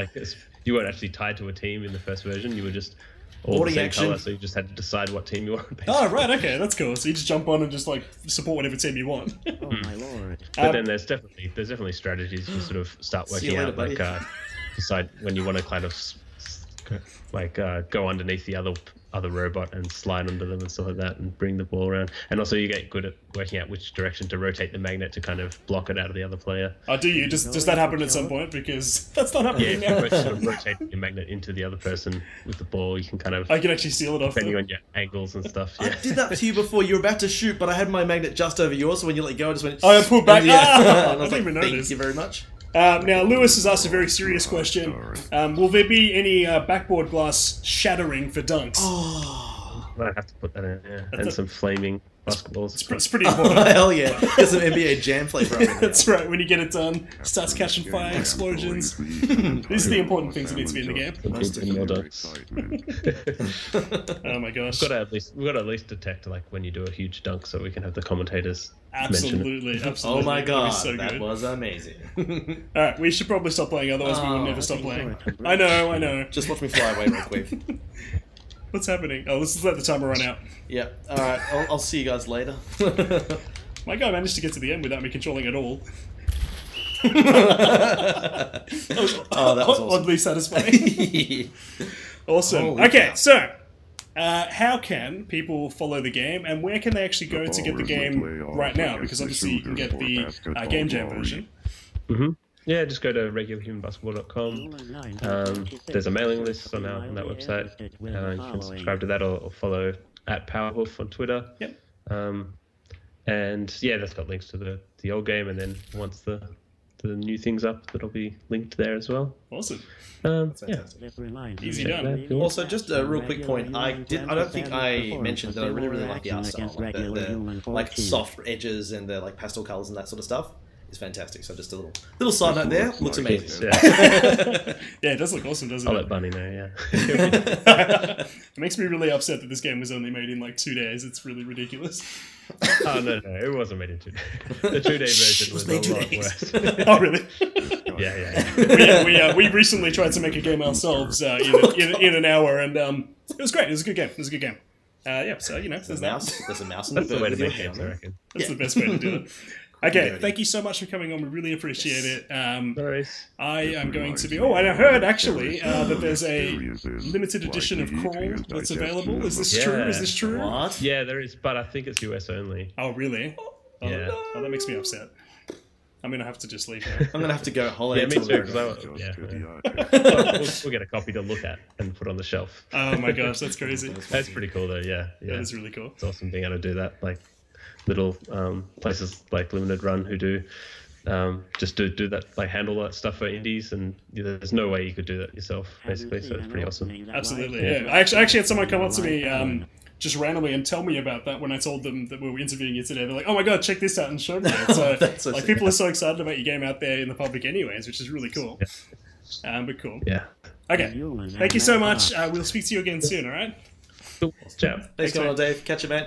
you weren't actually tied to a team in the first version. You were just all the same color, so you just had to decide what team you wanted. Oh, right, okay, that's cool. So you just jump on and just support whatever team you want. Oh my lord! But then there's definitely strategies you sort of start working out, decide when you want to kind of go underneath the other robot and slide under them and stuff like that, and bring the ball around. And also you get good at working out which direction to rotate the magnet to kind of block it out of the other player. Oh, do you? Does that happen at some point? Because that's not happening now. Yeah, if you sort of rotate your magnet into the other person with the ball, you can kind of... I can actually seal it off. Depending on your angles and stuff. Yeah. I did that to you before. You were about to shoot, but I had my magnet just over yours, so when you let go, I just went... I pulled back. And I was didn't even notice. Thank you very much. Now, Lewis has asked a very serious question. Will there be any backboard glass shattering for dunks? I have to put that in, and some flaming basketballs. It's pretty important. Hell yeah. Get some NBA Jam flavor up in there. That's right, when you get it done, starts catching fire, explosions. These are the important things that need to be in the game. Oh my gosh. We've got to at least detect when you do a huge dunk, so we can have the commentators absolutely. Oh my god, so that good. was amazing. Alright, we should probably stop playing, otherwise we will never stop playing. I know. Just watch me fly away real quick. What's happening? Oh, let's just let the timer run out. Yeah, alright, I'll see you guys later. My guy managed to get to the end without me controlling at all. That was awesome. Oddly satisfying. Awesome. Holy Okay, cow. so how can people follow the game, and where can they actually go to get the game right now? Because obviously you can get the Game Jam version. Mm-hmm. Yeah, just go to regularhumanbasketball.com. There's a mailing list on that website. You can subscribe to that or follow @PowerHoof on Twitter. Yep. And yeah, that's got links to the old game, and then once the new thing's up, that'll be linked there as well. Awesome. Yeah. Easy done. Also, just a real quick point. I don't think I mentioned that I really like the art style, like the like soft edges and the like pastel colors and that sort of stuff. Is fantastic. So just a little side note there. Looks amazing. Yeah. Yeah, it does look awesome, doesn't it? I'll let Bunny know. Yeah. It makes me really upset that this game was only made in like 2 days. It's really ridiculous. Oh no, it wasn't made in 2 days. The 2-day version was made a 2 lot days. worse. Oh, really? Yeah. We recently tried to make a game ourselves in an hour, and it was great. It was a good game. Yeah, so you know, there's There's a mouse in That's the way to make game. games, I reckon. That's the best way to do it. Okay, thank you so much for coming on. We really appreciate it. No worries. I am going to be... Oh, and I heard, actually, that there's a limited edition of Crawl that's available. Is this true? Is this true? What? Yeah, there is, but I think it's US only. Oh, really? Yeah. Oh, that makes me upset. I'm going to have to just leave now. I'm gonna have to go holiday. Yeah, me too. Because we'll get a copy to look at and put on the shelf. Oh my gosh, that's crazy. That's pretty cool, though. Yeah. That is really cool. It's awesome being able to do that. Like little places like Limited Run who do just do that, like handle that stuff for indies, and there's no way you could do that yourself, basically. So it's pretty awesome. Absolutely. Yeah. I actually had someone come up to me just randomly and tell me about that when I told them that we were interviewing you today. They're like, "Oh my god, check this out," and showed me it. So, So like, people are so excited about your game out there in the public, anyways, which is really cool. Yeah. But cool. Yeah. Okay. Thank you so much. We'll speak to you again soon. All right. Cool. Ciao. Thanks, man. Dave. Catch you, mate.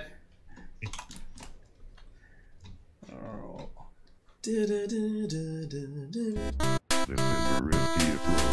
This is a risky approach.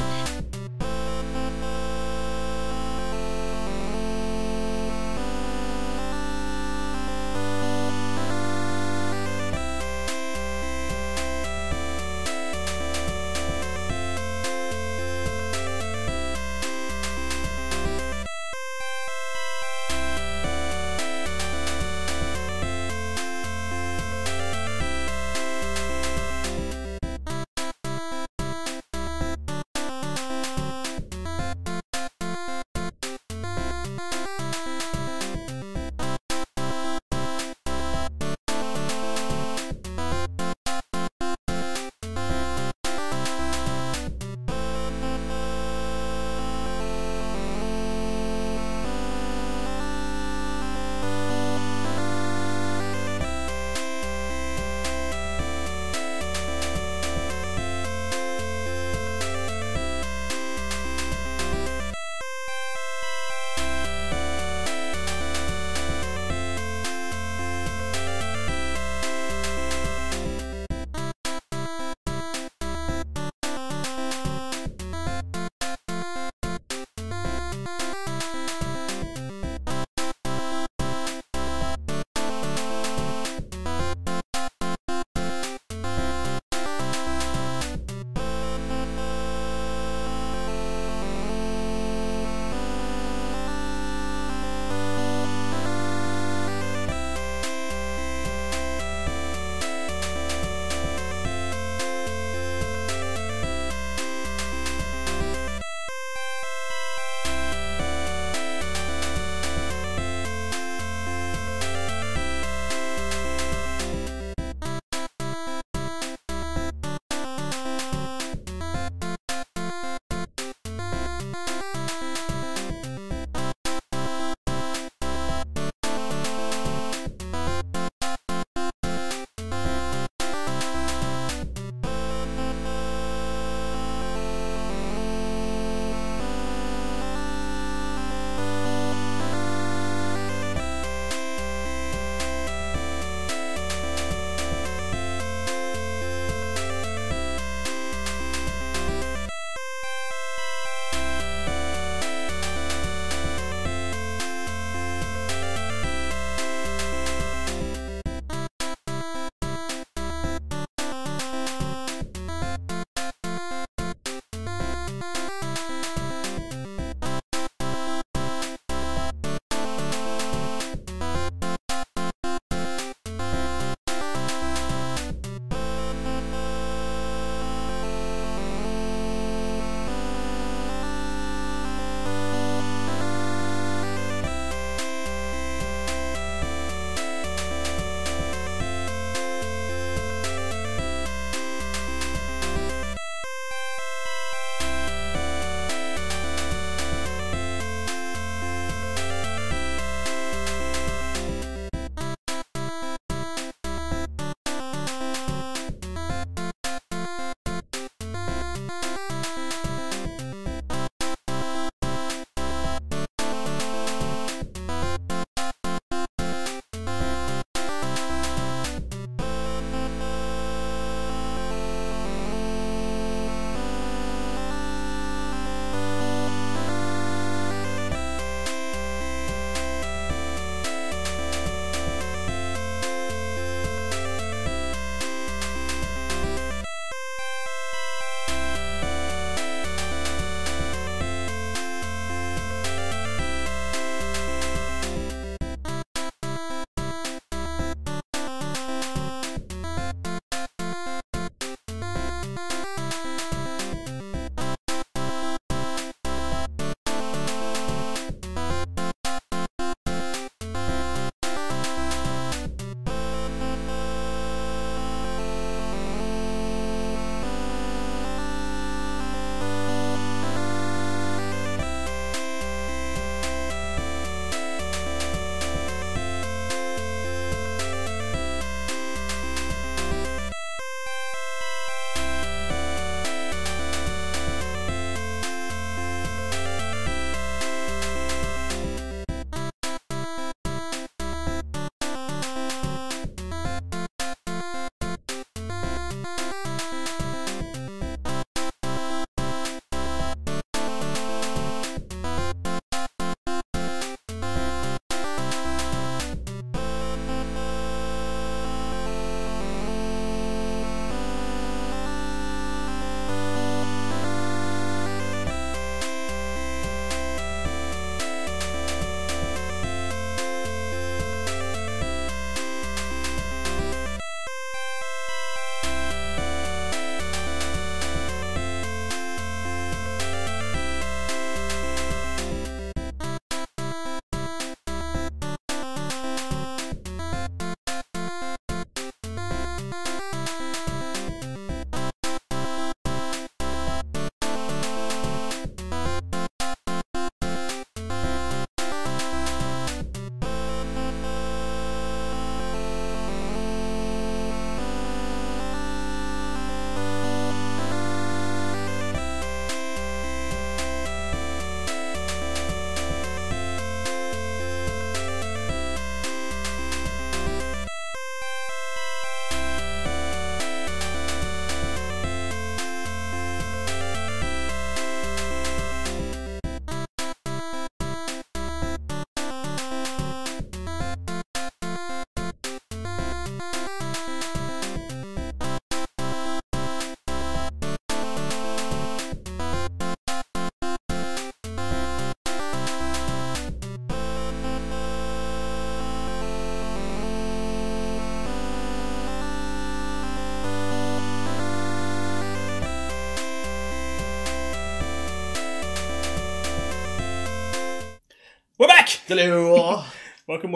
We're back! Hello. Welcome.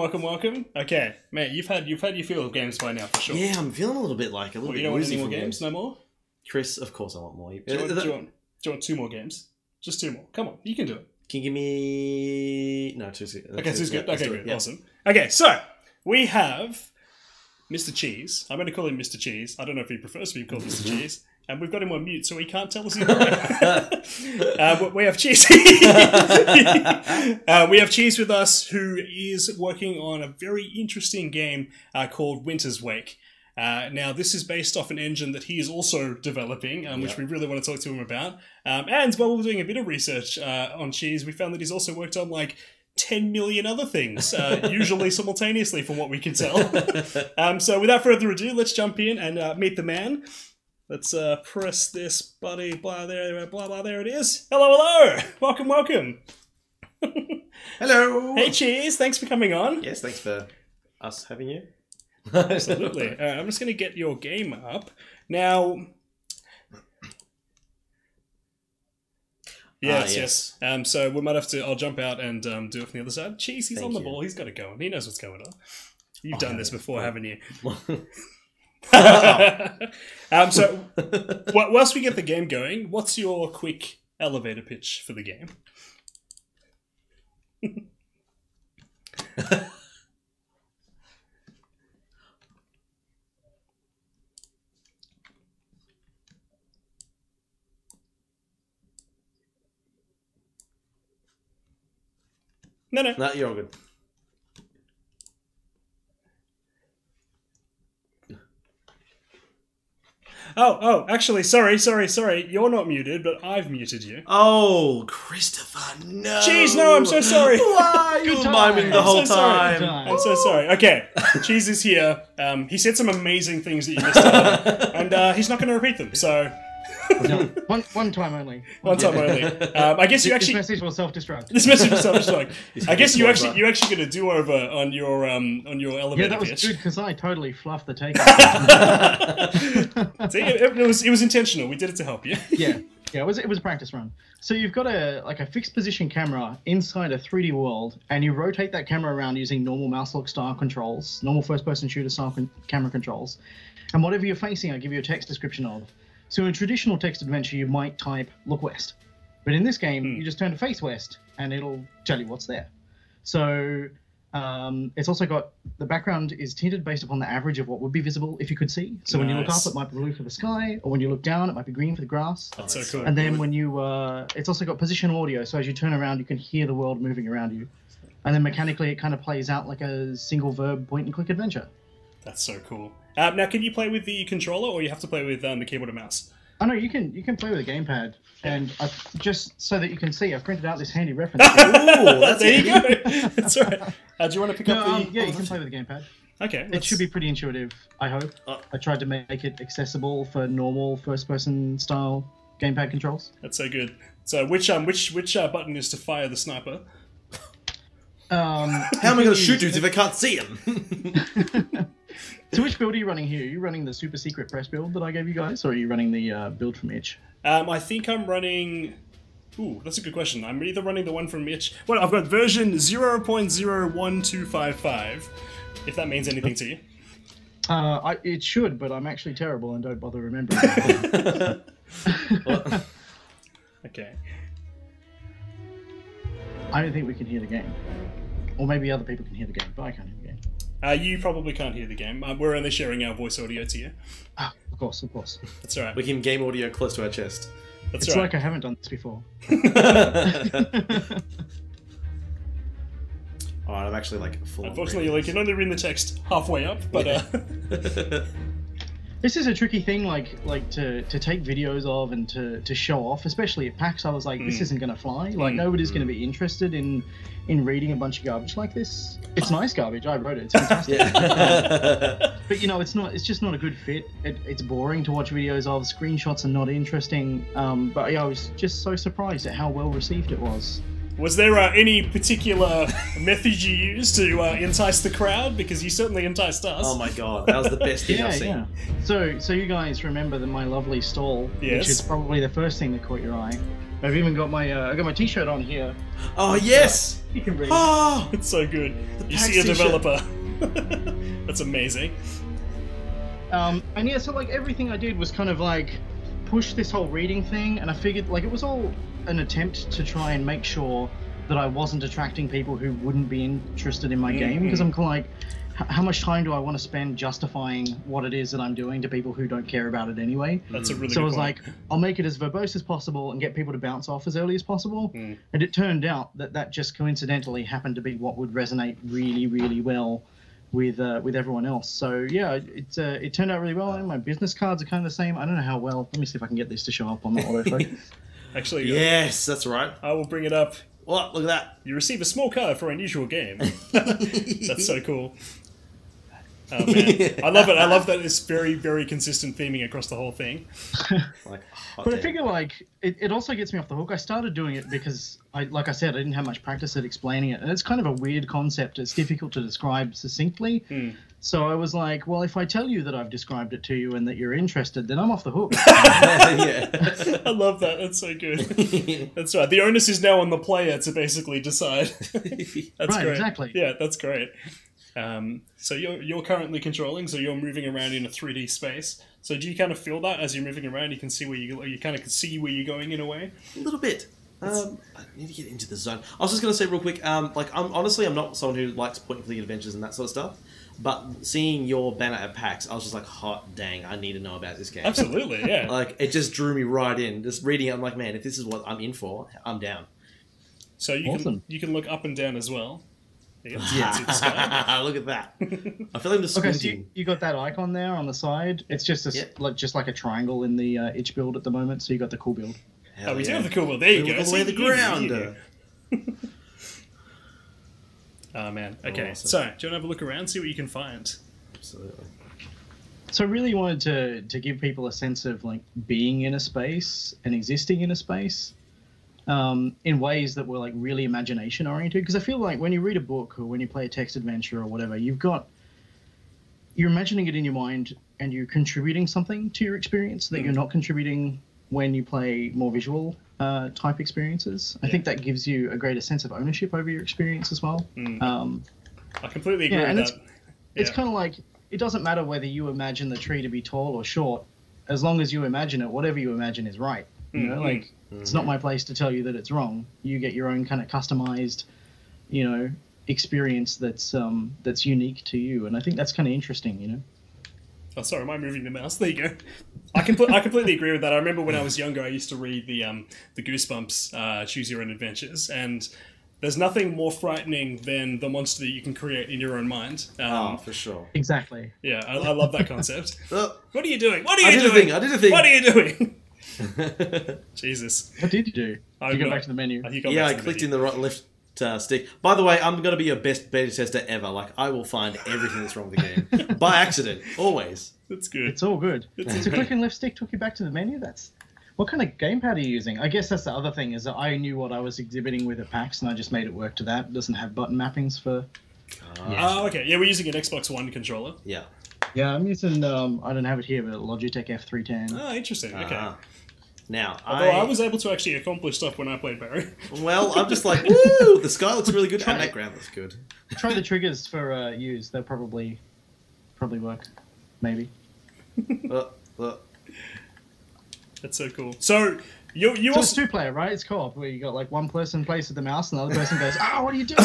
Okay, mate, you've had your fill of games by now for sure. Yeah, I'm feeling a little bit like a little bit. You don't want woozy any more from games? No more? Chris, of course I want more. Do you want 2 more games? Just 2 more. Come on, you can do it. Can you give me... No, 2's good. Okay, 2's good. Okay, good. Yeah. Awesome. Okay, so we have Mr. Cheese. I'm going to call him Mr. Cheese. I don't know if he prefers to be called Mr. Cheese. And we've got him on mute, so he can't tell us either. We have Cheese. We have Cheese with us, who is working on a very interesting game called Winter's Wake. Now, this is based off an engine that he is also developing, which we really want to talk to him about. And while we were doing a bit of research on Cheese, we found that he's also worked on like 10 million other things, usually simultaneously from what we can tell. So without further ado, let's jump in and meet the man. Let's press this buddy, blah, there, blah, blah, there it is. Hello. Welcome. Hello. Hey, Cheese, thanks for coming on. Yes, thanks for us having you. Absolutely. All right, I'm just going to get your game up. Now... Yes. So we might have to... I'll jump out and do it from the other side. Cheese, he's on the ball. He's got it going. He knows what's going on. You've done this before, haven't you? So, whilst we get the game going, what's your quick elevator pitch for the game? No, you're all good. Oh, actually, sorry. You're not muted, but I've muted you. Oh, Christopher, no. Cheese, no, I'm so sorry. Why? You were miming the whole time. I'm so sorry. Okay, Cheese is here. He said some amazing things that you missed out on, and he's not going to repeat them, so... No, one time only. One time only. I guess you actually... This message will self-destruct. I guess you actually get a do-over on your elevator. Yeah, that was good because I totally fluffed the take. See, it was intentional. We did it to help you. Yeah, it was a practice run. So you've got a fixed position camera inside a 3D world, and you rotate that camera around using normal mouse lock style controls, normal first-person shooter style camera controls, and whatever you're facing, I give you a text description of. So in a traditional text adventure, you might type, look west. But in this game, you just turn to face west, and it'll tell you what's there. So it's also got, the background is tinted based upon the average of what would be visible if you could see. So when you look up, it might be blue for the sky, or when you look down, it might be green for the grass. That's so cool. And then when you, it's also got position audio, so as you turn around, you can hear the world moving around you. And then mechanically, it kind of plays out like a single verb point-and-click adventure. That's so cool. Now, can you play with the controller, or you have to play with the keyboard and mouse? Oh no, you can play with a gamepad, and just so that you can see, I've printed out this handy reference. Ooh, there you go. That's right. Do you want to pick up the? Yeah, you can play with a gamepad. Okay. It should be pretty intuitive, I hope. I tried to make it accessible for normal first-person style gamepad controls. That's so good. So which button is to fire the sniper? How am I going to shoot dudes if I can't see them? So which build are you running here? Are you running the super secret press build that I gave you guys, or are you running the build from Itch? I think I'm running... Ooh, that's a good question. I'm either running the one from Itch... Well, I've got version 0.01255, if that means anything to you. It should, but I'm actually terrible and don't bother remembering. Okay. I don't think we can hear the game. Or maybe other people can hear the game, but I can't hear the game. You probably can't hear the game. We're only sharing our voice audio to you. Of course. That's right. We can game audio close to our chest. That's it's right. like I haven't done this before. Alright, I'm actually like full. Unfortunately, you can only read the text halfway up, but This is a tricky thing, like to take videos of and to show off, especially at PAX. I was like, this isn't going to fly. Like, nobody's going to be interested in reading a bunch of garbage like this. It's nice garbage. I wrote it. It's fantastic. But you know, it's just not a good fit. It's boring to watch videos of. Screenshots are not interesting. But yeah, I was just so surprised at how well received it was. Was there any particular method you used to entice the crowd? Because you certainly enticed us. Oh my god, that was the best thing I've seen. Yeah. So you guys remember my lovely stall, which is probably the first thing that caught your eye. I've even got my I got my T-shirt on here. Oh yes! You can read. Oh, It's so good. You PAX see a t-shirt. developer. That's amazing. And yeah, so like everything I did was kind of like push this whole reading thing, and I figured like it was all an attempt to try and make sure that I wasn't attracting people who wouldn't be interested in my game, because I'm kind of like, how much time do I want to spend justifying what it is that I'm doing to people who don't care about it anyway? That's a really So I good was point. like, I'll make it as verbose as possible and get people to bounce off as early as possible. And it turned out that that just coincidentally happened to be what would resonate really, really well with everyone else. So yeah, it turned out really well. And my business cards are kind of the same. I don't know how well. Let me see if I can get this to show up on the autofocus. Actually, yes, that's right. I will bring it up. What? Look at that. You receive a small card for unusual game. That's so cool. Oh man, I love it. I love that it's very, very consistent theming across the whole thing. Like, But I figure like it also gets me off the hook. I started doing it because like I said, I didn't have much practice at explaining it, and it's kind of a weird concept. It's difficult to describe succinctly. So I was like, well, if I tell you that I've described it to you and that you're interested, then I'm off the hook. yeah. I love that. That's so good. That's right. The onus is now on the player to basically decide. That's Right, great. exactly. Yeah, that's great. So you're currently controlling, so you're moving around in a 3D space. So do you kind of feel that as you're moving around, you can see where you kind of can see where you're going in a way? A little bit. I need to get into the zone. I was just going to say real quick, like I'm not someone who likes point-and-click adventures and that sort of stuff, but seeing your banner at PAX, I was just like, hot dang, I need to know about this game. Absolutely, yeah. Like, it just drew me right in. Just reading it, I'm like, man, if this is what I'm in for, I'm down. So you can look up and down as well. You can Yeah. see the sky. Look at that. I feel like I'm Okay, so squinting. you got that icon there on the side. It's just like a triangle in the itch build at the moment. So you got the cool build. Hell We do yeah. have the cool build. There you Look go. all the way to the ground. Oh man. Okay. Awesome. So do you want to have a look around, see what you can find? Absolutely. So I really wanted to give people a sense of like being in a space and existing in a space in ways that were like really imagination oriented. Because I feel like when you read a book or when you play a text adventure or whatever, you're imagining it in your mind and you're contributing something to your experience that you're not contributing when you play more visual type experiences. I think that gives you a greater sense of ownership over your experience as well. I completely agree with that. It's kind of like, it doesn't matter whether you imagine the tree to be tall or short, as long as you imagine it, whatever you imagine is right. You know, like, it's not my place to tell you that it's wrong. You get your own kind of customized, experience that's unique to you. And I think that's kind of interesting, Oh, sorry, am I moving the mouse? There you go. I completely agree with that. I remember when I was younger, I used to read the Goosebumps Choose Your Own Adventures, and there's nothing more frightening than the monster that you can create in your own mind. For sure. Exactly. Yeah, I love that concept. Oh, What are you doing? What are I you did a doing? thing, I did a thing. What are you doing? Jesus. What did you do? I'm Did you go not- back to the menu? Yeah, I clicked in the right left stick. By the way, I'm going to be your best beta tester ever. Like, I will find everything that's wrong with the game. By accident. Always. That's good. It's all good. So clicking left stick took you back to the menu? What kind of gamepad are you using? I guess that's the other thing, is that I knew what I was exhibiting with at PAX, and I just made it work to that. It doesn't have button mappings for... Oh, okay. Yeah, we're using an Xbox One controller. Yeah. Yeah, I'm using, I don't have it here, but a Logitech F310. Oh, interesting. Okay. Now, Although I was able to actually accomplish stuff when I played Barry. Well, I'm just like, woo! The sky looks really good, and that ground looks good. Try the triggers for use. They'll probably work. Maybe. That's so cool. So you So it's also two-player, right? It's co-op, where you got like one person plays with the mouse and the other person goes, what are you doing?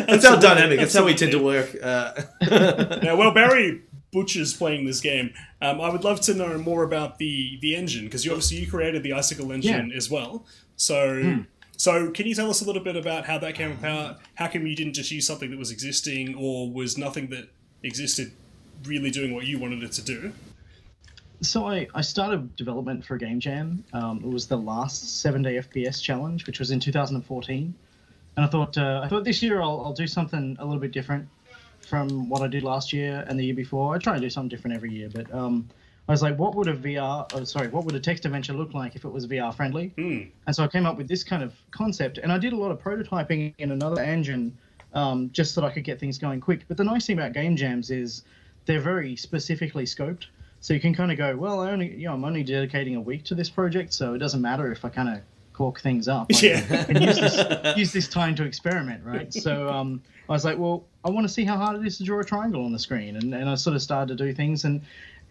That's how dynamic. That's how we tend to work. now, well, Barry Butcher's playing this game. I would love to know more about the engine, because you created the Icicle engine as well. So so can you tell us a little bit about how that came about? How come you didn't just use something that was existing, or was nothing that existed really doing what you wanted it to do? So I started development for a game jam. It was the last 7-day FPS challenge, which was in 2014. And I thought this year I'll do something a little bit different from what I did last year and the year before. I try and do something different every year, but I was like, what would a text adventure look like if it was VR friendly? And so I came up with this kind of concept, and I did a lot of prototyping in another engine just so that I could get things going quick. But the nice thing about game jams is they're very specifically scoped. So you can kind of go, well, I'm only dedicating a week to this project, so it doesn't matter if I kind of cork things up. I can use this time to experiment, right? So I was like, well, I want to see how hard it is to draw a triangle on the screen, and I sort of started to do things, and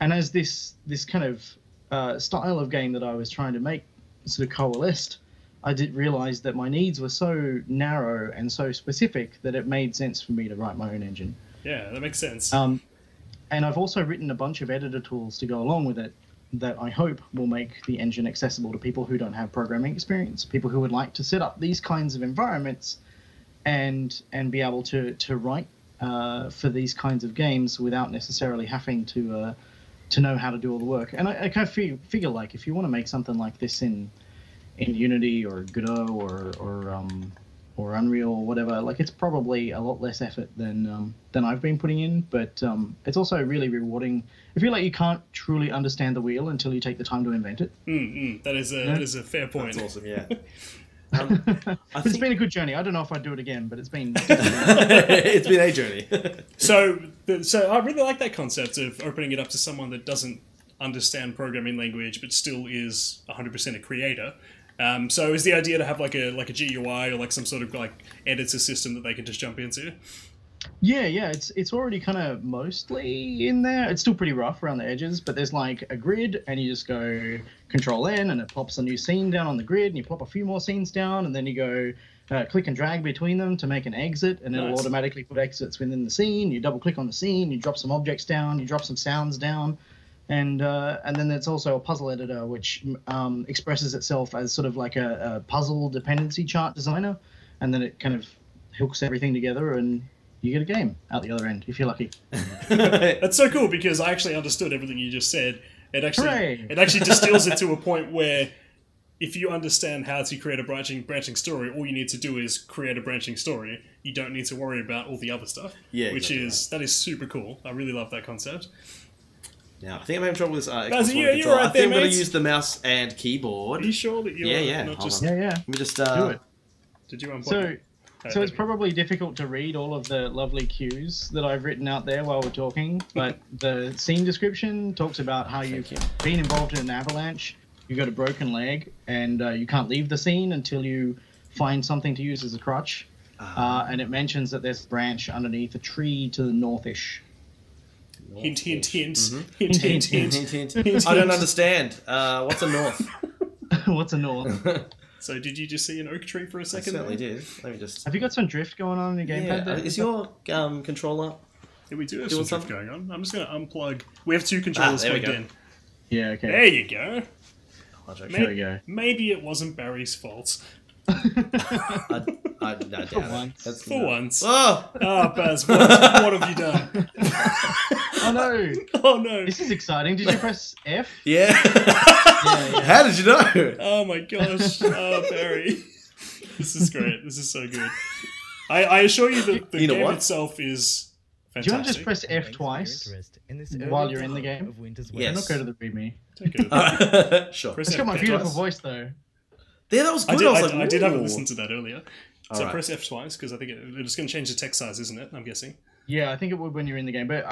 as this kind of style of game that I was trying to make sort of coalesced, I did realize that my needs were so narrow and so specific that it made sense for me to write my own engine. Yeah, that makes sense. And I've also written a bunch of editor tools to go along with it that I hope will make the engine accessible to people who don't have programming experience, people who would like to set up these kinds of environments and be able to write for these kinds of games without necessarily having to know how to do all the work. And I kind of figure like if you want to make something like this in Unity or Godot or Unreal or whatever, like it's probably a lot less effort than I've been putting in, but it's also really rewarding. I feel like you can't truly understand the wheel until you take the time to invent it. That is a fair point. That's awesome, yeah. It's been a good journey. I don't know if I'd do it again, but it's been it's been a journey. So I really like that concept of opening it up to someone that doesn't understand programming language but still is 100% a creator. So is the idea to have like a GUI or like some sort of like editor system that they can just jump into? Yeah, it's already kind of mostly in there. It's still pretty rough around the edges, but there's like a grid, and you just go Control-N, and it pops a new scene down on the grid, and you plop a few more scenes down, and then you go click and drag between them to make an exit, and it'll automatically put exits within the scene. You double click on the scene, you drop some objects down, you drop some sounds down, and then there's also a puzzle editor which expresses itself as sort of like a puzzle dependency chart designer, and then it kind of hooks everything together, and you get a game out the other end if you're lucky. That's so cool because I actually understood everything you just said. It actually distills it to a point where if you understand how to create a branching story, all you need to do is create a branching story. You don't need to worry about all the other stuff. Yeah, that is super cool. I really love that concept. Now, I think I'm having trouble with this you're control. right I think I'm there, going to use the mouse and keyboard. Are you sure that you're not just... Yeah. Let me just... Do it. Did you unplug it? So it's probably difficult to read all of the lovely cues that I've written out there while we're talking, but the scene description talks about how you've been involved in an avalanche, you got a broken leg, and you can't leave the scene until you find something to use as a crutch. And it mentions that there's a branch underneath a tree to the northish. Hint, hint, hint. Mm-hmm. Hint. I don't understand. What's a north? What's a north? So did you just see an oak tree for a second? I certainly did. Let me just... Have you got some drift going on in your gamepad there? Is your controller... Yeah, we do have some drift going on. I'm just going to unplug. We have two controllers plugged in. Yeah, okay. There you go. There we go. Maybe it wasn't Barry's fault. I doubt it. For once. Oh! Baz, what have you done? Oh no! Oh no! This is exciting. Did you press F? Yeah. How did you know? Oh my gosh! Oh, Barry, this is great. This is so good. I assure you that the game itself is fantastic. Do you want to just press F twice while you're in the game? Yes. Not go to the readme. Sure. It's got my beautiful voice though. Yeah, that was good. I did have a listen to that earlier. So press F twice because I think it's going to change the text size, isn't it? I'm guessing. Yeah, I think it would when you're in the game. But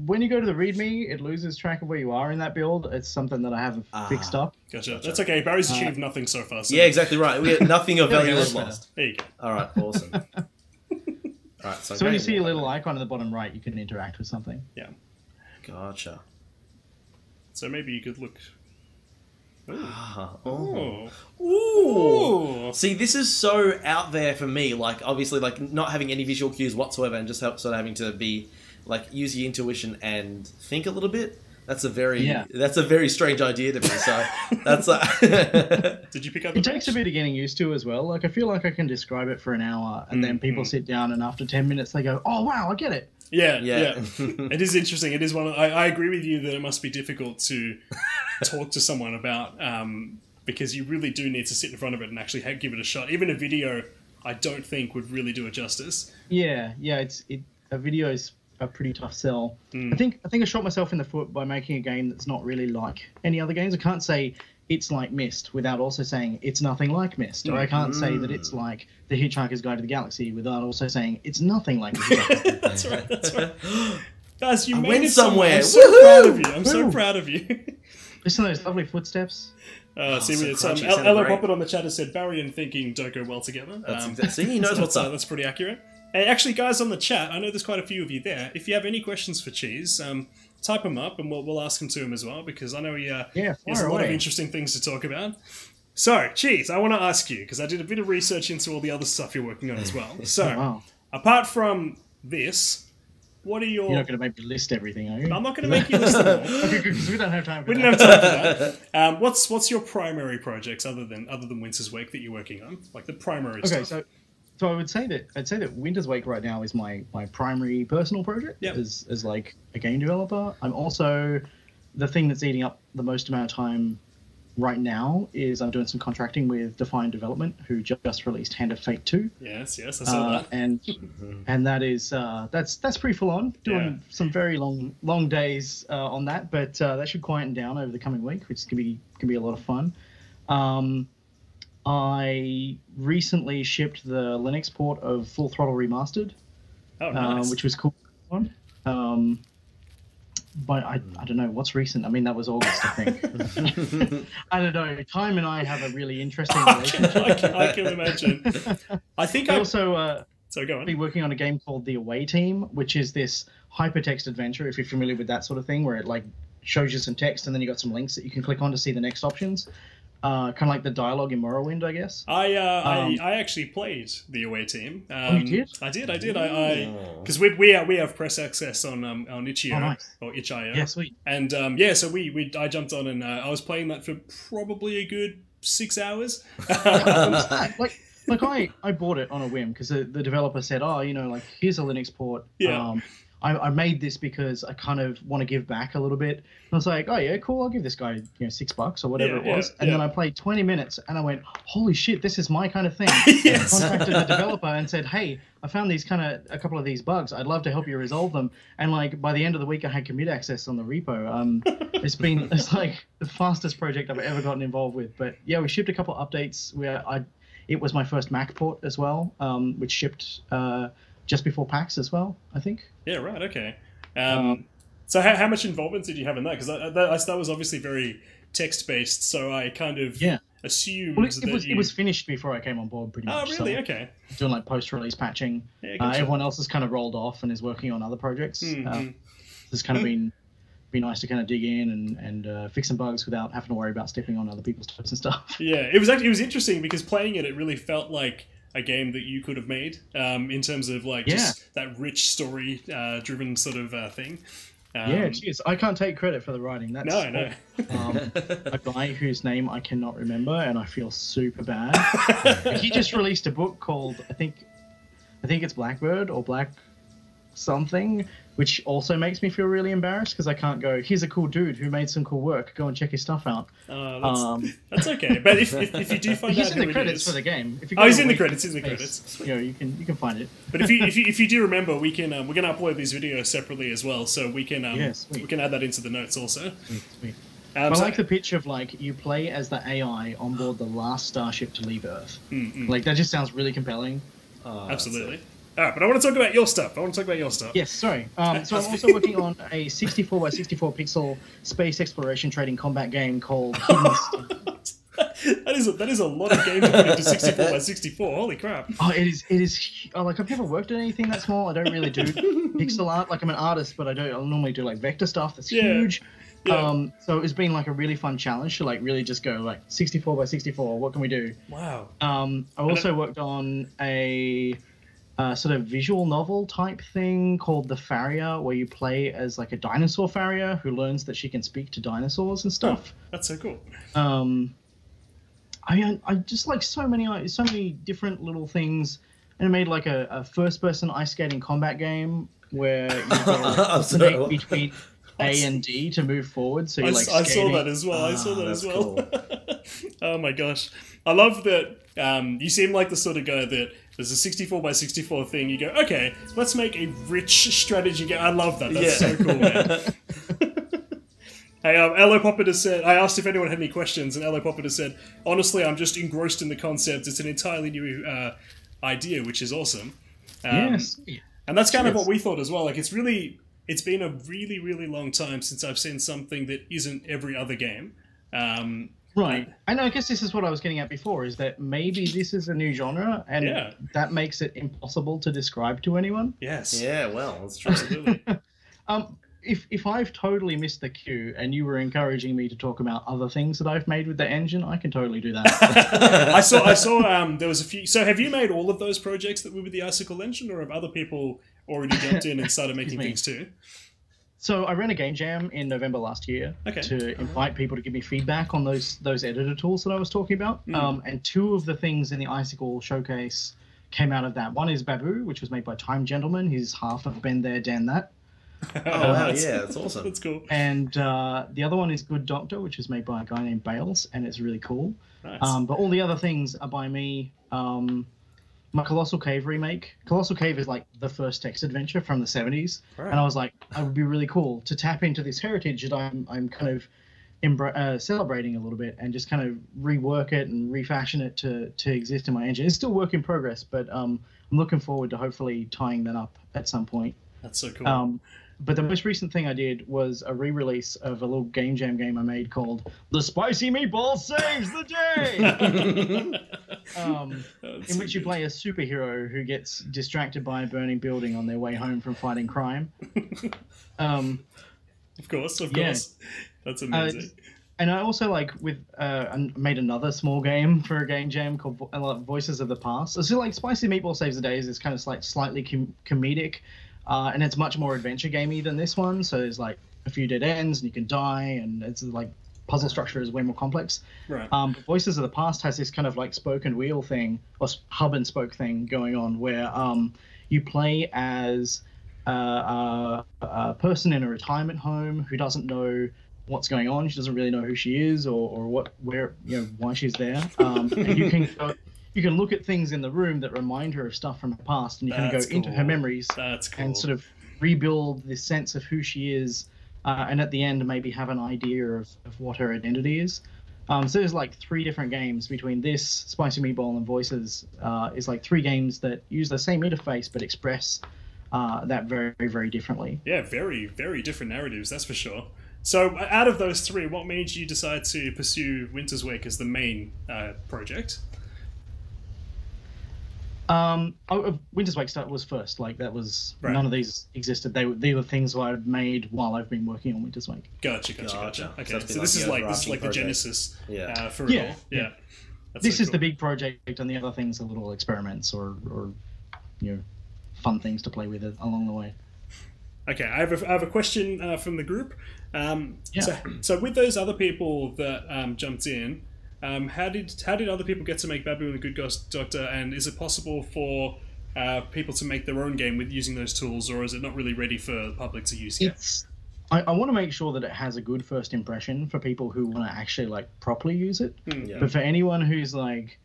when you go to the README, it loses track of where you are in that build. It's something that I have fixed up. Gotcha. That's okay. Barry's achieved nothing so far. So. Yeah, exactly right. We get nothing of value is lost. There you go. All right, awesome. All right, so when you see a little icon in the bottom right, you can interact with something. Yeah. Gotcha. So maybe you could look... Ooh. See, this is so out there for me. Like, obviously, like not having any visual cues whatsoever, and just sort of having to be like use your intuition and think a little bit. That's a very strange idea to me. So that's. Did you pick up? It takes a bit of getting used to as well. Like, I feel like I can describe it for an hour, and then people sit down, and after 10 minutes, they go, "Oh wow, I get it." Yeah. It is interesting. It is one. I agree with you that it must be difficult to talk to someone about because you really do need to sit in front of it and actually give it a shot. Even a video, I don't think would really do it justice. Yeah. A video is a pretty tough sell. I think I shot myself in the foot by making a game that's not really like any other games. I can't say it's like Myst without also saying it's nothing like Myst, or I can't say that it's like The Hitchhiker's Guide to the Galaxy without also saying it's nothing like The Hitchhiker's Guide. That's right. Guys, you I made went it somewhere. I'm somewhere. so proud of you. I'm so Woo! proud of you. Listen to those lovely footsteps. See, so it's crunchy, sounded Ella great. Poppet on the chat has said Barry and thinking don't go well together. See, he knows what's up. That's pretty accurate. And actually, guys on the chat, I know there's quite a few of you there. If you have any questions for Cheese, type them up and we'll ask them to him as well, because I know he has a lot of interesting things to talk about. So, Cheese, I want to ask you, because I did a bit of research into all the other stuff you're working on as well. So, apart from this, what are your... You're not going to make me list everything, are you? I'm not going to make you list them all. Okay, good, because we don't have time for that. We don't have time for that. What's your primary projects other than Winter's Wake that you're working on? Like the primary stuff. Okay, so I would say that Winter's Wake right now is my primary personal project as like a game developer. I'm also the thing that's eating up the most amount of time right now is I'm doing some contracting with Defiant Development, who just released Hand of Fate 2. Yes, I saw that. And that is that's pretty full on. Doing some very long days on that, but that should quieten down over the coming week, which can be a lot of fun. I recently shipped the Linux port of Full Throttle Remastered, which was cool. But I don't know what's recent. I mean, that was August, I think. I don't know. Time and I have a really interesting relationship. I can imagine. I think I also so go on. Be working on a game called The Away Team, which is this hypertext adventure. If you're familiar with that sort of thing, where it like shows you some text and then you got some links that you can click on to see the next options. Kind of like the dialogue in Morrowind, I guess. I actually played The Away Team. You did? I did. Because we have press access on Itch.io nice. or Itch.io. Yeah, sweet. And so I jumped on and I was playing that for probably a good 6 hours. I bought it on a whim because the developer said, here's a Linux port. Yeah. I made this because I kind of want to give back a little bit. And I was like, oh yeah, cool. I'll give this guy $6 or whatever it was. And then I played 20 minutes and I went, holy shit, this is my kind of thing. Yes. I contacted the developer and said, hey, I found a couple of these bugs. I'd love to help you resolve them. And like by the end of the week, I had commit access on the repo. It's like the fastest project I've ever gotten involved with. But yeah, we shipped a couple of updates where it was my first Mac port as well, which shipped just before PAX as well, I think. Yeah, right, okay. So how much involvement did you have in that? Because that was obviously very text-based, so I kind of assumed it was finished before I came on board pretty much. Oh, really? So okay. Doing like post-release patching. Yeah, gotcha. Everyone else has kind of rolled off and is working on other projects. It's kind of been nice to kind of dig in and fix some bugs without having to worry about stepping on other people's toes and stuff. Yeah, it was interesting because playing it really felt like a game that you could have made in terms of like just that rich story driven sort of thing. Cheers. I can't take credit for the writing. That's no. A guy whose name I cannot remember, and I feel super bad. He just released a book called I think it's Blackbird or Black something, which also makes me feel really embarrassed because I can't go, here's a cool dude who made some cool work, go and check his stuff out. That's okay. But if you do find he's out in who the credits is, for the game. If you he's in the credits. He's in the credits. You can find it. But if you do remember, we can we're gonna upload these videos separately as well, so we can we can add that into the notes also. Sweet. I like the pitch of like you play as the AI on board the last starship to leave Earth. Like that just sounds really compelling. Absolutely. All right, but I want to talk about your stuff. Yes, sorry. So I'm also working on a 64 by 64 pixel space exploration trading combat game called Hidden Star. That is a lot of game to put into 64 by 64. Holy crap! Oh, it is. Like I've never worked on anything that small. I don't really do pixel art. Like I'm an artist, but I'll normally do like vector stuff that's huge. Yeah. So it's been like a really fun challenge to like really just go like 64 by 64. What can we do? Wow. I also worked on a sort of visual novel type thing called The Farrier, where you play as like a dinosaur farrier who learns that she can speak to dinosaurs and stuff. Oh, that's so cool. I just like so many different little things, and I made like a first-person ice skating combat game where you alternate between A and D to move forward. So you're like skating. I saw that as well. Cool. Oh my gosh, I love that. You seem like the sort of guy that there's a 64 by 64 thing. You go, okay, let's make a rich strategy game. I love that. That's so cool, man. Hey, Ella Poppet has said, I asked if anyone had any questions, and Ella Poppet has said, honestly, I'm just engrossed in the concept. It's an entirely new idea, which is awesome. Yes. And that's kind of what we thought as well. Like, it's really it's been a really, really long time since I've seen something that isn't every other game. Right. And I guess this is what I was getting at before, is that maybe this is a new genre, and that makes it impossible to describe to anyone. Yes. Yeah, well, that's true. Absolutely. If I've totally missed the cue and you were encouraging me to talk about other things that I've made with the engine, I can totally do that. I saw there was a few. So have you made all of those projects that were with the Icicle engine, or have other people already jumped in and started making things too? So I ran a game jam in November last year to invite people to give me feedback on those editor tools that I was talking about. And two of the things in the Icicle showcase came out of that. One is Babu, which was made by Time Gentleman. He's half of Been There, Dan That. Oh, wow, yeah, that's awesome. That's cool. And the other one is Good Doctor, which is made by a guy named Bales, and it's really cool. Nice. But all the other things are by me. My Colossal Cave remake. Colossal Cave is like the first text adventure from the 70s. Right. And I was like, it would be really cool to tap into this heritage that I'm kind of celebrating a little bit, and just kind of rework it and refashion it to exist in my engine. It's still work in progress, but I'm looking forward to hopefully tying that up at some point. That's so cool. But the most recent thing I did was a re-release of a little game jam game I made called The Spicy Meatball Saves the Day! In which you play a superhero who gets distracted by a burning building on their way home from fighting crime. Of course. Yeah. That's amazing. And I also made another small game for a game jam called Voices of the Past. So like Spicy Meatball Saves the Day is kind of slightly comedic. And it's much more adventure gamey than this one. So there's like a few dead ends and you can die, and it's like puzzle structure is way more complex. Right. But Voices of the Past has this kind of like spoke and wheel thing, or hub and spoke thing going on, where you play as a person in a retirement home who doesn't know what's going on. She doesn't really know who she is or why she's there. And you can look at things in the room that remind her of stuff from her past, and you can go into her memories and sort of rebuild this sense of who she is, and at the end maybe have an idea of what her identity is. So there's like 3 different games between this, Spicy Meatball, and Voices. Is like 3 games that use the same interface but express that very, very differently. Yeah, very, very different narratives, that's for sure. So out of those 3, what made you decide to pursue Winter's Wake as the main project? Winter's Wake was first. Like that was right. None of these existed. They were things I've made while I've been working on Winter's Wake. Gotcha. Okay, so this is like the genesis for it all. Yeah. This is the big project, and the other things are little experiments or fun things to play with along the way. Okay, I have a question from the group. So with those other people that jumped in. How did other people get to make Babu and the Good Doctor, and is it possible for people to make their own game with using those tools, or is it not really ready for the public to use yet? I want to make sure that it has a good first impression for people who want to actually like properly use it. But for anyone who's like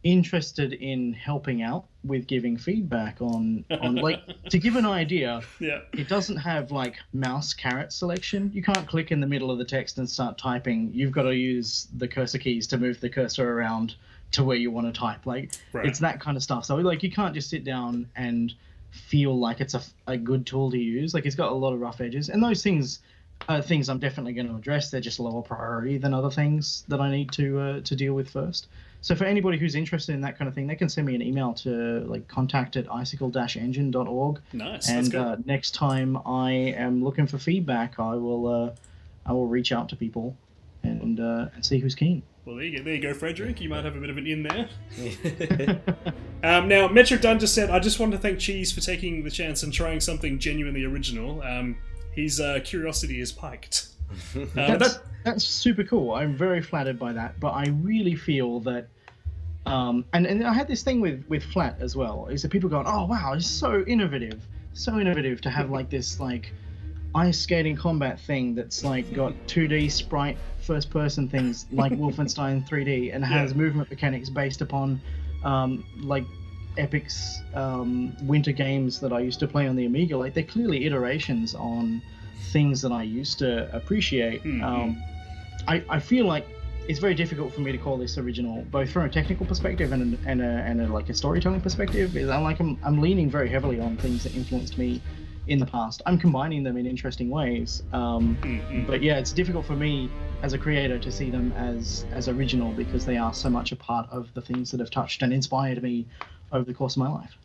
interested in helping out with giving feedback on like to give an idea, it doesn't have like mouse caret selection. You can't click in the middle of the text and start typing. You've got to use the cursor keys to move the cursor around to where you want to type. Like it's that kind of stuff. So like you can't just sit down and feel like it's a good tool to use. Like it's got a lot of rough edges, and those things are things I'm definitely going to address. They're just lower priority than other things that I need to deal with first. So for anybody who's interested in that kind of thing, they can send me an email to like contact@icicle-engine.org. Nice. And next time I am looking for feedback, I will reach out to people and see who's keen. Well, there you go, Frederick. You might have a bit of an in there. Now, Metric Dunn just said, I just want to thank Cheese for taking the chance and trying something genuinely original. His curiosity is piked. That's super cool. I'm very flattered by that, but I really feel that and I had this thing with Flat as well, is that people going, oh wow, it's so innovative to have like this like ice skating combat thing that's like got 2D sprite first person things like Wolfenstein 3D and has movement mechanics based upon like Epic's winter games that I used to play on the Amiga. Like they're clearly iterations on things that I used to appreciate. I feel like it's very difficult for me to call this original, both from a technical perspective and a like a storytelling perspective. I'm leaning very heavily on things that influenced me in the past. I'm combining them in interesting ways. But yeah, it's difficult for me as a creator to see them as original because they are so much a part of the things that have touched and inspired me over the course of my life.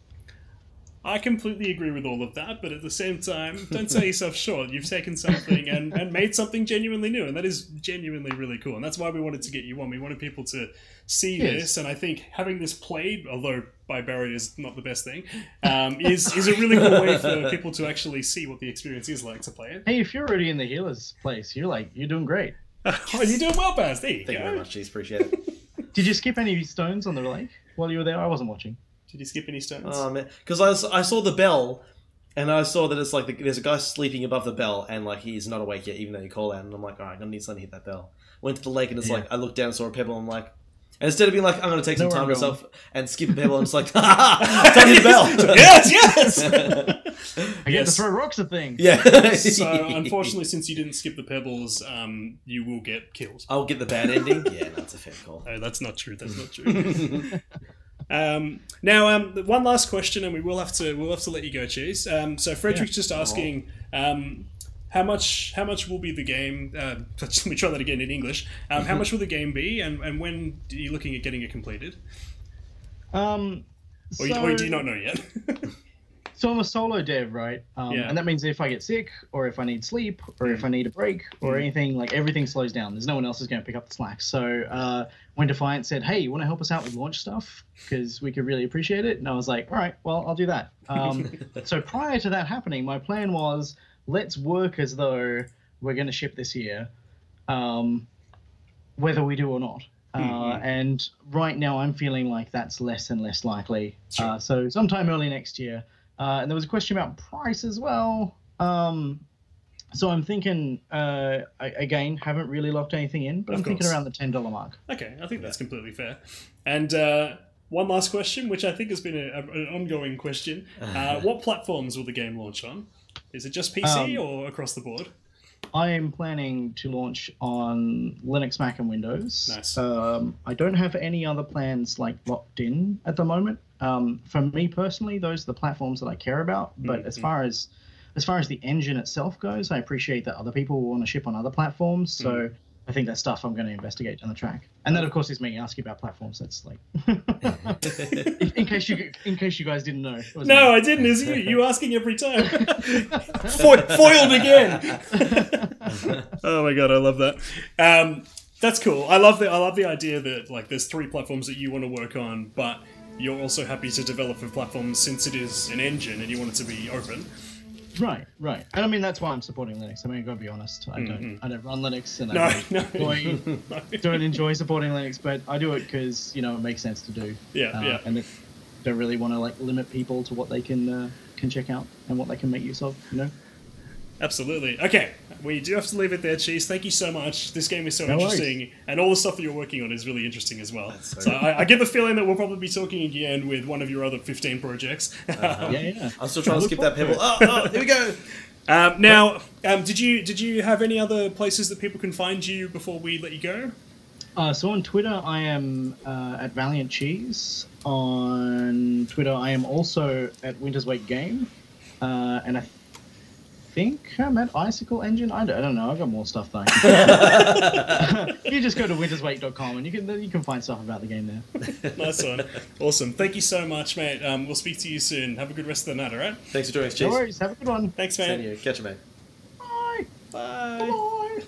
I completely agree with all of that, but at the same time, don't sell yourself short. You've taken something and made something genuinely new, and that is genuinely really cool. And that's why we wanted to get you on. We wanted people to see this, and I think having this played, although by Barry is not the best thing, is a really cool way for people to actually see what the experience is like to play it. Hey, if you're already in the healer's place, you're doing great. Oh, you're doing well, Baz. There you Thank go. you very much, Cheese. Appreciate it. Did you skip any stones on the lake while you were there? I wasn't watching. Did you skip any stones? Oh man, because I saw the bell, and I saw that it's like there's a guy sleeping above the bell, and like he's not awake yet, even though you call out. And I'm like, all right, I'm gonna need something to hit that bell. Went to the lake, and it's like I looked down and saw a pebble. And I'm like, and instead of being like, I'm gonna take some time to myself and skip a pebble, I'm just like, ha ha, don't hit the bell. Yes. I get to throw rocks at things. Yeah. So unfortunately, since you didn't skip the pebbles, you will get killed. I'll get the bad ending. Yeah, no, that's a fair call. Oh, that's not true. That's not true. Now, one last question, and we'll have to let you go, Cheese. So Frederick's just asking, how much will be the game? Let me try that again in English. How much will the game be, and when are you looking at getting it completed? Or do you not know yet? So I'm a solo dev, right? And that means if I get sick, or if I need sleep, or if I need a break, or anything, like everything slows down. There's no one else who's going to pick up the slack. So when Defiant said, hey, you want to help us out with launch stuff? Because we could really appreciate it. And I was like, all right, well, I'll do that. So prior to that happening, my plan was, let's work as though we're going to ship this year, whether we do or not. And right now I'm feeling like that's less and less likely. Sure. So sometime early next year. And there was a question about price as well. So I'm thinking, again, haven't really locked anything in, but I'm thinking around the $10 mark. Okay, I think that's completely fair. And one last question, which I think has been an ongoing question. What platforms will the game launch on? Is it just PC or across the board? I am planning to launch on Linux, Mac, and Windows. Nice. I don't have any other plans locked in at the moment. For me personally, those are the platforms that I care about. But as far as the engine itself goes, I appreciate that other people will want to ship on other platforms. So I think that's stuff I'm going to investigate down the track. And that, of course, is me asking about platforms. That's like, in case you guys didn't know. No, I didn't. Is you asking every time? Foiled again. Oh my god, I love that. That's cool. I love the idea that like there's 3 platforms that you want to work on, but you're also happy to develop for platforms since it is an engine and you want it to be open. Right. And I mean that's why I'm supporting Linux. I mean, I gotta be honest. I don't run Linux, and I don't enjoy supporting Linux, but I do it because it makes sense to do. Yeah. And I don't really want to limit people to what they can check out and what they can make use of. Absolutely. Okay, we do have to leave it there, Cheese. Thank you so much. This game is so interesting, and all the stuff that you're working on is really interesting as well. So I get the feeling that we'll probably be talking again with one of your other 15 projects. Yeah. I'm still trying to skip that pebble. Oh, here we go. Now, did you have any other places that people can find you before we let you go? So on Twitter, I am at Valiant Cheese. On Twitter, I am also at Winter's Wake Game, and I think I'm at Icicle Engine. I don't know. I've got more stuff though. You just go to winterswake.com and you can find stuff about the game there. Nice one. Awesome. Thank you so much, mate. We'll speak to you soon. Have a good rest of the night, all right? Thanks for joining us, Cheese. No worries. Have a good one. Thanks, man. Same to you. Catch you, mate. Bye. Bye. Bye.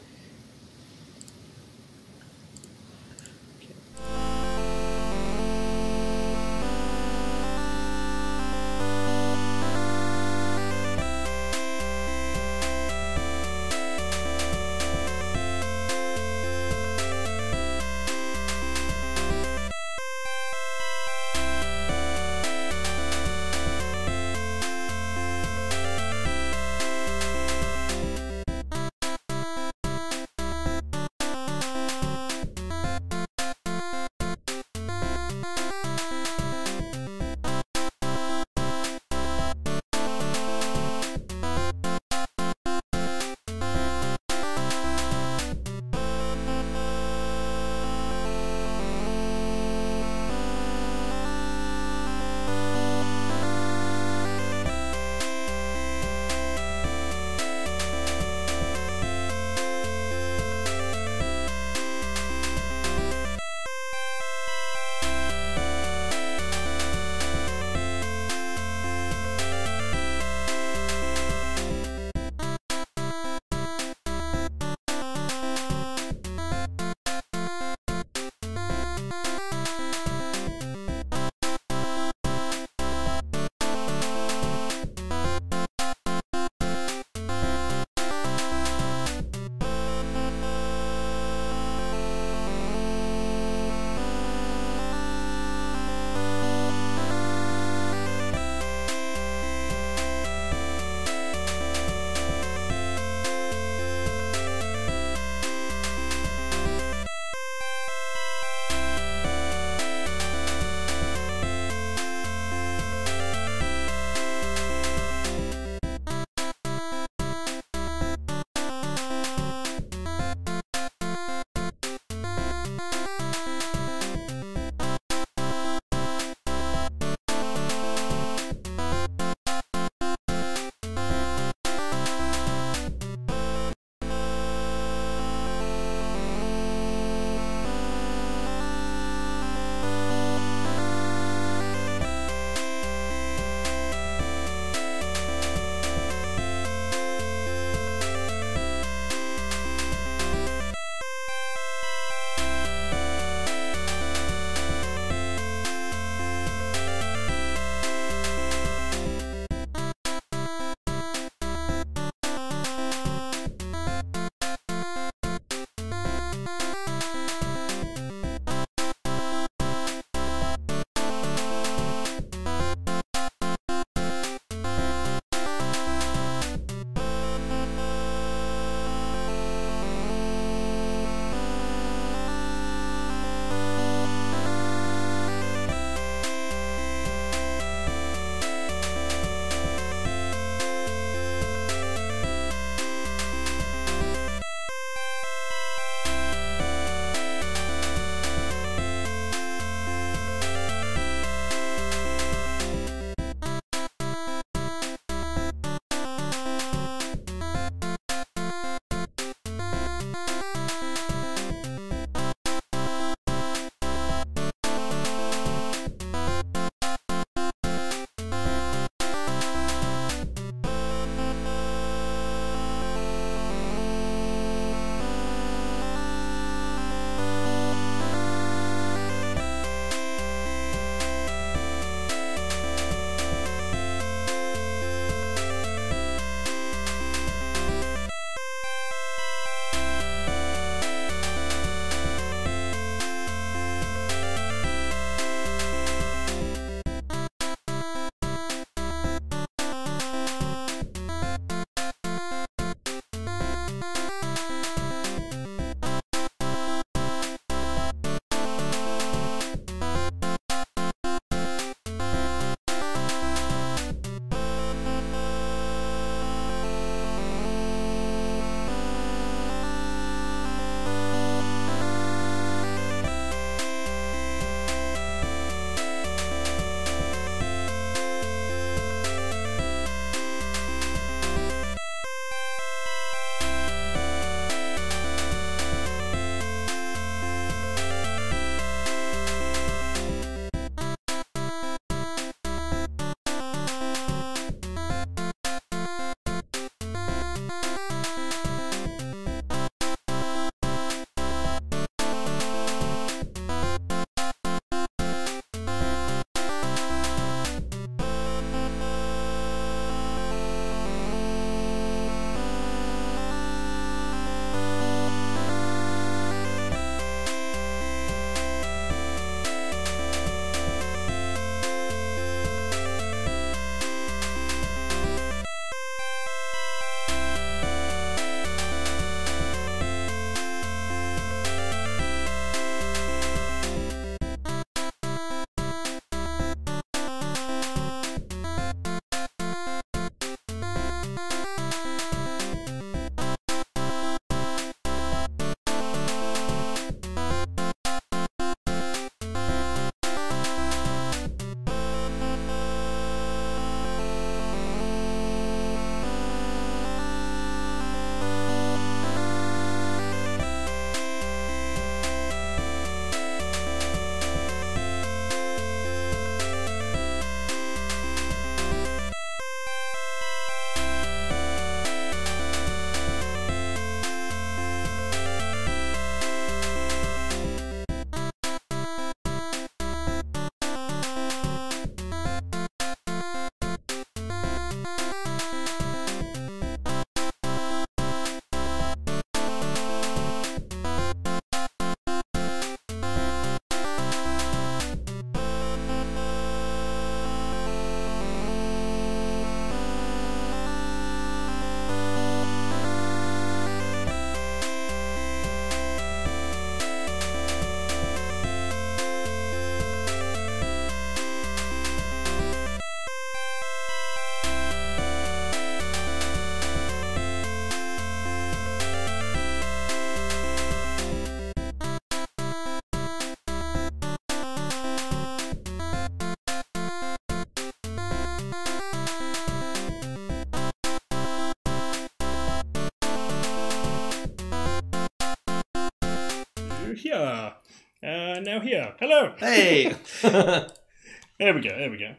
here. Now here. Hello. Hey. There we go.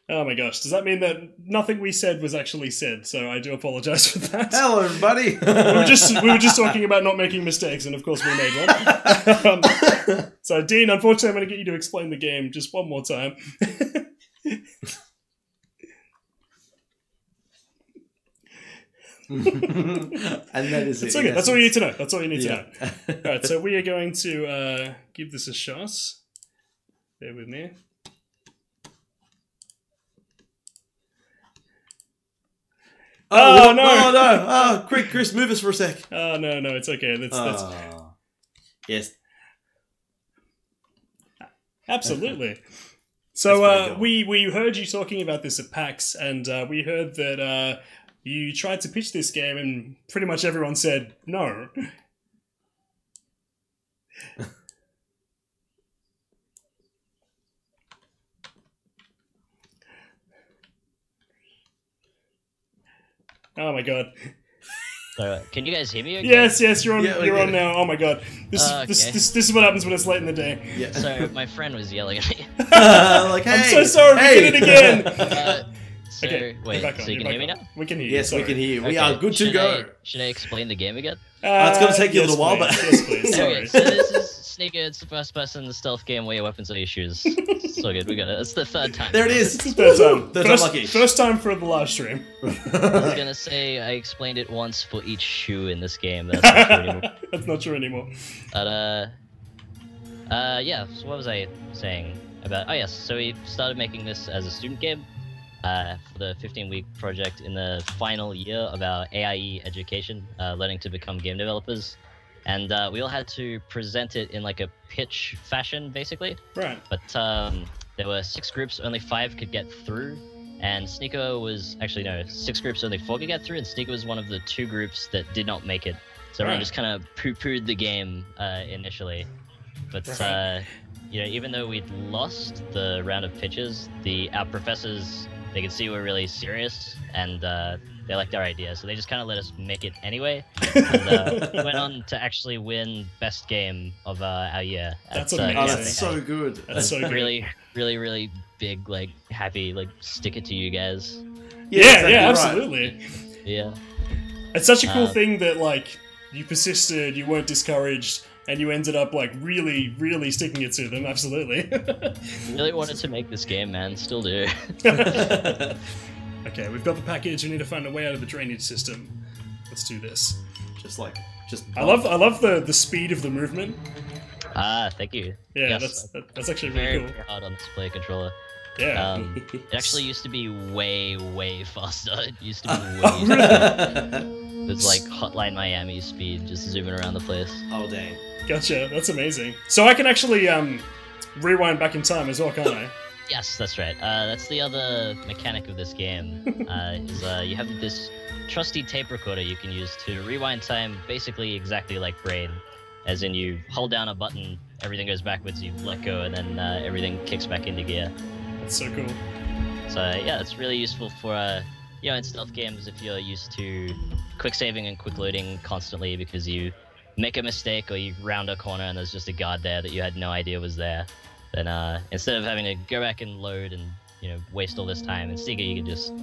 Oh my gosh, does that mean that nothing we said was actually said? So I do apologize for that. Hello, everybody. we were just talking about not making mistakes, and of course we made one. So Dean, unfortunately, I'm going to get you to explain the game just one more time. And that is it's okay. That's all you need to know. That's all you need to know. All right, so we are going to give this a shot. Bear with me. Oh no! Oh no! Oh, quick, Chris, move us for a sec. Oh no, it's okay. That's... Yes. Absolutely. So we heard you talking about this at PAX, and we heard that you tried to pitch this game, and pretty much everyone said no. Oh my god. So, can you guys hear me okay? Yes, you're on. You're on now. Oh my god, this is what happens when it's late in the day. Yeah. So my friend was yelling at me. Like, hey, I'm so sorry. We did it again. Okay, wait. So you can hear me now? We can hear you. Yes, we can hear you. We are good to go. Should I explain the game again? It's going to take you a little while, but yes, please. Sorry. Okay, so this is Sneaker. It's the first person stealth game where your weapons are your shoes. It's so good. We got it. It's the third time. There it is. Third time. Lucky. First time for the live stream. I was gonna say I explained it once for each shoe in this game. That's not true anymore. That's not true anymore. But yeah. So what was I saying about? Oh yes. So we started making this as a student game. For the 15-week project in the final year of our AIE education, learning to become game developers. And we all had to present it in like a pitch fashion, basically. Right. But there were 6 groups, only 5 could get through. And Sneaker was, actually no, 6 groups, only 4 could get through. And Sneaker was one of the 2 groups that did not make it. So everyone just kind of poo-pooed the game initially. But, you know, even though we'd lost the round of pitches, our professors... They could see we're really serious, and they liked our idea, so they just kind of let us make it anyway. And we went on to actually win best game of our year. That's amazing. That's so good. That's so good. Really, really, really big, like, happy, like, stick it to you guys. Yeah, absolutely. Right. Yeah. It's such a cool thing that, like, you persisted, you weren't discouraged, and you ended up, like, really, really sticking it to them. Absolutely. Really wanted to make this game, man. Still do. Okay, we've got the package. We need to find a way out of the drainage system. Let's do this. I love the speed of the movement. Thank you. Yeah, yes, that's actually really cool. Very hard on this play controller. Yeah. It actually used to be way, way faster. It used to be way faster. It was like Hotline Miami speed, just zooming around the place. Oh, dang. Gotcha, that's amazing. So I can actually rewind back in time as well, can't I? Yes, that's right. That's the other mechanic of this game. You have this trusty tape recorder you can use to rewind time, basically exactly like Brain. As in, you hold down a button, everything goes backwards, you let go, and then everything kicks back into gear. That's so cool. So yeah, it's really useful for you know, in stealth games if you're used to quick saving and quick loading constantly because you make a mistake or you round a corner and there's just a guard there that you had no idea was there. Then instead of having to go back and load and, you know, waste all this time, in Sega you can just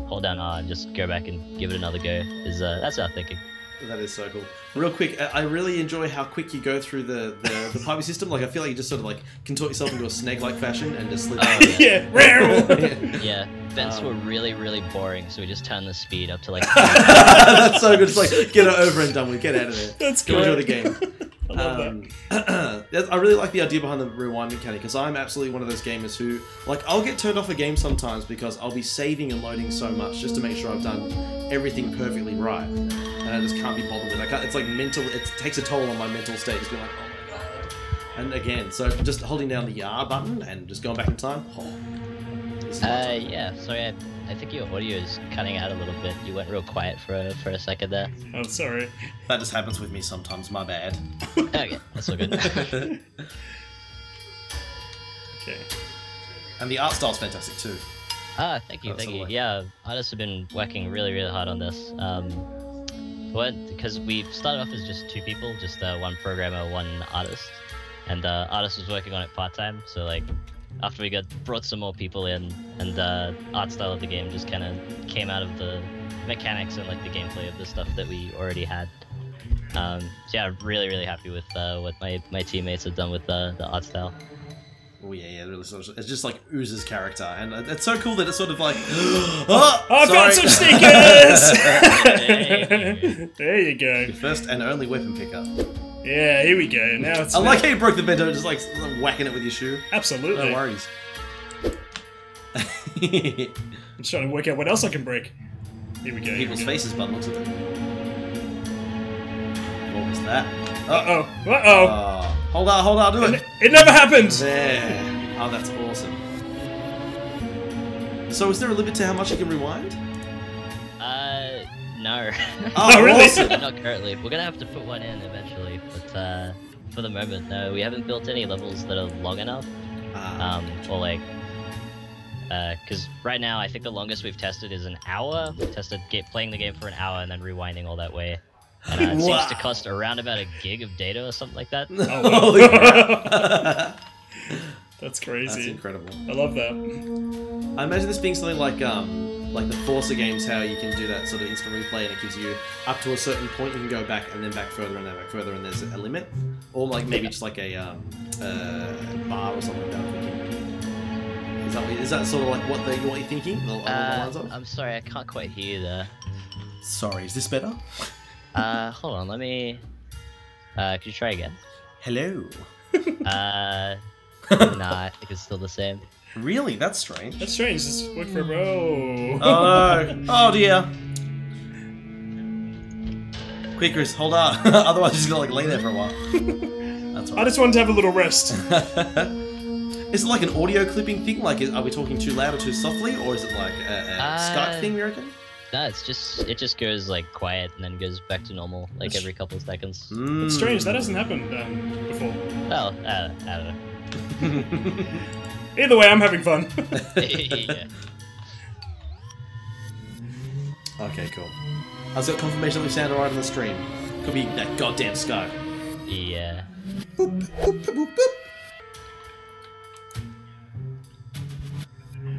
hold down R and just go back and give it another go. That's our thinking. That is so cool. Real quick, I really enjoy how quick you go through the piping system. Like, I feel like you just sort of like contort yourself into a snake-like fashion and just slip out. Yeah, vents were really, really boring, so we just turned the speed up to like... That's so good. It's like, get it over and done with. Get out of there. That's Go great. enjoy the game. I love that. I really like the idea behind the rewind mechanic, because I'm absolutely one of those gamers who, like, I'll get turned off a game sometimes because I'll be saving and loading so much just to make sure I've done everything perfectly right, and I just can't be bothered with it. It's like mental, it takes a toll on my mental state, just being like, oh my god. And again, so just holding down the R button and just going back in time, yeah, sorry, I think your audio is cutting out a little bit. You went real quiet for a second there. I'm sorry. That just happens with me sometimes, my bad. Okay, that's all good. Okay. And the art style's fantastic too. Thank you. Yeah, artists have been working really, really hard on this. because we started off as just 2 people, just one programmer, 1 artist, and the artist was working on it part-time, so like after we brought some more people in, and the art style of the game just kind of came out of the mechanics and like the gameplay of the stuff that we already had. So yeah, I'm really, really happy with what my teammates have done with the art style. Oh yeah, really sort of, it's just like oozes character, and it's so cool that it's sort of like, I've got some sneakers! There you go. Your first and only weapon pickup. Yeah, here we go. Now it's. I like how you broke the vento, just like whacking it with your shoe. Absolutely. No worries. I'm just trying to work out what else I can break. Here we go. People's faces, but looks at them. What was that? Uh-oh. Uh-oh. Hold on, do it. It never happened. There. Oh, that's awesome. So is there a limit to how much you can rewind? No. Oh, really? Awesome. Not currently. We're gonna have to put one in eventually, but for the moment, no. We haven't built any levels that are long enough. Or like, because right now I think the longest we've tested is an hour. We've tested playing the game for an hour and then rewinding all that way. And it seems to cost around about 1 gig of data or something like that. Oh, wow. Holy crap. That's crazy. That's incredible. I love that. I imagine this being something like the Forza games, how you can do that sort of instant replay and it gives you up to a certain point, you can go back and then back further and then back further, and there's a limit. Or like maybe just like a bar or something like that, I'm thinking. Is that sort of like what you're thinking? I'm sorry, I can't quite hear you there. Sorry, is this better? Hold on, let me... could you try again? Hello? Nah, I think it's still the same. Really? That's strange. That's strange, just work for a bro. Oh no. Oh dear. Quick, Chris, hold on. Otherwise you're just gonna like lay there for a while. That's right. I just wanted to have a little rest. Is it like an audio clipping thing? Like, are we talking too loud or too softly? Or is it like a Skype thing, you reckon? No, it just goes like quiet and then goes back to normal like every couple of seconds. It's strange, that hasn't happened before. Oh, I don't know. Either way, I'm having fun. Yeah. Okay, cool. I've got confirmation that we sound alright on the stream. Could be that goddamn Skype. Yeah. Boop, boop, boop, boop.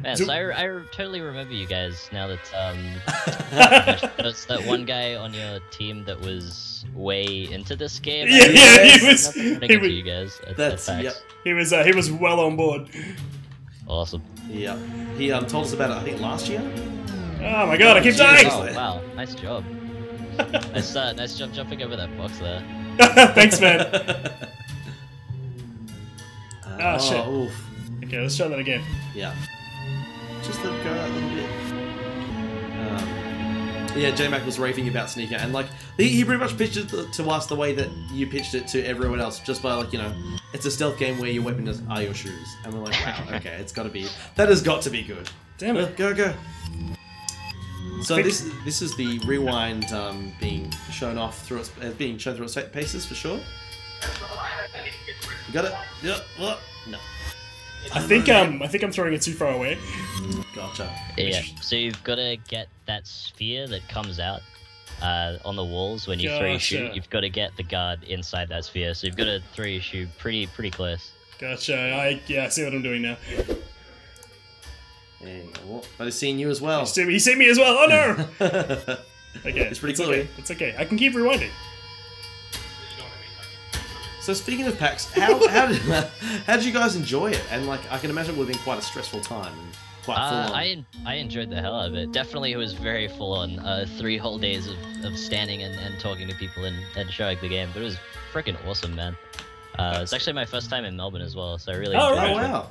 Man, so I totally remember you guys now that there's that one guy on your team that was way into this game. Yeah, he was. You guys at PAX. Yep. He was well on board. Awesome. Yeah. He told us about it, I think, last year. Oh my god, I keep dying! Oh wow, nice job. nice job jumping over that box there. Thanks, man. Shit. Oof. Okay, let's try that again. Yeah. Just let it go out a little bit. Yeah, J-Mac was raving about Sneaker, and like he pretty much pitched it to us the way that you pitched it to everyone else, just by like, you know, it's a stealth game where your weapon are your shoes, and we're like, wow, okay, that has got to be good. Damn it, go. So this is the rewind being shown off through its paces for sure. You got it? Yeah. What? No. I think I'm throwing it too far away. Gotcha. Yeah. So you've got to get that sphere that comes out on the walls when you throw your shoe. You've got to get the guard inside that sphere. So you've got to throw your shoe pretty close. Gotcha. I see what I'm doing now. There you go. But he's seen you as well. He's seen me as well. Oh no! Okay, it's pretty clear. Okay. It's okay. I can keep rewinding. So speaking of PAX, how did you guys enjoy it? And like, I can imagine it would have been quite a stressful time and quite full on. I enjoyed the hell out of it. Definitely, it was very full on. 3 whole days of standing and talking to people and showing the game. But it was freaking awesome, man. It's actually my first time in Melbourne as well, so I really enjoyed it. Oh wow!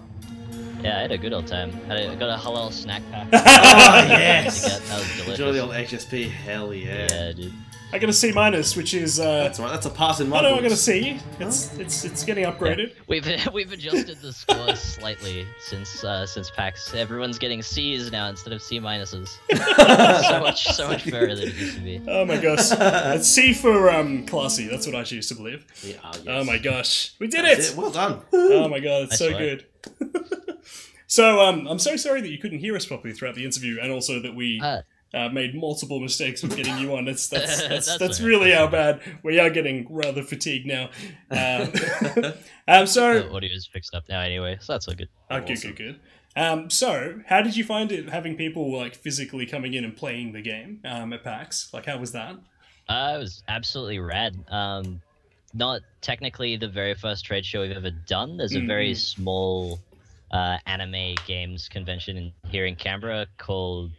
Yeah, I had a good old time. I got a halal snack pack. Oh yes! That was delicious. Enjoy the old HSP. Hell yeah! Yeah, dude. I got a C-, which is that's right. That's a pass in my books. I got a C. It's getting upgraded. Yeah. We've adjusted the score slightly since PAX. Everyone's getting C's now instead of C-. so much fairer than it used to be. Oh my gosh, it's C for classy. That's what I choose to believe. Yeah, yes. Oh my gosh, we did it! Well done. Oh my god, it's so good. So I'm so sorry that you couldn't hear us properly throughout the interview, and also that we made multiple mistakes with getting you on. That's really how bad we are getting. Rather fatigued now. So the audio is fixed up now anyway, so that's all good. Good. So how did you find it having people like physically coming in and playing the game at PAX? Like, how was that? It was absolutely rad. Not technically the very first trade show we've ever done. There's a very small anime games convention here in Canberra called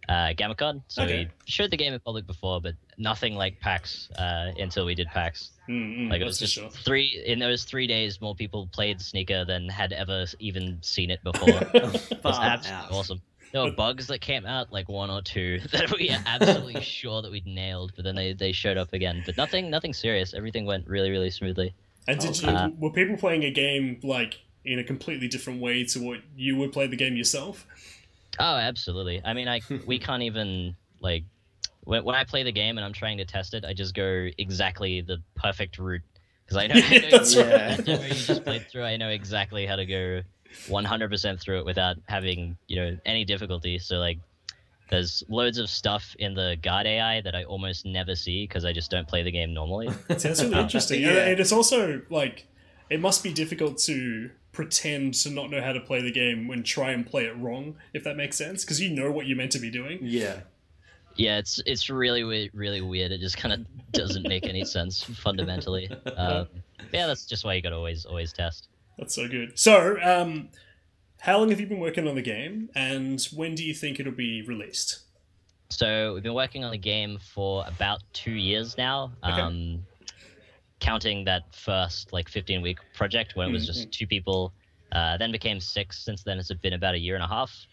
GammaCon. So we showed the game in public before, but nothing like PAX until we did PAX. Like it was just in those 3 days, more people played Sneaker than had ever even seen it before. It was absolutely awesome. There were bugs that came out, like 1 or 2, that we are absolutely sure that we'd nailed, but then they showed up again. But nothing serious. Everything went really, really smoothly. And were people playing a game like in a completely different way to what you would play the game yourself? Oh, absolutely. I mean, we can't even like when I play the game and I'm trying to test it, I just go exactly the perfect route because I know that demo you just played through. I know exactly how to go 100% through it without having any difficulty. So like, there's loads of stuff in the guard AI that I almost never see because I just don't play the game normally. That's really interesting. And it's also like, it must be difficult to pretend to not know how to play the game when try and play it wrong, if that makes sense, because you know what you're meant to be doing. Yeah, it's really weird. It just kind of doesn't make any sense fundamentally. Yeah, that's just why you gotta always test. That's so good. So, how long have you been working on the game, and when do you think it'll be released? So we've been working on the game for about 2 years now. Okay. Counting that first like 15-week project when it was just 2 people, then became 6. Since then, it's been about 1.5 years.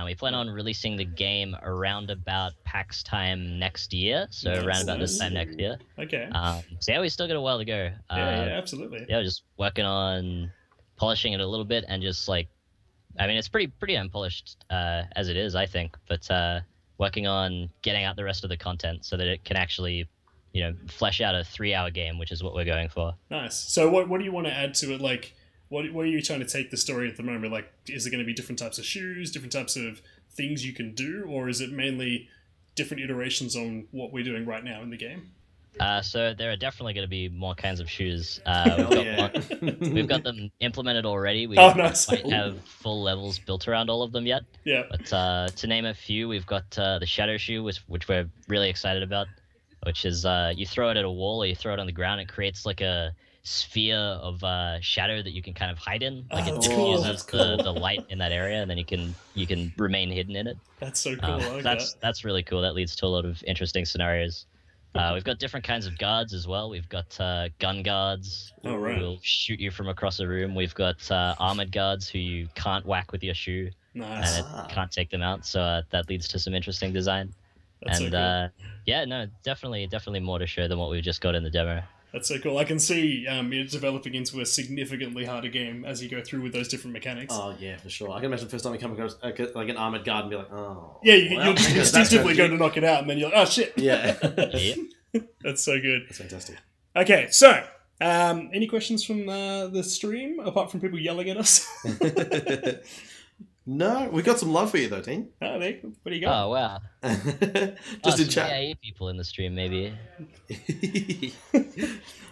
We plan on releasing the game around about PAX time next year, so around about this time next year. Okay. So yeah, we still got a while to go. Yeah, absolutely. Yeah, just working on polishing it a little bit and just like, I mean, it's pretty unpolished as it is, I think, but working on getting out the rest of the content so that it can actually flesh out a 3-hour game, which is what we're going for. Nice. So what do you want to add to it? Like, what are you trying to take the story at the moment? Like, is it going to be different types of shoes, different types of things you can do, or is it mainly different iterations on what we're doing right now in the game? So there are definitely going to be more kinds of shoes. We've got them implemented already. We don't quite have full levels built around all of them yet. Yeah. But to name a few, we've got the shadow shoe, which we're really excited about. Which is you throw it at a wall or you throw it on the ground, it creates like a sphere of shadow that you can kind of hide in. Like it diffuses the light in that area, and then you can remain hidden in it. That's so cool. That's really cool. That leads to a lot of interesting scenarios. We've got different kinds of guards as well. We've got gun guards who will shoot you from across a room. We've got armored guards who you can't whack with your shoe, and it can't take them out. So that leads to some interesting design. That's so cool. Yeah, no, definitely more to show than what we've just got in the demo. That's so cool. I can see it developing into a significantly harder game as you go through with those different mechanics. Oh, yeah, for sure. I can imagine the first time you come across like an armored guard and be like, oh. Yeah, you'll just instinctively go to knock it out, and then you're like, oh, shit. Yeah. That's so good. That's fantastic. Okay, so, any questions from the stream, apart from people yelling at us? No, we got some love for you though, Dean. Oh, Nick, what do you got? Oh, wow. Just in chat. PAE people in the stream, maybe.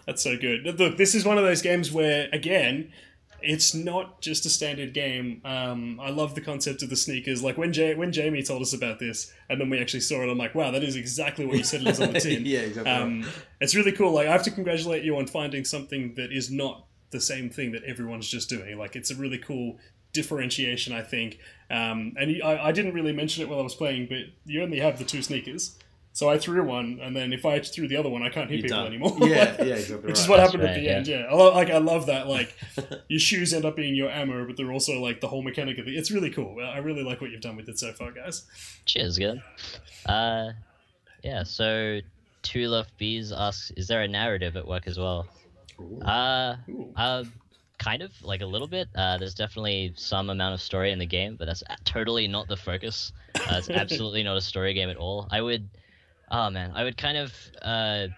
That's so good. Look, this is one of those games where, again, it's not just a standard game. I love the concept of the sneakers. Like when Jamie told us about this, and then we actually saw it, I'm like, wow, that is exactly what you said it is on the tin. Yeah, exactly. It's really cool. Like, I have to congratulate you on finding something that is not the same thing that everyone's just doing. Like, it's a really cool differentiation, I think. And I didn't really mention it while I was playing, but you only have the 2 sneakers. So I threw one, and then if I threw the other one, I can't hit people anymore. Yeah, yeah, exactly. Which is what happened at the end. Yeah, I love that. Like, your shoes end up being your ammo, but they're also like the whole mechanic of it. It's really cool. I really like what you've done with it so far, guys. Cheers, good. Yeah. So, Two Left Bees asks, is there a narrative at work as well? Kind of, like a little bit. There's definitely some amount of story in the game, but that's totally not the focus. It's absolutely not a story game at all. I would kind of, I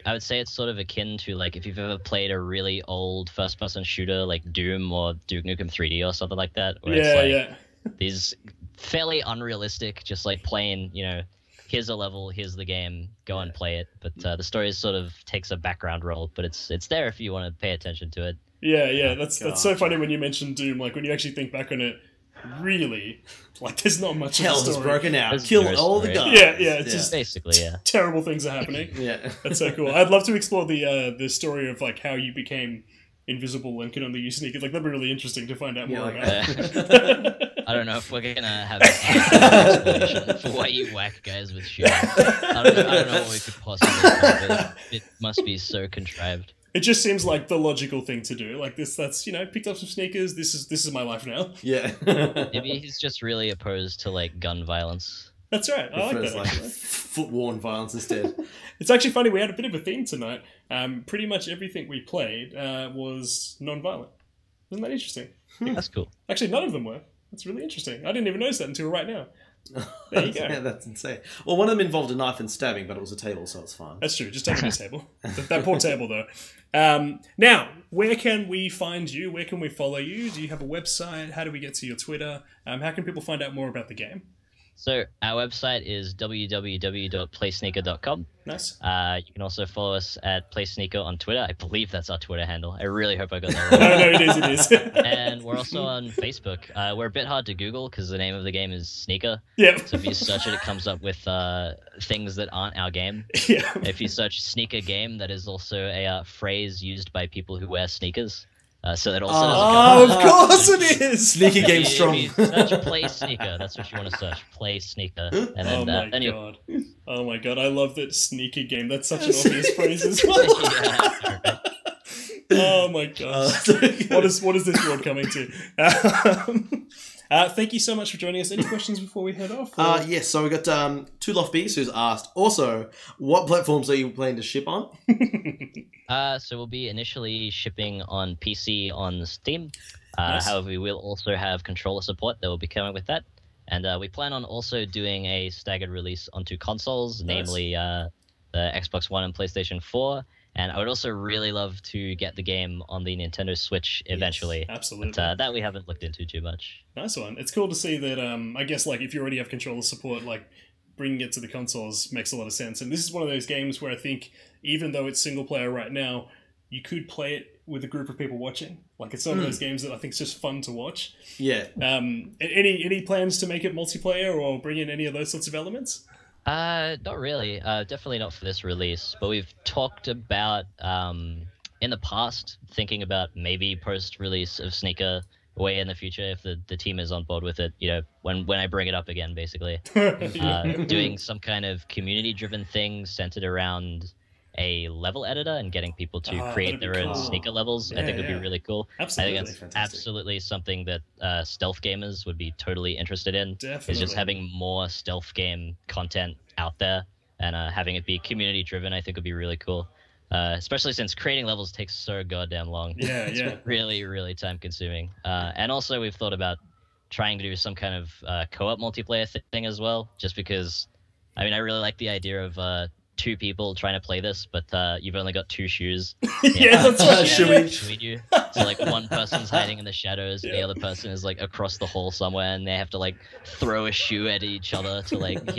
would say it's sort of akin to like if you've ever played a really old first-person shooter like Doom or Duke Nukem 3D or something like that, where it's like these fairly unrealistic, just like playing, you know, here's a level, here's the game, go and play it. But the story sort of takes a background role, but it's there if you want to pay attention to it. Yeah, that's so funny when you mentioned Doom. Like when you actually think back on it, really, like there's not much. Hell of the has story. broken out. There's Kill no all the story. guys. Yeah, it's just basically, yeah. terrible things are happening. Yeah, that's so cool. I'd love to explore the story of like how you became invisible and can only use sneakers. Like that'd be really interesting to find out more about. I don't know if we're gonna have an explanation for why you whack guys with shoes. I don't know what we could possibly do. It must be so contrived. It just seems like the logical thing to do. Like that's you know, picked up some sneakers. This is my life now. Yeah. Maybe he's just really opposed to like gun violence. That's right. I like that. Like foot-worn violence instead. It's actually funny. We had a bit of a theme tonight. Pretty much everything we played was non-violent. Isn't that interesting? That's cool. Actually, none of them were. That's really interesting. I didn't even notice that until right now. There you go. Yeah, that's insane. Well, one of them involved a knife and stabbing, but it was a table, so it's fine. That's true. Just take this table. That poor table, though. Now, where can we find you? Where can we follow you? Do you have a website? How do we get to your Twitter? How can people find out more about the game? So our website is www.playsneaker.com. Nice. You can also follow us at PlaySneaker on Twitter. I believe that's our Twitter handle. I really hope I got that right. No, it is. And we're also on Facebook. We're a bit hard to Google because the name of the game is Sneaker. Yeah. So if you search it comes up with things that aren't our game. Yeah. If you search Sneaker Game, that is also a phrase used by people who wear sneakers. So that also of course it is. Sneaker Game strong. If you search Play Sneaker, that's what you want to search. Play Sneaker, and then God! Oh my god! I love that Sneaker Game. That's such an obvious phrase as well. Oh my gosh! What is this world coming to? Thank you so much for joining us. Any questions before we head off? Yes, so we got Two Loft Beast who's asked, also, what platforms are you planning to ship on? So we'll be initially shipping on PC on Steam. Nice. However, we will also have controller support that will be coming with that. And we plan on also doing a staggered release onto consoles, namely the Xbox One and PlayStation 4. And I would also really love to get the game on the Nintendo Switch eventually. Yes, absolutely. But that we haven't looked into too much. Nice one. It's cool to see that, I guess, like, if you already have controller support, like, bringing it to the consoles makes a lot of sense. And this is one of those games where I think, even though it's single player right now, you could play it with a group of people watching. Like, it's one of those games that I think is just fun to watch. Yeah. Any plans to make it multiplayer or bring in any of those sorts of elements? Not really. Definitely not for this release. But we've talked about, in the past, thinking about maybe post-release of Sneaker way in the future if the team is on board with it, you know, when I bring it up again, basically. Doing some kind of community-driven thing centered around a level editor and getting people to create their own sneaker levels, I think would be really cool. Absolutely. I think that's absolutely something that stealth gamers would be totally interested in. Definitely. Is just having more stealth game content out there and having it be community driven, I think would be really cool. Especially since creating levels takes so goddamn long. Yeah. Really, really time consuming. And also we've thought about trying to do some kind of co-op multiplayer thing as well, just because, I mean, I really like the idea of two people trying to play this, but you've only got two shoes. Yeah, that's right. Between you. So like one person's hiding in the shadows, the other person is like across the hall somewhere, and they have to like throw a shoe at each other to like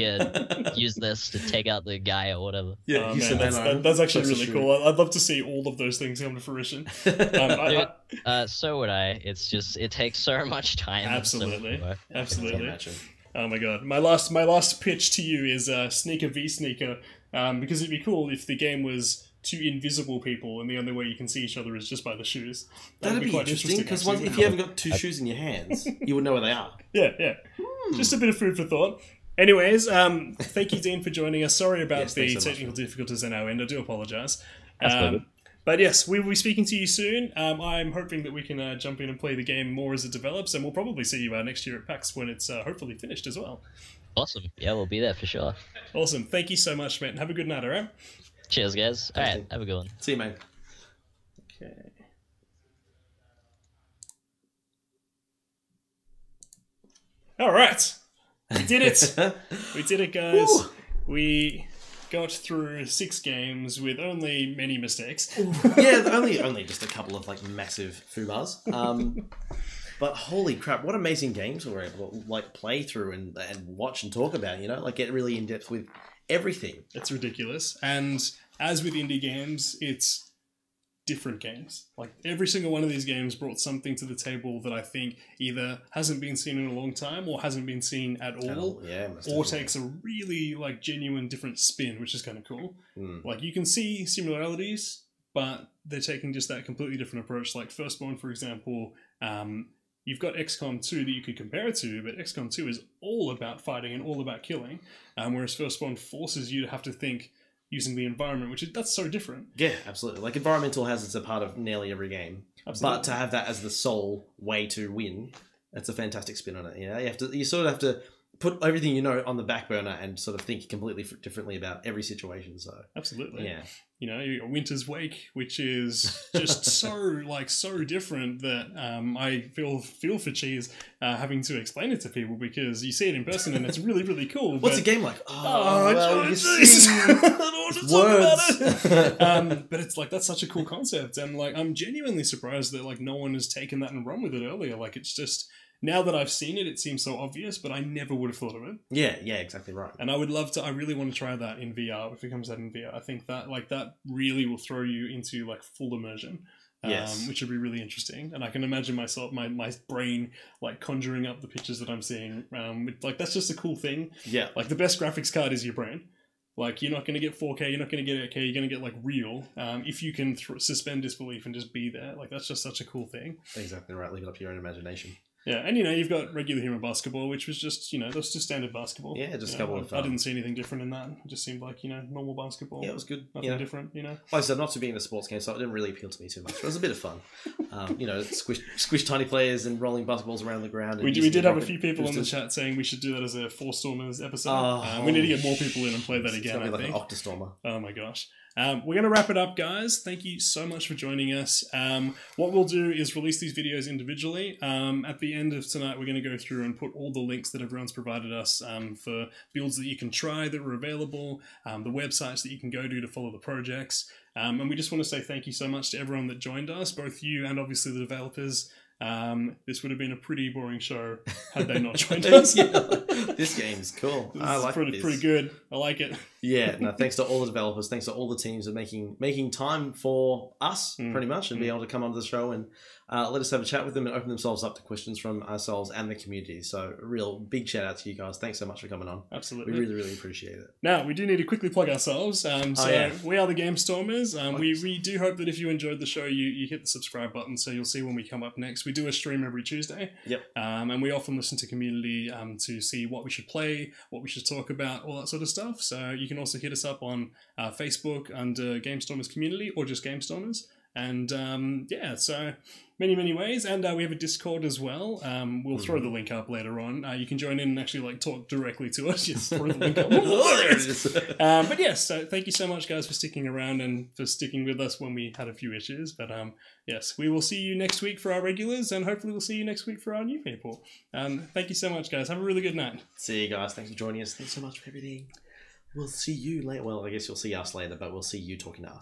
use this to take out the guy or whatever. Yeah, that's actually really cool. I'd love to see all of those things come to fruition. So would I. It's just it takes so much time. Absolutely. Absolutely. Oh my god. My last pitch to you is Sneaker v Sneaker. Because it'd be cool if the game was two invisible people and the only way you can see each other is just by the shoes. That'd be quite interesting, because if you haven't got two shoes in your hands, you would know where they are. Yeah. Just a bit of food for thought. Anyways, thank you, Dean, for joining us. Sorry about the technical difficulties on our end. I do apologise. But yes, we will be speaking to you soon. I'm hoping that we can jump in and play the game more as it develops, and we'll probably see you next year at PAX when it's hopefully finished as well. Awesome. Yeah, we'll be there for sure. Awesome. Thank you so much, man. Have a good night, alright? Cheers, guys. Alright, have a good one. See you, mate. Okay. Alright. We did it. We did it, guys. Woo. We got through 6 games with only many mistakes. Yeah, only just a couple of like massive fubas. But holy crap, what amazing games we're able to like play through and watch and talk about, you know? Like get really in depth with everything. It's ridiculous. And as with indie games, it's different games. Like every single one of these games brought something to the table that I think either hasn't been seen in a long time or hasn't been seen at all, or takes a really like genuine different spin, which is kind of cool. Like you can see similarities, but they're taking just that completely different approach. Like Firstborn, for example, you've got XCOM 2 that you could compare it to, but XCOM 2 is all about fighting and all about killing, whereas Firstborn forces you to have to think using the environment, that's so different. Yeah, absolutely. Like environmental hazards are part of nearly every game, but to have that as the sole way to win, that's a fantastic spin on it. You know, you sort of have to put everything you know on the back burner and sort of think completely differently about every situation. So absolutely, yeah. You know, you got Winter's Wake, which is just so different that I feel for Cheese having to explain it to people because you see it in person and it's really, really cool. What's the game like? You see, I don't want to talk about it. But it's like that's such a cool concept, and like I'm genuinely surprised that like no one has taken that and run with it earlier. Like it's just. Now that I've seen it, it seems so obvious, but I never would have thought of it. Yeah, exactly right. And I would love to. I really want to try that in VR if it comes out in VR. I think that that really will throw you into like full immersion. Yes. Which would be really interesting. And I can imagine myself, my brain, like conjuring up the pictures that I'm seeing. Like that's just a cool thing. Yeah. Like the best graphics card is your brain. Like you're not going to get 4K, you're not going to get 8K, you're going to get like real. If you can suspend disbelief and just be there, like that's just such a cool thing. Exactly right. Leave it up to your own imagination. Yeah, and you know, you've got regular human basketball, which was just, you know, that's just standard basketball. Yeah, just a couple of... I didn't see anything different in that. It just seemed like, you know, normal basketball. Yeah, it was good. Nothing different, you know. Like I said, not to being a sports game, so it didn't really appeal to me too much. It was a bit of fun. You know, squish tiny players and rolling basketballs around the ground. And we did have a few people on the chat saying we should do that as a Four-Stormers episode. We need to get more people in and play that again, I think. Like an Octostormer. Oh my gosh. We're going to wrap it up, guys. Thank you so much for joining us. What we'll do is release these videos individually. At the end of tonight, we're going to go through and put all the links that everyone's provided us for builds that you can try that are available, the websites that you can go to follow the projects. And we just want to say thank you so much to everyone that joined us, both you and obviously the developers. This would have been a pretty boring show had they not joined us. This game's cool. I like it. Pretty good. I like it. Yeah, no, thanks to all the developers, thanks to all the teams for making time for us, pretty much, and be able to come onto the show and let us have a chat with them and open themselves up to questions from ourselves and the community. So a real big shout out to you guys. Thanks so much for coming on. Absolutely. We really, really appreciate it. Now, we do need to quickly plug ourselves. We are the GameStormers. We do hope that if you enjoyed the show, you hit the subscribe button so you'll see when we come up next. We do a stream every Tuesday. Yep. And we often listen to community to see what we should play, what we should talk about, all that sort of stuff. So you can also hit us up on Facebook under GameStormers Community or just GameStormers. And so many ways. And we have a Discord as well. We'll throw the link up later on. You can join in and actually like talk directly to us. Just throw the link up. There it is. But yes, so thank you so much, guys, for sticking around and for sticking with us when we had a few issues. But yes, we will see you next week for our regulars, and hopefully we'll see you next week for our new people. Thank you so much, guys. Have a really good night. See you guys. Thanks for joining us. Thanks so much for everything. We'll see you later. Well, I guess you'll see us later, but we'll see you talking to us.